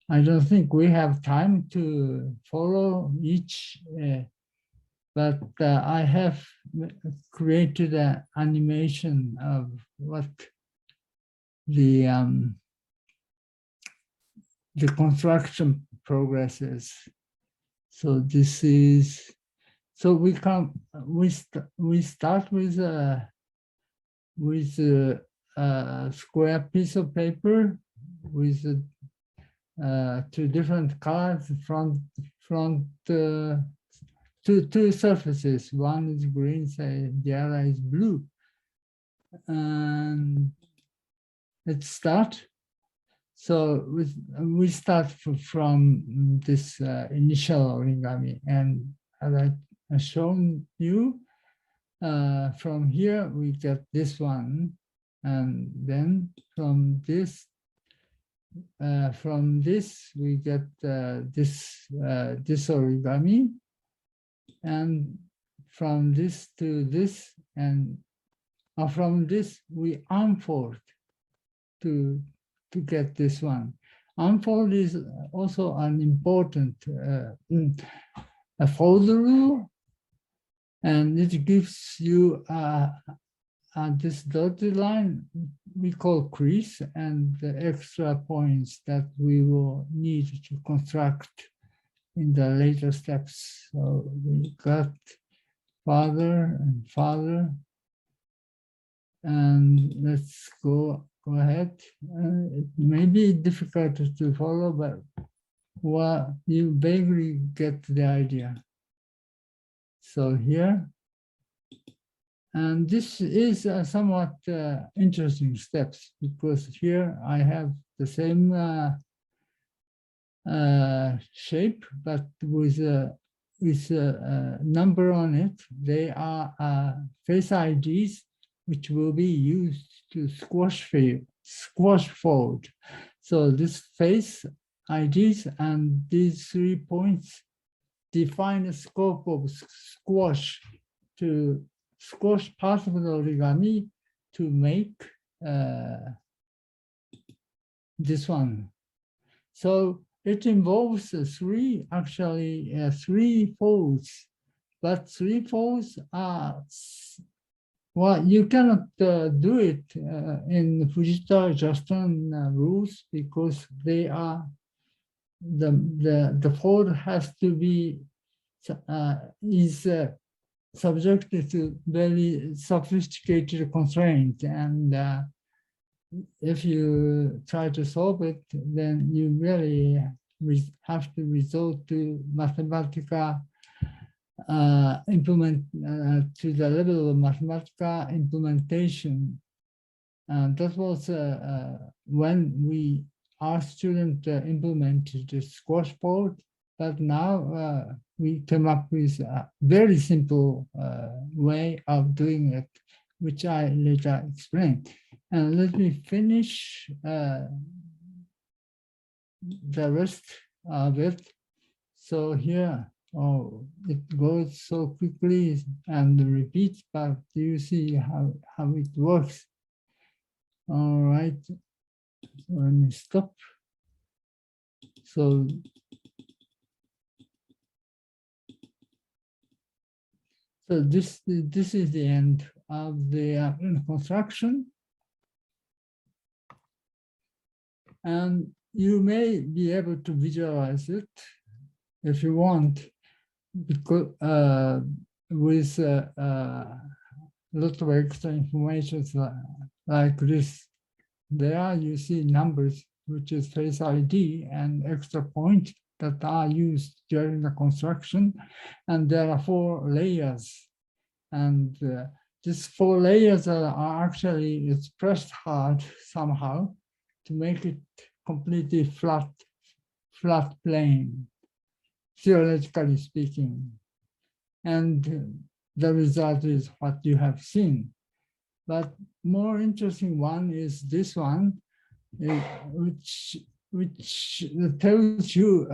I don't think we have time to follow each, but I have created an animation of what the construction progress is. So this is, so we start with a square piece of paper with two different colors, two surfaces. One is green, say the other is blue. And let's start. So we start from this initial origami, and as I've shown you, from here we get this one, and then from this from this we get this origami, and from this to this, and from this we unfold to get this one. Unfold is also an important a fold rule, and it gives you this dotted line we call crease, and the extra points that we will need to construct in the later steps. So we got farther and farther, and let's go ahead. It may be difficult to follow, but you vaguely get the idea. So here, and this is somewhat interesting steps, because here I have the same shape, but with a number on it. They are face IDs, which will be used to squash fold. So this face IDs and these 3 points define the scope of squash, to squash part of the origami to make this one. So it involves three folds, but 3 folds are, well, you cannot do it in Fujita-Justin rules, because they are, the fold has to be subjected to very sophisticated constraints, and if you try to solve it, then you really have to resort to Mathematica to the level of Mathematica implementation. And that was when our student implemented the squash fold, but now we came up with a very simple way of doing it, which I later explained. And let me finish the rest of it. So here, it goes so quickly and repeats, but you see how it works. All right, let me stop. So this is the end of the construction. And you may be able to visualize it if you want, because with a lot of extra information like this. There you see numbers, which is face ID, and extra points that are used during the construction. And there are 4 layers. And these 4 layers are actually expressed hard somehow to make it completely flat plane, theoretically speaking. And the result is what you have seen. But more interesting one is this one, which tells you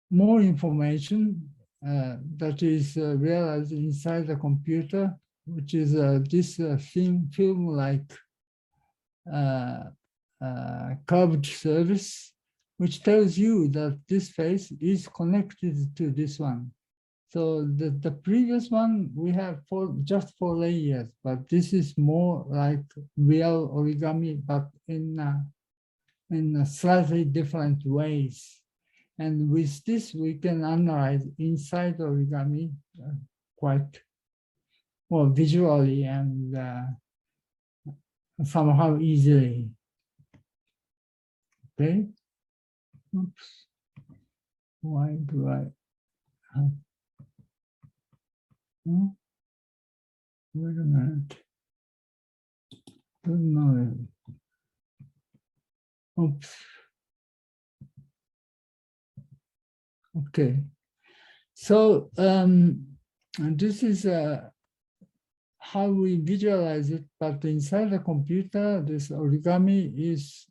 more information that is realized inside the computer, which is this film-like curved surface, which tells you that this face is connected to this one. So the previous one, we have just 4 layers, but this is more like real origami, but in slightly different ways. And with this, we can analyze inside origami quite well visually and somehow easily. Okay. Oops. Why do I have? Wait a minute. Don't know. Oops. Okay. So this is how we visualize it, but inside the computer, this origami is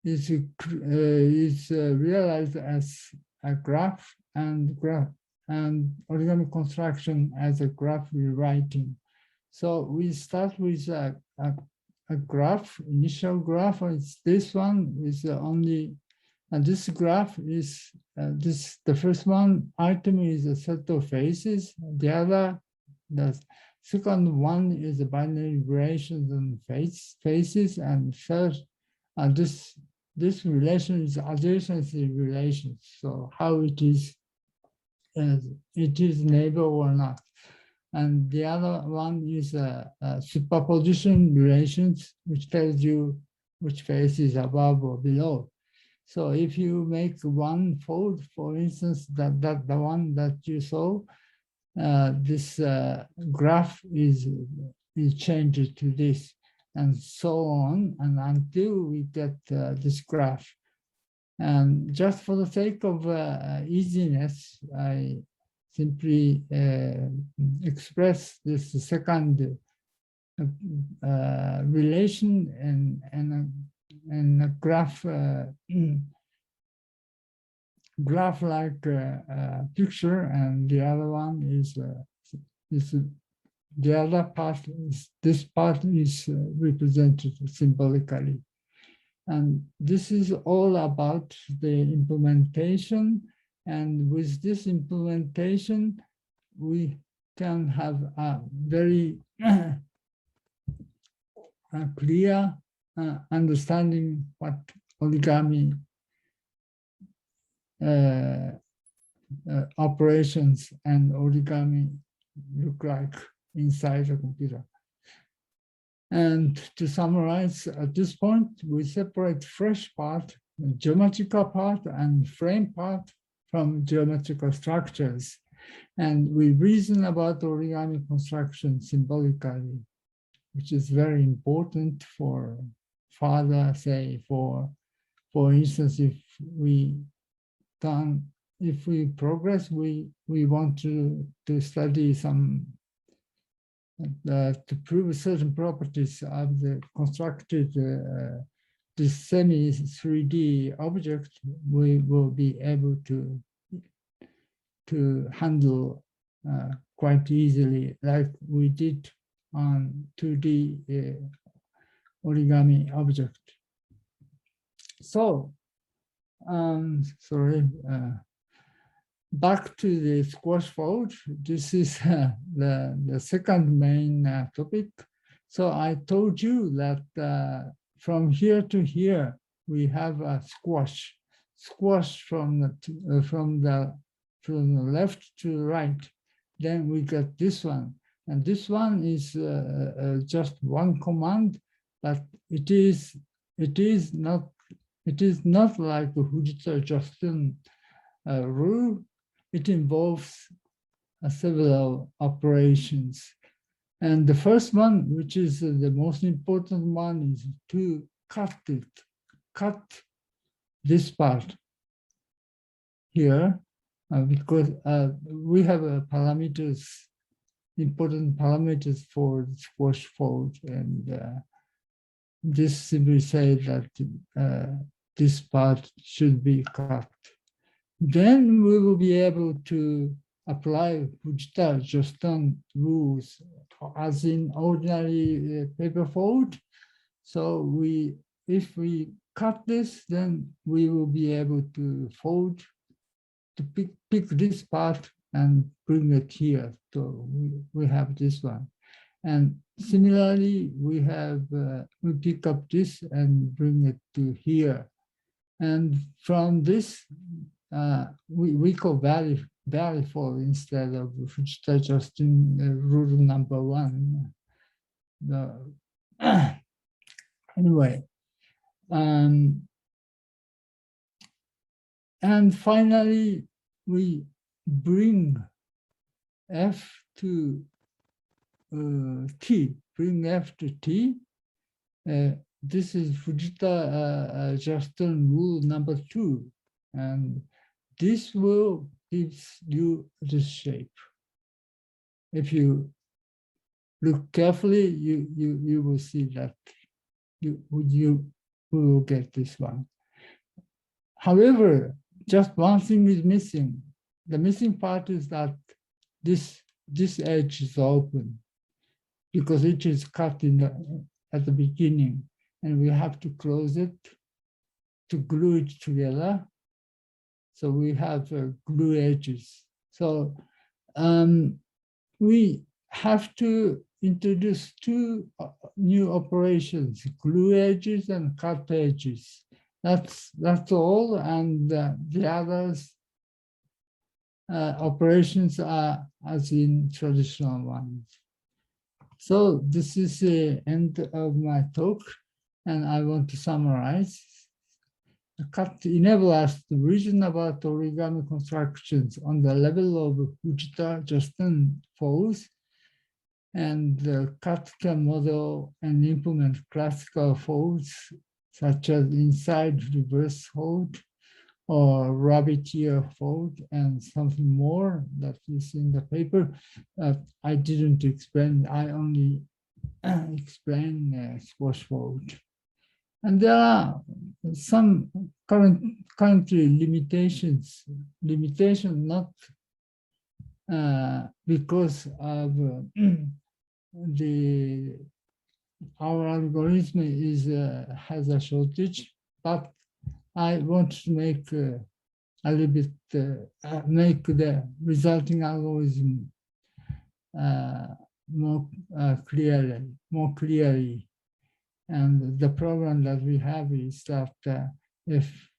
is realized as a graph and origami construction as a graph rewriting. So we start with a graph, initial graph. It's this one is only, and this graph is the first one item is a set of faces. The second one is the binary relations and faces, and third, this relation is adjacency relations. So how it is neighbor or not. And the other one is superposition relations, which tells you which face is above or below. So if you make one fold, for instance, that the one that you saw, this graph is changed to this, and so on, and until we get this graph. And just for the sake of easiness, I simply express this second relation and a graph, graph-like picture, and the other one is the other part is, this part is represented symbolically. And this is all about the implementation. And with this implementation, we can have a very clear understanding what origami operations and origami look like inside a computer. And to summarize, at this point, we separate fresh part, geometrical part, and frame part from geometrical structures. And we reason about origami construction symbolically, which is very important for further, say, for instance, if we progress, we want to study some to prove certain properties of the constructed this semi 3D object, we will be able to handle quite easily, like we did on 2D origami object. So, back to the squash fold. This is the second main topic. So I told you that from here to here, we have a squash from the left to right. Then we get this one, and this one is just one command, but it is not like the Fujita-Justin rule. It involves several operations. And the first one, which is the most important one, is to cut this part here, because we have parameters, important parameters for the squash fold, and this simply says that this part should be cut. Then we will be able to apply Fujita-Justin rules as in ordinary paper fold. So if we cut this, then we will be able to fold, to pick this part and bring it here. So we have this one. And similarly, we pick up this and bring it to here. And from this, we call variable instead of Fujita-Justin rule number one. Anyway, and finally, we bring f to t, bring f to t. This is Fujita-Justin rule number 2. And this will gives you this shape. If you look carefully, you will see that you will get this one. however, just one thing is missing. The missing part is that this edge is open because it is cut at the beginning, and we have to close it to glue it together. So we have glue edges. So we have to introduce two new operations: glue edges and cut edges. That's all, and the others operations are as in traditional ones. So this is the end of my talk, and I want to summarize. The cut enable us to reason about origami constructions on the level of Fujita-Justin folds, and the cut can model and implement classical folds such as inside reverse fold or rabbit ear fold and something more that is in the paper. I didn't explain, I only explain squash fold. And there are some currently limitations not because of our algorithm has a shortage, but I want to make a little bit make the resulting algorithm more clearly. And the problem that we have is that if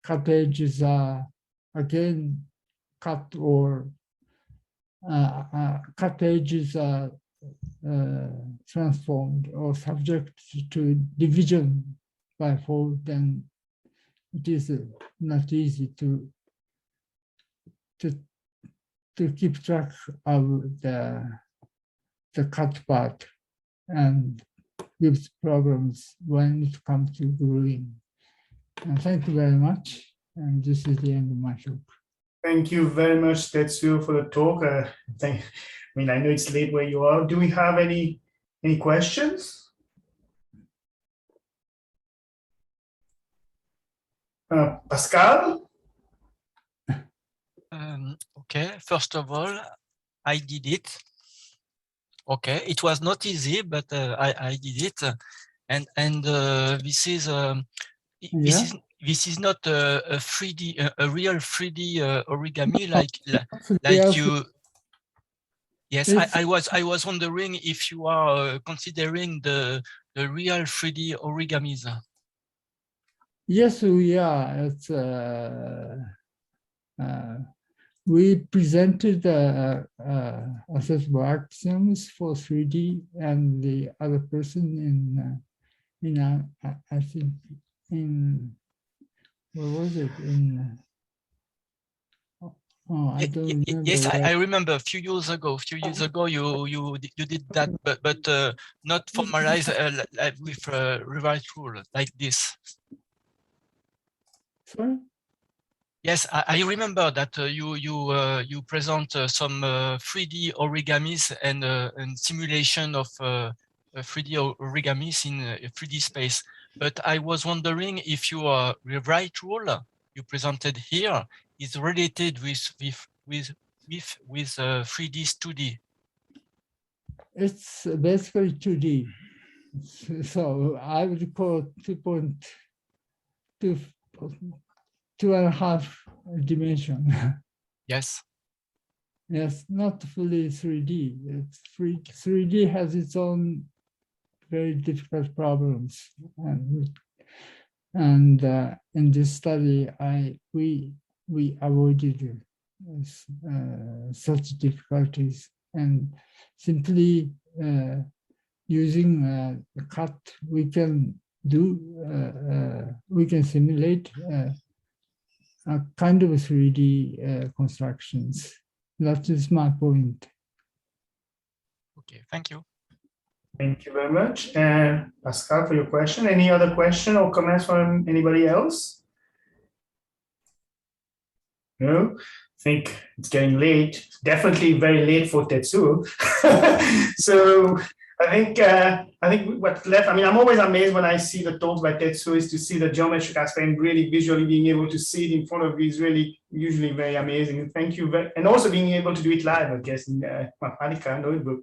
cut edges are again cut or cut edges are transformed or subject to division by fold, then it is not easy to keep track of the cut part, and gives problems when it comes to gluing. And thank you very much. And this is the end of my talk. Thank you very much, Tetsuo, for the talk. I know it's late where you are. Do we have any questions? Pascal? Okay, first of all, I did it. Okay, it was not easy, but I did it, and this is this is not a 3D, a real 3D origami like you. Yes, I was wondering if you are considering the real 3D origamis. Yes, we are. It's we presented accessible axioms for 3D, and the other person I think in where was it in? Oh, I don't remember. Yes, I remember a few years ago. You did that, but not formalized with rewrite rule like this. Sorry. Yes, I remember that you present some 3D origamis and simulation of 3D origamis in a 3D space. But I was wondering if your rewrite rule you presented here is related with 3D's 2D. It's basically 2D. So I would call 2.5 dimension. Yes. Yes, not fully 3D. It's 3D has its own very difficult problems, and in this study, we avoided such difficulties, and simply using the cut, we can simulate a kind of 3D constructions. That is my point. Okay, thank you. Thank you very much, Pascal, for your question. Any other question or comments from anybody else? No, I think it's getting late. Definitely very late for Tetsuo. So I think what's left, I mean, I'm always amazed when I see the talks by Tetsuo is to see the geometric aspect and really visually being able to see it in front of you is really usually very amazing. Thank you. And also being able to do it live, I guess, in Mathematica notebook.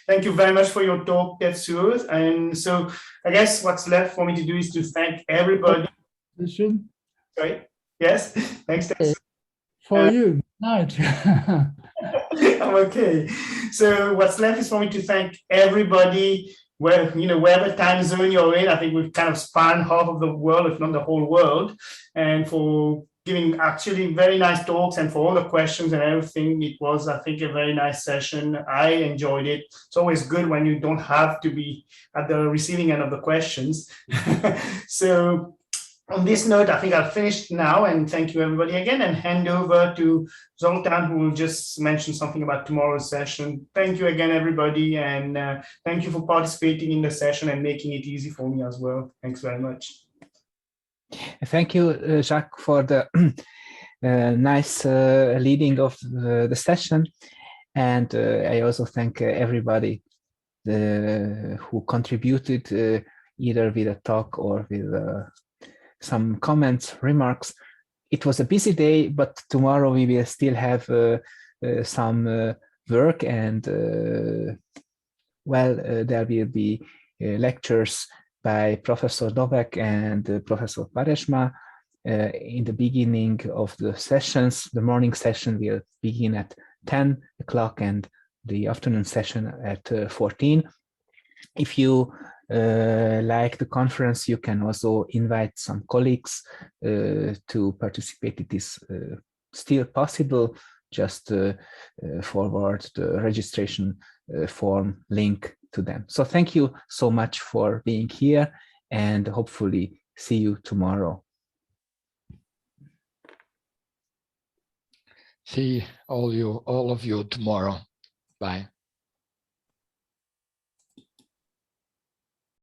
Thank you very much for your talk, Tetsuo. And so I guess what's left for me to do is to thank everybody. Sorry. Yes. Thanks, Tetsuo. For you, night. I'm okay. So what's left is for me to thank everybody, wherever time zone you're in. I think we've kind of spanned half of the world, if not the whole world, and for giving actually very nice talks and for all the questions and everything. It was, I think, a very nice session. I enjoyed it. It's always good when you don't have to be at the receiving end of the questions. So on this note, I think I'll finish now and thank you everybody again and hand over to Zoltan, who will just mention something about tomorrow's session. Thank you again, everybody. And thank you for participating in the session and making it easy for me as well. Thanks very much. Thank you, Jacques, for the nice leading of the session. And I also thank everybody who contributed either with a talk or with some comments, remarks. It was a busy day, but tomorrow we will still have some work and there will be lectures by Professor Novak and Professor Paresma. In the beginning of the sessions, the morning session will begin at 10 o'clock and the afternoon session at 14. If you like the conference, you can also invite some colleagues to participate. It is still possible. Just forward the registration form link to them. So thank you so much for being here and hopefully see you tomorrow. See all of you tomorrow. Bye.